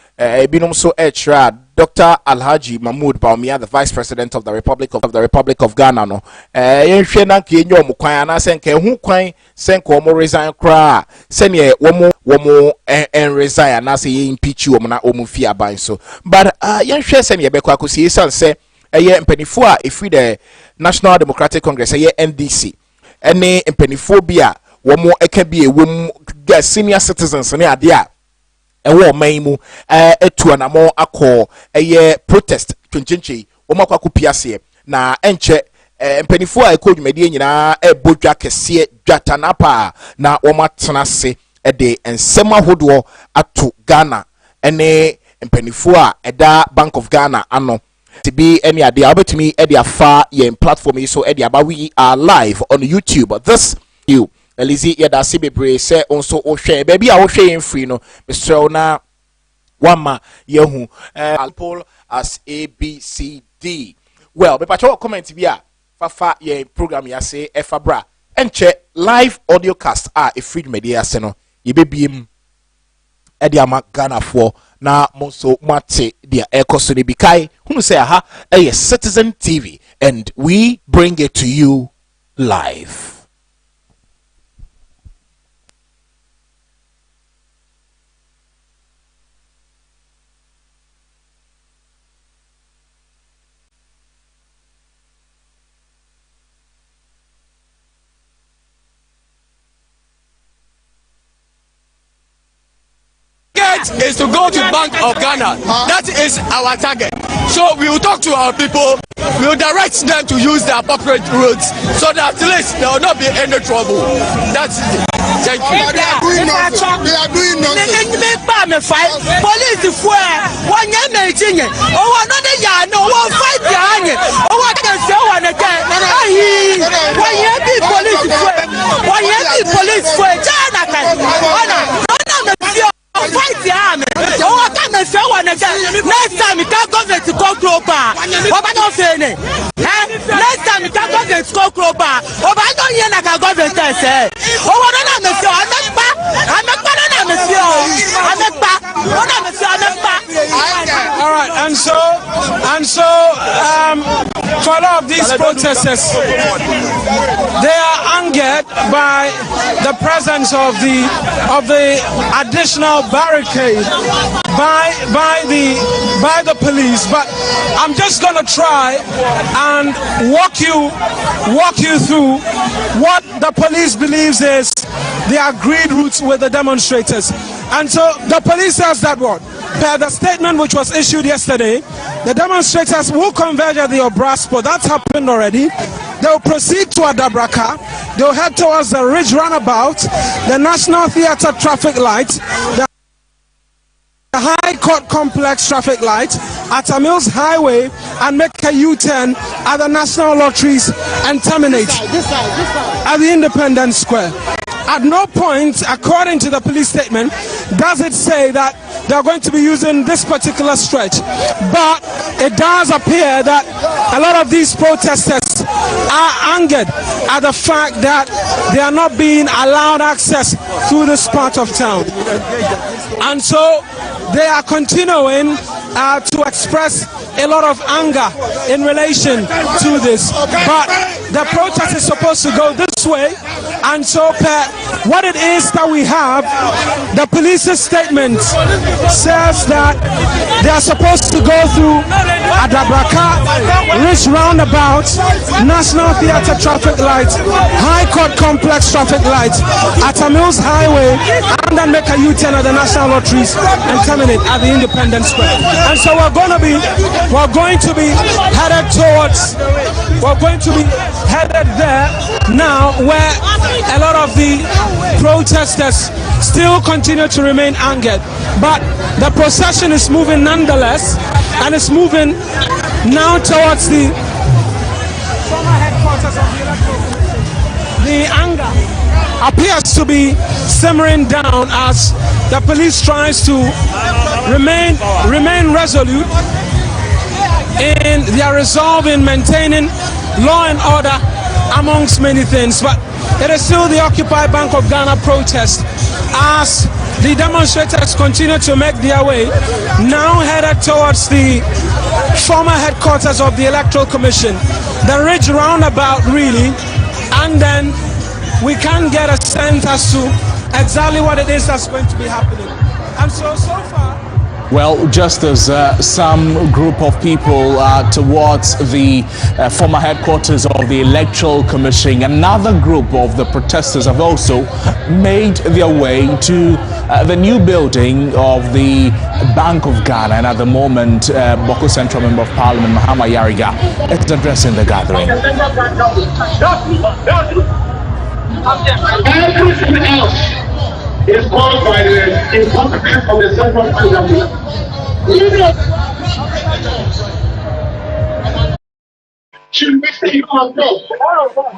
Binom so extra Dr. Alhaji Mahmoud Baumia, the Vice President of the Republic of Ghana. No, yenhwe na ke enyo mo kwan na se nke hu kwan se nke omo resign kra se ne womo en resign na se impeach womo na omo fi aban so. But yenhwe se ne yebekwa akosi esan se mpanifo a efi the National Democratic Congress NDC ene mpanifo bi a womo eka bi ewom senior citizens ne ade a ewo maimu etu anamo akọ protest twinchinchi omakwa kupiase na enche mpanifo a ekodwumadi nyina ebodwa kese dwatanapa na womatenase de ensema hodo atu Ghana ene mpanifo a eda Bank of Ghana ano tibi ene ade abetumi ede afa ye platform so ede aba. We are live on YouTube. This you Elizi yada sibebre se onso ohwe baby a ohwe free no Mr. na wama yehu alpol as ABCD. Well, be pacho comment bi a fafa ye program ya se efabra enche live audio cast a free media se no ye bebiem edi ama Ghana for na monso mate dia ekoso ne bikai hunu se aha Citizen TV and we bring it to you live. Is to go to Bank of Ghana. That is our target. So we will talk to our people. We will direct them to use the appropriate routes so that at least there will not be any trouble. That's it. Thank you. They are doing nonsense. Police one year making it. Oh, another year, no one fight behind it. Oh, what can say one again? One year be police. One year be police for China. Fight the army. Oh, I can't say one again. Next time you can't go to Kokroba. What I don't say. Next time you can't go to Kokroba. Oh, I don't hear like I go to say. Oh, what I'm not sure. All right, and so for a lot of these protesters, they are angered by the presence of the additional barricade by the police. But I'm just gonna try and walk you through what the police believes is the agreed routes with the demonstrators. And so the police says that what? Per the statement which was issued yesterday, the demonstrators will converge at the Obraspo. That's happened already. They will proceed to Adabraka. They will head towards the Ridge Runabout, the National Theatre traffic light, the High Court Complex traffic light, at Mills Highway, and make a U-turn at the National Lotteries and terminate at the Independence Square. At no point, according to the police statement, does it say that they're going to be using this particular stretch. But it does appear that a lot of these protesters are angered at the fact that they are not being allowed access through this part of town. And so they are continuing to express a lot of anger in relation to this. But the protest is supposed to go this way, and so what it is that we have, the police's statement says that they are supposed to go through Adabraka, Ridge Roundabout, National Theatre traffic light, High Court Complex traffic light, at Mills Highway, and then make a U-turn at the National Lotteries and terminate at the Independence Square. And so we're going to be headed there now, where a lot of the protesters still continue to remain angered, but the procession is moving nonetheless, and it's moving now towards the former headquarters of the electoral commission. The anger appears to be simmering down as the police tries to remain resolute in their resolve in maintaining law and order amongst many things. But it is still the Occupy Bank of Ghana protest as the demonstrators continue to make their way, now headed towards the former headquarters of the Electoral Commission, the ridge roundabout really, and then we can get a sense as to exactly what it is that's going to be happening. And so far... Well, just as some group of people towards the former headquarters of the Electoral Commission, another group of the protesters have also made their way to the new building of the Bank of Ghana. And at the moment, Boko Central Member of Parliament, Mahama Yariga, is addressing the gathering. Everything else is caused by the incompetence of the central government. Should we say you are God?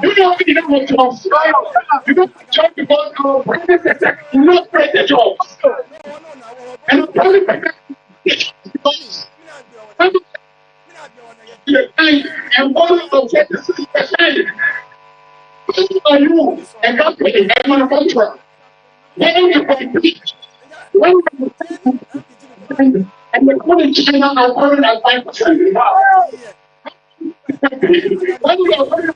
You don't even want jobs. You don't job because you not create the jobs. And the public and one of the who are you? A company, a manufacturer. When you compete, and the money in China are calling at 5%. When you are calling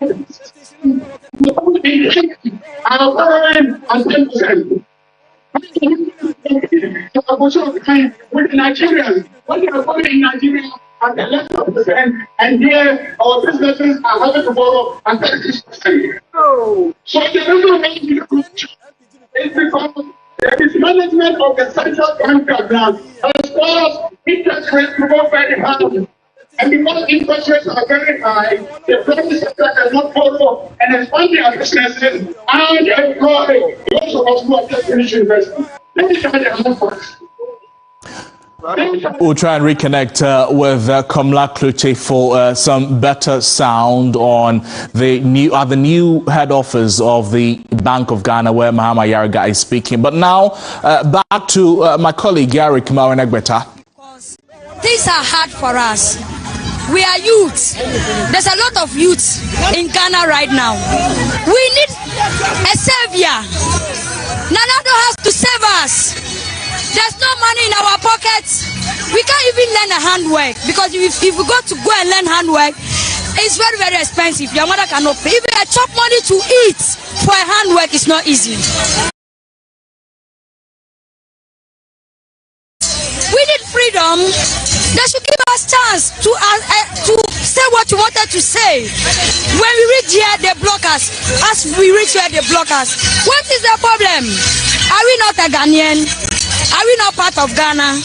the money in China are calling at 10%. With the Nigerians, when you are calling in Nigeria at 11%, and here our businesses are having to borrow at 36%. So the reason why you is because the mismanagement of the central bank program has caused interest rates to go very high. And because interest rates are very high, the private sector cannot borrow and expand their businesses and employ those of us who are just finished university. Let me try the answer. We'll try and reconnect with Komla Kluche for some better sound on the new head office of the Bank of Ghana, where Mahama Yariga is speaking. But now back to my colleague Gary Kumawenegbeta. Things are hard for us. We are youth. There's a lot of youth in Ghana right now. We need a savior. Nanado has to save us. There's no money in our pockets. We can't even learn a handwork because if we go to go and learn handwork, it's very, very expensive. Your mother cannot pay. Even a chop money to eat for a handwork is not easy. We need freedom. They should give us chance to say what we wanted to say. When we reach here, they block us. As we reach here, they block us. What is the problem? Are we not a Ghanaian? Are we not part of Ghana?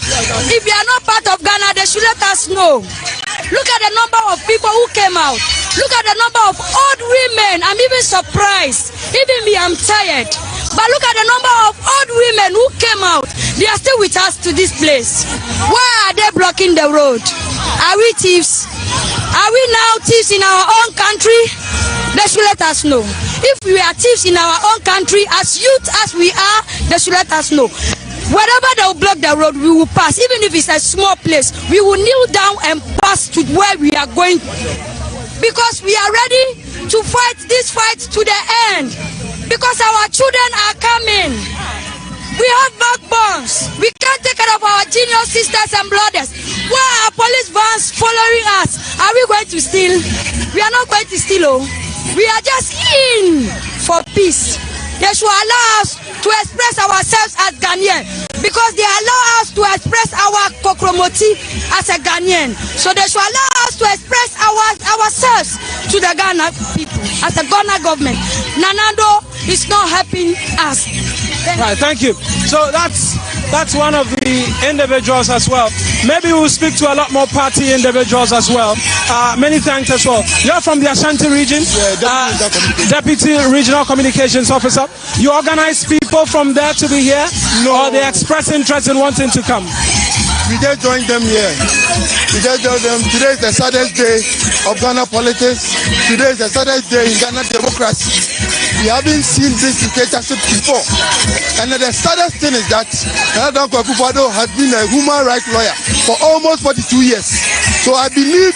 If we are not part of Ghana, they should let us know. Look at the number of people who came out. Look at the number of old women. I'm even surprised. Even me, I'm tired. But look at the number of old women who came out. They are still with us to this place. Why are they blocking the road? Are we thieves? Are we now thieves in our own country? They should let us know. If we are thieves in our own country, as youth as we are, they should let us know. Wherever they will block the road, we will pass. Even if it's a small place, we will kneel down and pass to where we are going. Because we are ready to fight this fight to the end. Because our children are coming. We have backbones. We can't take care of our junior sisters and brothers. Why are police vans following us? Are we going to steal? We are not going to steal. Oh. We are just in for peace. They should allow us to express ourselves as Ghanaian because they allow us to express our kokromoti as a Ghanaian. So they should allow us to express ourselves to the Ghana people as a Ghana government. Nanado is not helping us. Thank you. So that's one of the individuals as well. Maybe we'll speak to a lot more party individuals as well. Many thanks as well. You're from the Ashanti region, Deputy Regional Communications Officer. You organize people from there to be here, or they express interest in wanting to come? We just joined them here. We just joined them. Today is the saddest day of Ghana politics. Today is the saddest day in Ghana democracy. We haven't seen this dictatorship before. And the saddest thing is that Nana Akufo-Addo has been a human rights lawyer for almost 42 years. So I believe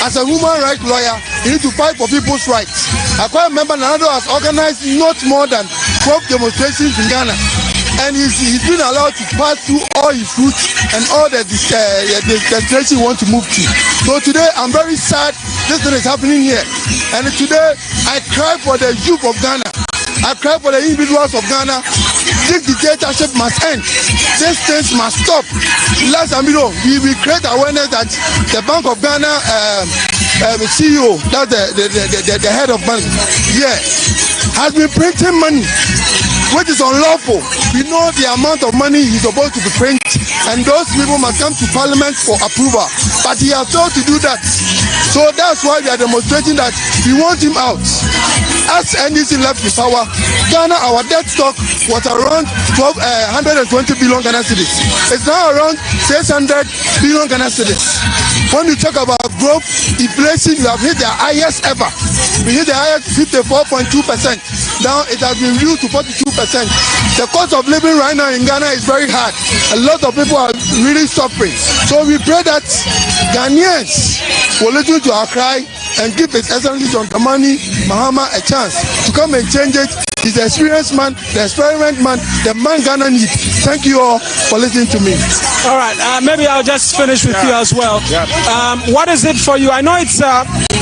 as a human rights lawyer, you need to fight for people's rights. I quite remember Nana has organized not more than 12 demonstrations in Ghana. and he's been allowed to pass through all his routes and all the destination he wants to move to. So today I'm very sad this thing is happening here, and today I cry for the youth of Ghana. I cry for the individuals of Ghana. This dictatorship must end. These things must stop. Last time, we create awareness that the Bank of Ghana CEO, that's the head of bank, has been printing money, which is unlawful. We know the amount of money he's supposed to be printing, and those people must come to Parliament for approval. But he has failed to do that. So that's why we are demonstrating that we want him out. As NDC left the power, Ghana, our debt stock was around 120 billion Ghana cedis. It's now around 600 billion Ghana cedis. When you talk about growth, inflation, we have hit the highest ever. We hit the highest 54.2%. Now it has been reduced to 42%. The cost of living right now in Ghana is very hard. A lot of people are really suffering. So we pray that Ghanaians will listen to our cry and give His Excellency John Dramani Mahama a chance to come and change it. He's the experienced man, the experiment man, the man Ghana needs. Thank you all for listening to me. All right, maybe I'll just finish with you as well. What is it for you? I know it's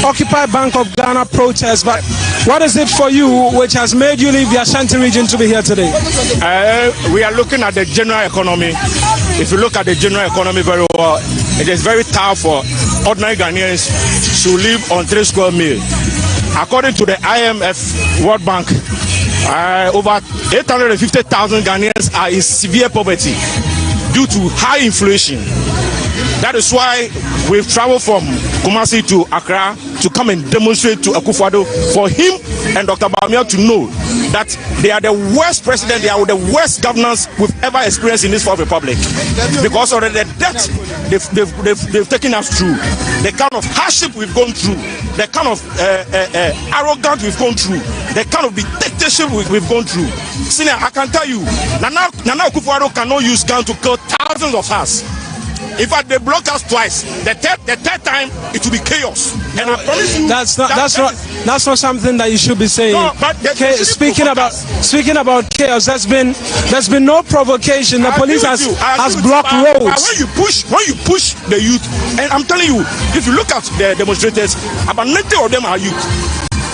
Occupy Bank of Ghana protest, but what is it for you which has made you leave the Ashanti region to be here today? We are looking at the general economy. If you look at the general economy very well, it is very tough for ordinary Ghanaians to live on 3 square meals. According to the IMF World Bank, over 850,000 Ghanaians are in severe poverty due to high inflation. That is why we've traveled from Kumasi to Accra to come and demonstrate to Akufo-Addo for him and Dr. Bawumia to know that they are the worst president, they are the worst governance we've ever experienced in this Fourth Republic. Because of the debt they've taken us through, the kind of hardship we've gone through, the kind of arrogance we've gone through, the kind of dictatorship we've gone through. Senior, I can tell you, Nana Akufo-Addo cannot use gun to kill thousands of us. In fact, they block us twice. The third time, it will be chaos. And I promise you, that's not something that you should be saying. No, but speaking about chaos, there's been no provocation. The police has blocked roads. When you push the youth, and I'm telling you, if you look at the demonstrators, about 90 of them are youth.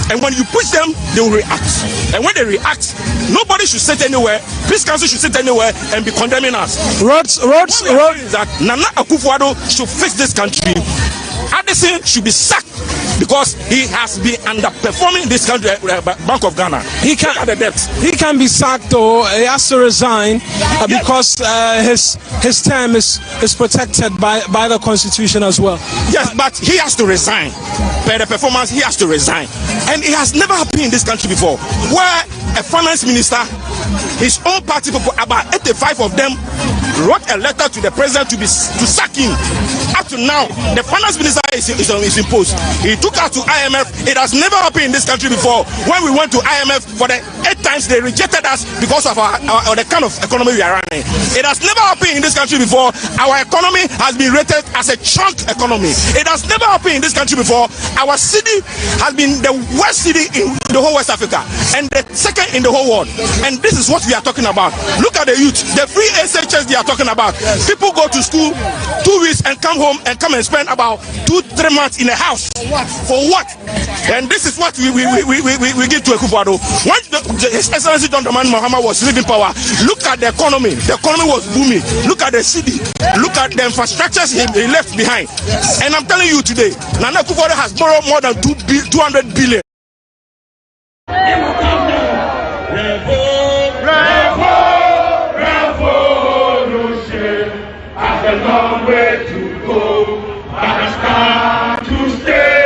And when you push them, they will react. And when they react, nobody should sit anywhere. Peace Council should sit anywhere and be condemning us. Roads. That Nana Akufo-Addo should fix this country. Addison should be sacked because he has been underperforming this country, Bank of Ghana. He can be sacked, or he has to resign because his term is protected by the Constitution as well. Yes, but he has to resign. Per the performance, he has to resign. And it has never happened in this country before, where a finance minister, his own party people, about 85 of them, wrote a letter to the president to sack him. Up to now, the finance minister is imposed. He took us to IMF. It has never happened in this country before. When we went to IMF for the 8 times, they rejected us because of the kind of economy we are running. It has never happened in this country before. Our economy has been rated as a chunk economy. It has never happened in this country before. Our city has been the worst city in the whole West Africa and the second in the whole world. And this is what we are talking about. Look at the youth, the free SHS they are talking about. People go to school 2 weeks and come home and spend about 2-3 months in a house. For what? And this is what we give to Akufo-Addo. When His Excellency John Dramani Mahama was leaving power, look at the economy. The economy was booming. Look at the city. Look at the infrastructures he left behind. And I'm telling you today, Nana Akufo-Addo has borrowed more than 200 billion. A long way to go, but it's time to stay.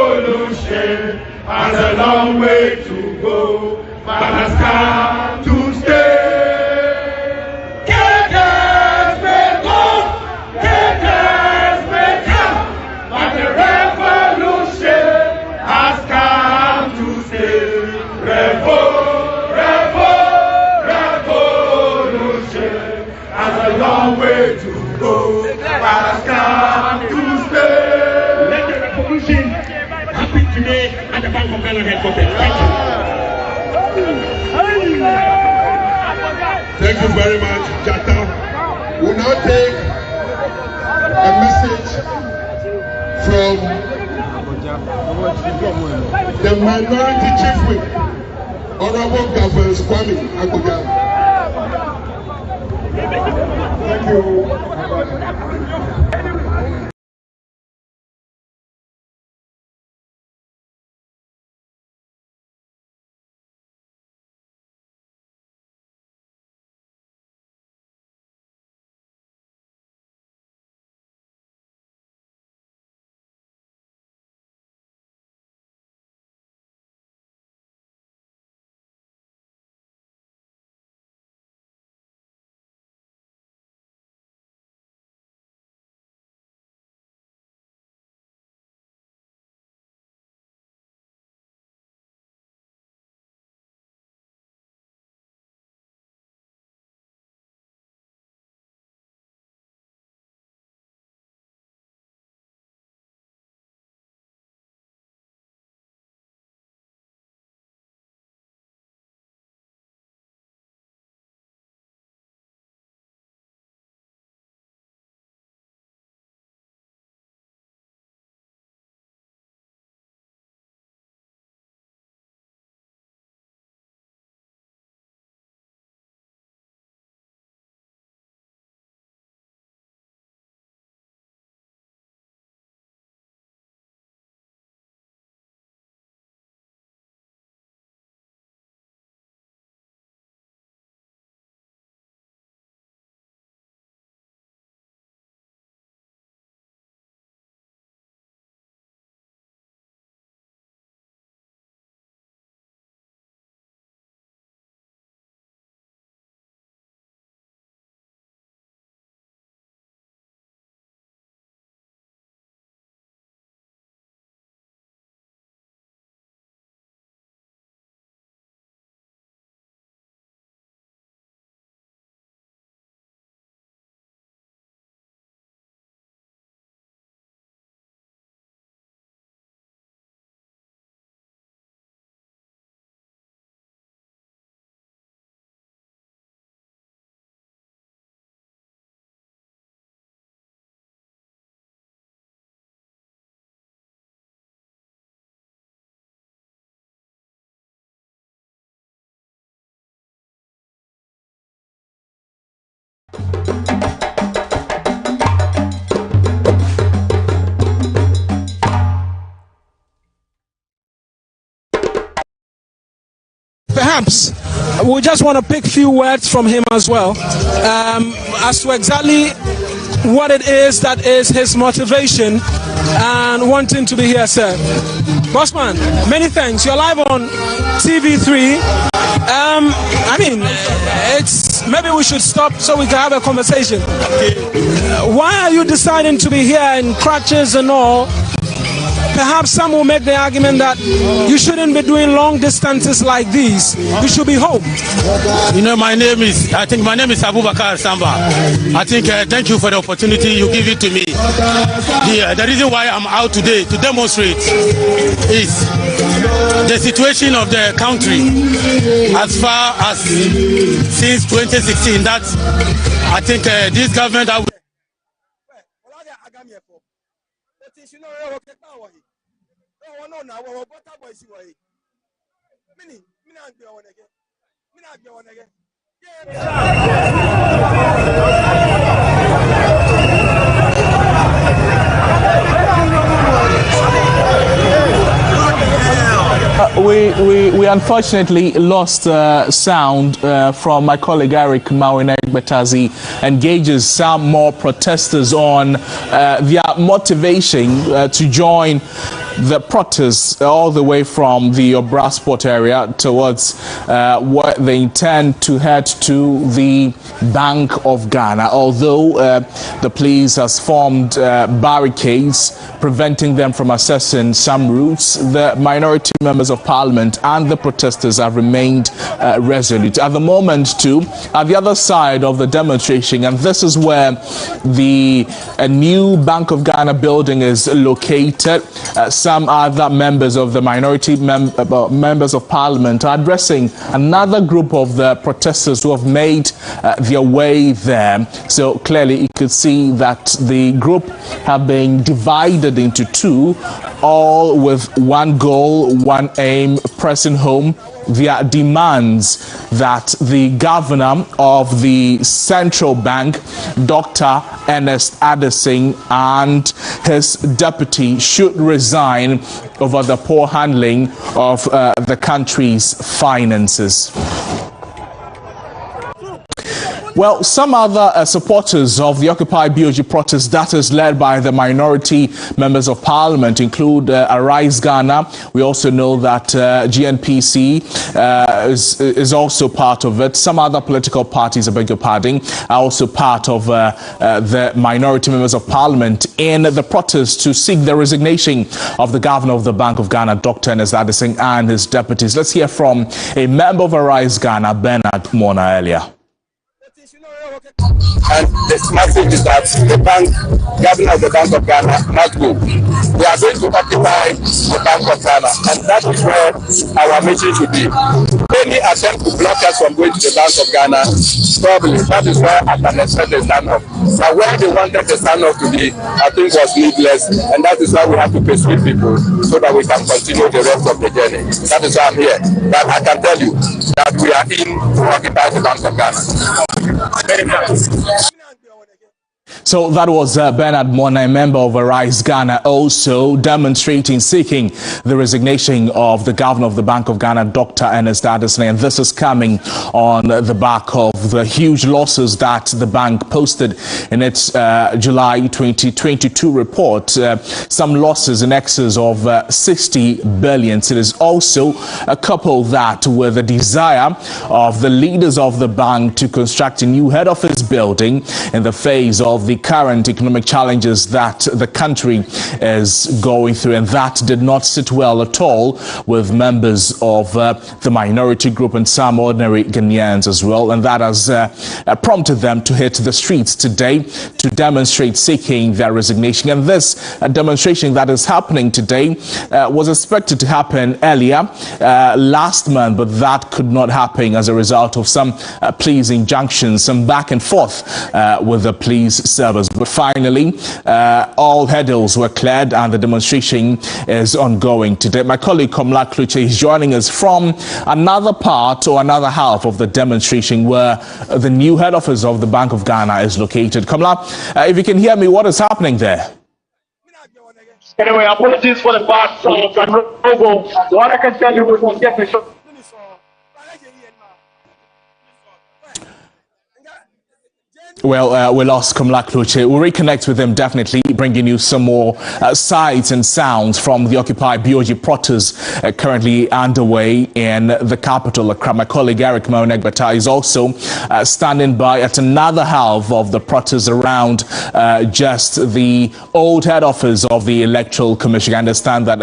Revolution has a long way to go, but it's time to stay. Haters may go, haters may come, but the revolution has come to stay. Revolution. Ghana headquarters. Thank you very much, Jata. We'll now take a message from the minority chief whip, Honorable Governor Kwabena. Thank you. Perhaps we just want to pick a few words from him as well, as to exactly what it is that is his motivation and wanting to be here, sir. Bossman, many thanks. You're live on TV3. I mean, it's maybe we should stop so we can have a conversation. Why are you deciding to be here in crutches and all? Perhaps some will make the argument that you shouldn't be doing long distances like these. You should be home. You know, my name is Abubakar Samba. I think thank you for the opportunity you give it to me. The reason why I'm out today to demonstrate is the situation of the country as far as since 2016. That I think this government have We unfortunately lost sound from my colleague Eric Mawineg, as he engages some more protesters on their motivation to join the protests all the way from the Obrasport area towards where they intend to head to the Bank of Ghana. Although the police has formed barricades preventing them from accessing some routes, the minority members of parliament and the protesters have remained resolute. At the moment too, at the other side of the demonstration, and this is where the new Bank of Ghana building is located, some other members of the minority members of parliament are addressing another group of the protesters who have made their way there. So clearly you could see that the group have been divided into two, all with one goal, one aim, pressing home their demands that the governor of the central bank, Dr. Ernest Addison, and his deputy should resign over the poor handling of the country's finances. Well, some other supporters of the Occupy BOG protest that is led by the minority members of parliament include Arise Ghana. We also know that GNPC is also part of it. Some other political parties, I beg your pardon, are also part of the minority members of parliament in the protest to seek the resignation of the governor of the Bank of Ghana, Dr. Ernest Addison, and his deputies. Let's hear from a member of Arise Ghana, Bernard Mona, earlier. And the message is that the governor of the Bank of Ghana must go. We are going to occupy the Bank of Ghana, and that is where our mission should be. Any attempt to block us from going to the Bank of Ghana, probably that is where I can expect the stand-up. But where they wanted the stand-up to be, I think was needless, and that is why we have to persuade people so that we can continue the rest of the journey. That is why I'm here. But I can tell you that we are in to occupy the Bank of Ghana. So that was Bernard Mona, a member of Arise Ghana, also demonstrating, seeking the resignation of the governor of the Bank of Ghana, Dr. Ernest Addison. And this is coming on the back of the huge losses that the bank posted in its July 2022 report. Some losses in excess of 60 billion. It is also coupled that with the desire of the leaders of the bank to construct a new head office building in the face of the current economic challenges that the country is going through, and that did not sit well at all with members of the minority group and some ordinary Ghanaians as well, and that has prompted them to hit the streets today to demonstrate seeking their resignation. And this demonstration that is happening today was expected to happen earlier last month, but that could not happen as a result of some police injunctions, some back and forth with the police service. But finally, all hurdles were cleared and the demonstration is ongoing today. My colleague Komla Kluche is joining us from another part or another half of the demonstration where the new head office of the Bank of Ghana is located. Komla, if you can hear me, what is happening there? Anyway, apologies for the bad sound. What I can tell you is we'll get the Well, we lost Komla Kluche. We'll reconnect with him, definitely bringing you some more sights and sounds from the Occupy BOG protests currently underway in the capital, Accra. My colleague Eric Maonegbata is also standing by at another half of the protests around just the old head office of the Electoral Commission. I understand that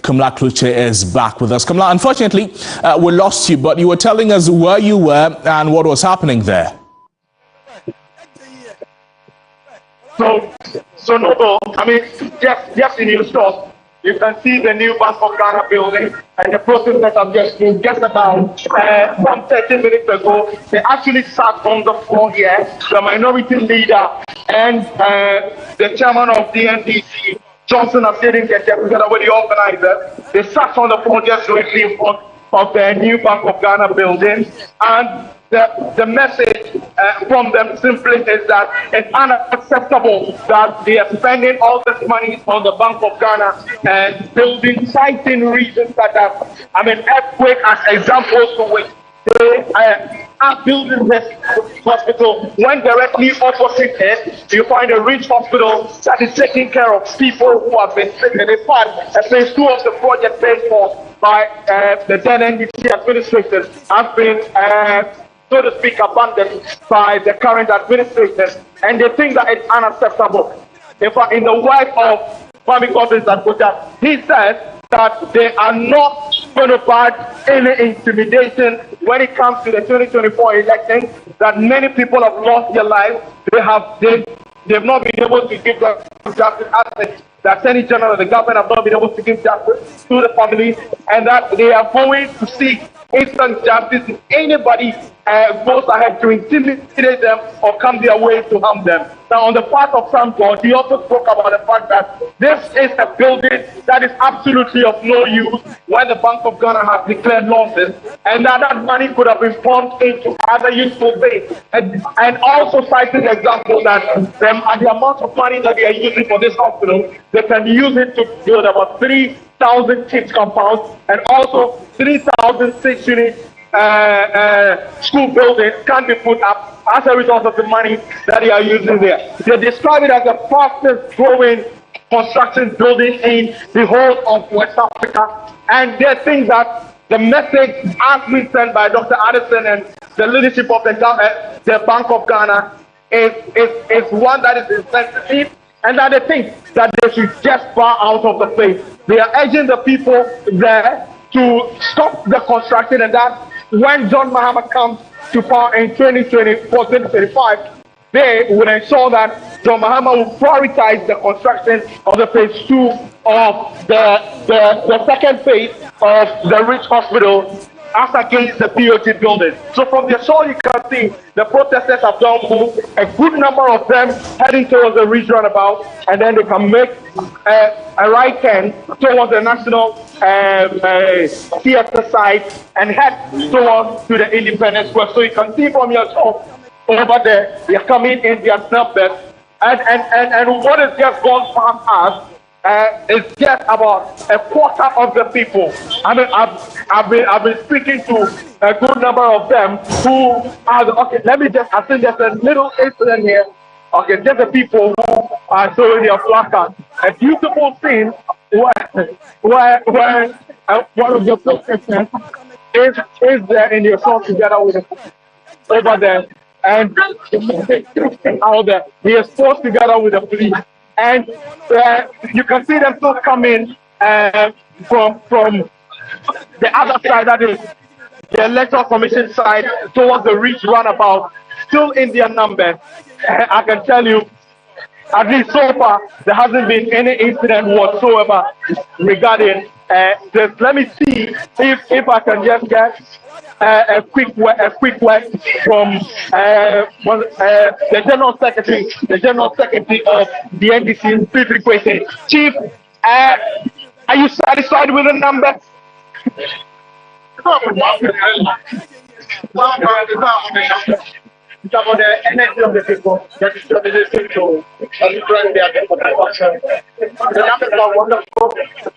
Komla Kluche is back with us. Komla, unfortunately, we lost you, but you were telling us where you were and what was happening there. So Noble, I mean, just in your stores, you can see the new Bank of Ghana building and the process that I've just been just about some 30 minutes ago. They actually sat on the floor here, the minority leader and the chairman of the NDC, Johnson, I'm sitting here together with the organizer. They sat on the floor just directly in front of the new Bank of Ghana building, and the message from them simply is that it's unacceptable that they are spending all this money on the Bank of Ghana and building, citing reasons that earthquake as examples for which they are building this hospital when directly opposite it you find a rich hospital that is taking care of people who have been sick. And in fact, phase 2 of the project paid for by the then NDC administrators have been so to speak, abandoned by the current administration, and they think that it's unacceptable. In fact, in the words of Kwame Bobie, he says that they are not going to back any intimidation when it comes to the 2024 election, that many people have lost their lives. They've not been able to give them justice as the Attorney General and the government have not been able to give justice to the families, and that they are going to seek instant justice if anybody goes ahead to intimidate them or come their way to harm them. Now, on the part of some God, he also spoke about the fact that this is a building that is absolutely of no use when the Bank of Ghana has declared losses, and that money could have been pumped into other useful things. And also cited the example that the amount of money that they are using for this hospital, they can use it to build about 3,000 kids compounds and also 3,006 units school buildings can be put up as a result of the money that they are using there. They describe it as the fastest growing construction building in the whole of West Africa, and they think that the message as been sent by Dr. Addison and the leadership of the government, the Bank of Ghana, is one that is insensitive, and that they think that they should just bow out of the place. They are urging the people there to stop the construction, and that when John Mahama comes to power in 2025, they will ensure that John Mahama will prioritize the construction of the phase 2 of the second phase of the Rich Hospital as against the POT building. So from the shore you can see the protesters have done move, a good number of them heading towards the Ridge roundabout, and then they can make a right turn towards the National Theatre side and head towards to the Independence Square. So you can see from your shore over there, they are coming in their numbers, and what has just gone past us is just about a quarter of the people. I mean, I've been speaking to a good number of them who are okay. Let me just, I think there's a little incident here. Okay, just the people who are showing their placard. A beautiful scene where one of your protesters is there in your shot together with over there, and out there he is forced together with the police. And you can see them still coming from the other side, that is the Electoral Commission side, towards the Reach roundabout, still in their numbers. I can tell you, at least so far, there hasn't been any incident whatsoever regarding this. Let me see if I can just get a quick word from the General Secretary of the NDC, Chief Requesting. Chief, are you satisfied with the numbers? It's about the energy of the people, that is the people, and the numbers are wonderful,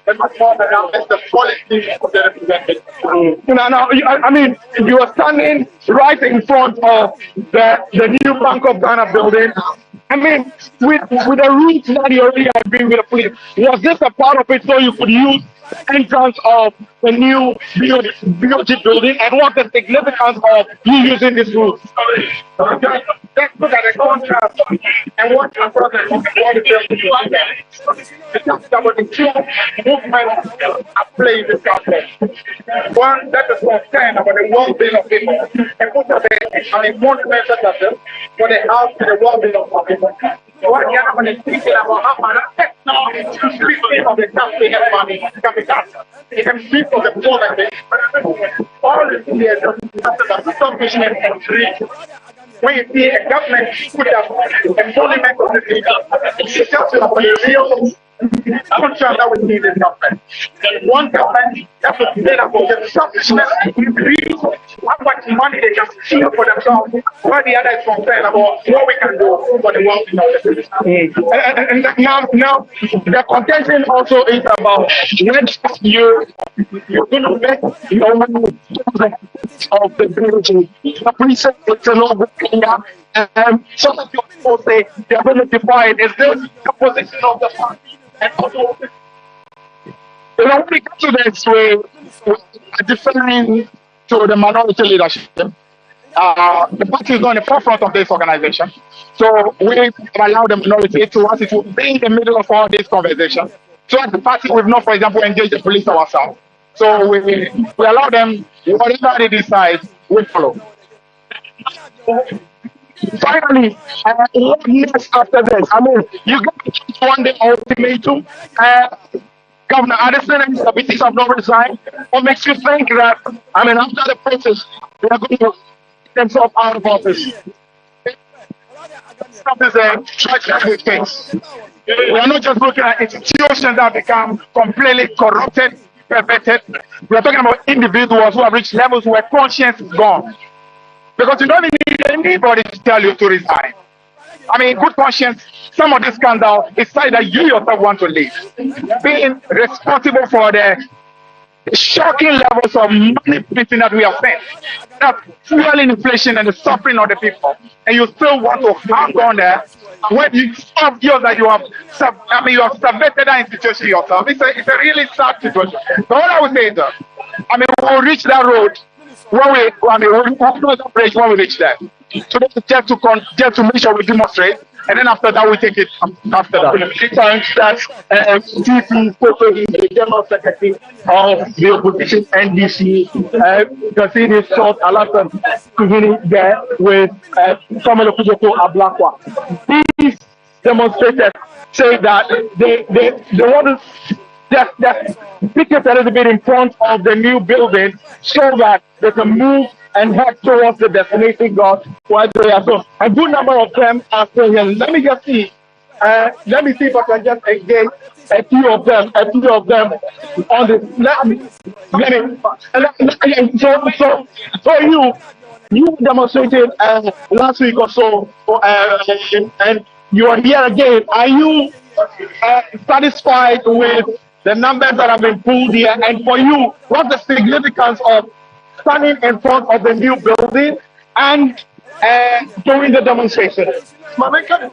but much more than numbers, the quality of the represented. I mean, you are standing right in front of the new Bank of Ghana building. I mean, with the route that you already agreed with the police, was this a part of it so you could use entrance of the new BOT building, and what the significance of you using this route? Let's look at the contrast and what the process of the two movements are playing this context. One, that is concerned about the well-being of people, and put an important message of them for the health and the well-being of people. What the other one is thinking about how much speaking of the taxpayer money can be done. It can speak of the poverty, all is here about sufficient and free. When you see a government put up embodiment of the people, it's just about the real contract that we need in government. One government that would be able to sufficient and free how much money they can steal for themselves, while the other is concerned about what we can do for the well-being of the people. And now the contention also is about when you're going to make your money of the community. The police say it's a law of Kenya, and some of your people say they're going to defy it. Is this the position of the party? And also, when we come to this, we're deferring to the minority leadership. The party is not in the forefront of this organization. So we allow the minority to us to be in the middle of all this conversation. So as the party, we've not, for example, engaged the police ourselves. So we allow them, whatever they decide, we follow. Finally, what next after this? I mean, you got one day ultimatum. Governor Addison and the BTs have not resigned. What makes you think that, I mean, after the process, they are going to get themselves out of office? That is a tragic case. We are not just looking at institutions that become completely corrupted, perverted. We are talking about individuals who have reached levels where conscience is gone. Because you don't need anybody to tell you to resign. I mean, good conscience, some of this scandal is something that you yourself want to leave. Being responsible for the shocking levels of money printing that we have seen, that fueling inflation and the suffering of the people, and you still want to hang on there when it's obvious that you have subverted that institution yourself. It's a really sad situation. But what I would say is that, I mean, we'll reach that road when we'll cross the bridge when we reach there. So that's just to make sure we demonstrate, and then after that we take it after that. Many times that TP Photo is the General Secretary of the opposition NDC. You can see this short a lot of there with Samuel Okudjoko Ablakwa. These demonstrators say that they want to just picket a little bit in front of the new building so that they can move and head towards the destination God where they are. So a good number of them are still here. Let me see if I can just engage a few of them on this. So you demonstrated last week or so, and you are here again. Are you satisfied with the numbers that have been pulled here? And for you, what's the significance of standing in front of the new building and during the demonstration? We've done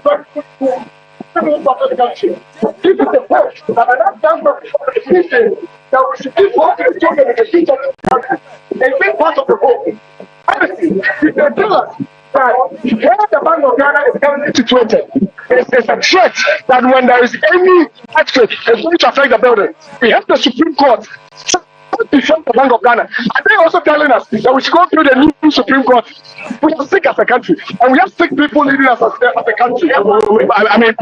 very good. This is the point that enough number of people that we should keep working together in the future of the country. A big part of the whole. Honestly, if they tell us that where the Bank of Ghana is currently situated, it's a threat that when there is any earthquake, it's going to affect the building. We have the Supreme Court defend the Bank of Ghana. Are they also telling us that we should go through the new Supreme Court? We are sick as a country, and we have sick people leading us as a country. I mean,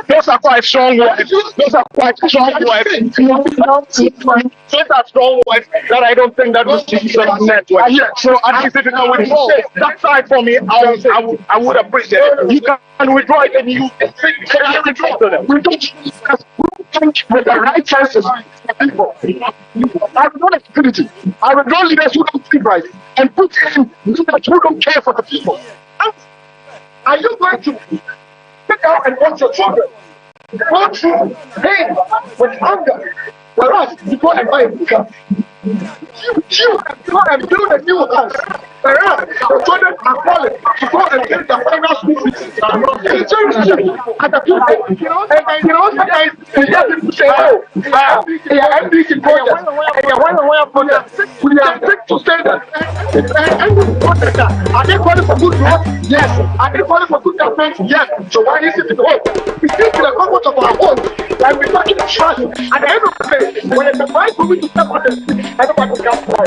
those are quite strong words. Those are strong words that I don't think that was said. So at least if you can withdraw that side for me, I would appreciate it. You can withdraw it, and you can withdraw them. We don't with the right chances for people. I withdraw the security. I withdraw leaders who don't think right and put in leaders who don't care for the people. Are you going to pick out and watch your children go through pain with anger? Whereas you go and buy a car. You go and build a new house. Whereas the children are falling to go and get the final school fees. It's very true. And the people, sometimes you get people say, oh, MDC project, we are sick to say that. Are they calling for good roads? Yes. Are they calling for good government? Yes. So why is it home? We still to the comfort of our home, and we're talking trust. At the end of the day, when it's a right for me to step on this, everybody can fall.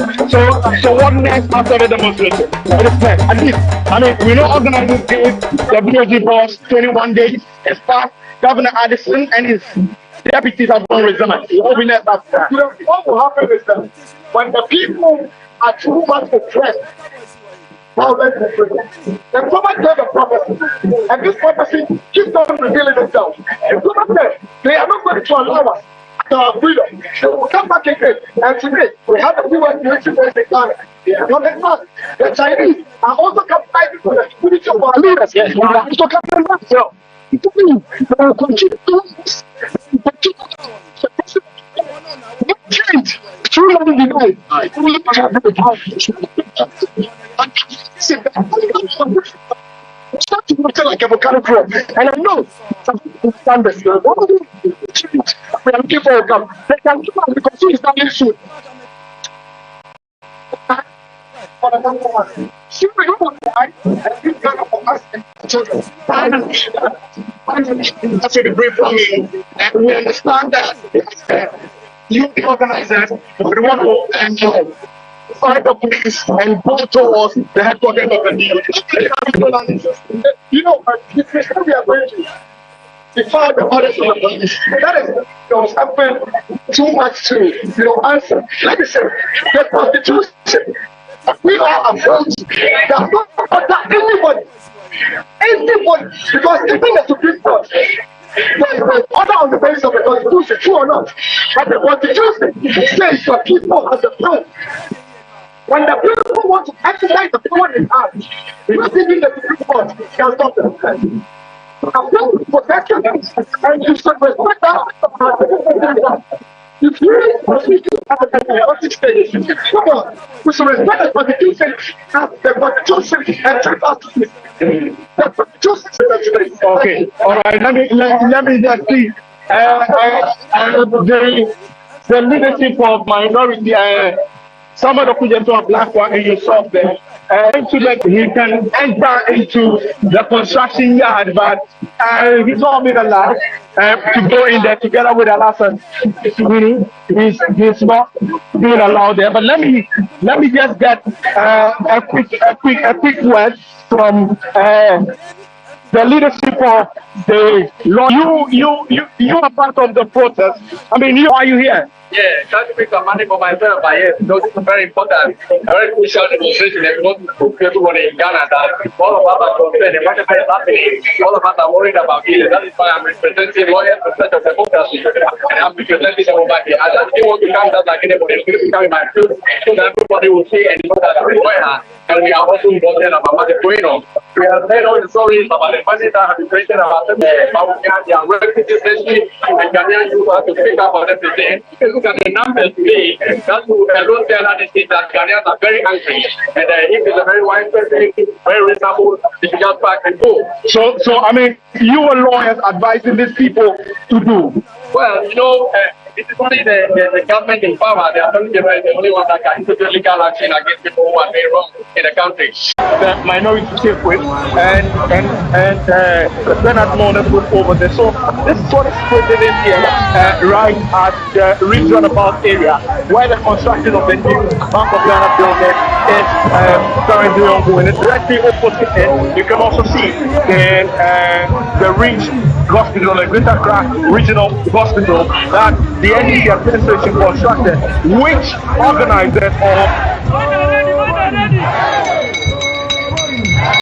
So what next after the demonstration? What is next? At least, I mean, we know organizing days, the BOG boss, 21 days, as far Governor Addison and his deputies have gone resigned. What will next after that? What will happen is that when the people are too much oppressed, the government gave a prophecy, and this prophecy keeps on revealing itself. The government said they are not going to allow us our freedom. They will come back again. And today, we have a US military base in Ghana. The Chinese are also coming for the security of our leaders. Yes, we are also coming back. So, they will continue to change. True love in the night. Start to look like avocado crop. And I know some people stand this. We are looking for a gap. They can come out because he is not soon. right? And we got for us and children. Finally, that's what the brief for me. And we understand that you, the organizers, we want to find the police and go towards the headquarters of the DU. You know, the question we are going to define the orders of the police. That is something too much to answer. Like I said, the Constitution. We are opposed. There's no order anybody, because even the Supreme Court, there is an order on the basis of the Constitution, true or not. But the Constitution says the people have the power. When the people want to exercise the power in hand, not even the Supreme Court can stop them. And you should respect that. If you come on, we should respect the Constitution as the Constitution and the Constitution. Okay, all right. Let me just see. The leadership of minority. Some of the people are black one and you saw them. So that he can enter into the construction yard, but he told me the last to go in there together with the last. He's not being allowed there. But let me just get a quick word from the leadership of the law. You are part of the protest. I mean, are you here? Yeah, trying to make some money for myself, but yes, this is very important, a very crucial demonstration that we want to put everyone in Ghana that all of us are concerned about what is happening, all of us are worried about it. That is why I'm representing lawyers for such a democracy, and I'm representing them over here. I just want to come down like anybody, becoming my field, so that everybody will see and know that I'm going on, and we are also important about what is going on. We have heard all the stories about the money that have been created about them, about they are working especially, and Ghanaian youth have to pick up on everything. Look at the numbers today. That will alone tell us that Ghanaians are very angry, and if it's a very wise person, very reasonable, they should just back and go. So I mean, you are lawyers advising these people to do. Well, it is only the government in power. The Attorney General is the only one that can take legal action against people who are doing wrong in the country. The minority safe with and Senate Lord put over there. So this is what is president here, right at the regional about area where the construction of the new Bank of Ghana building is currently ongoing. And directly opposite it, you can also see the Reach Hospital, the Greater Accra Regional Hospital that the NDC administration constructed, which organizers of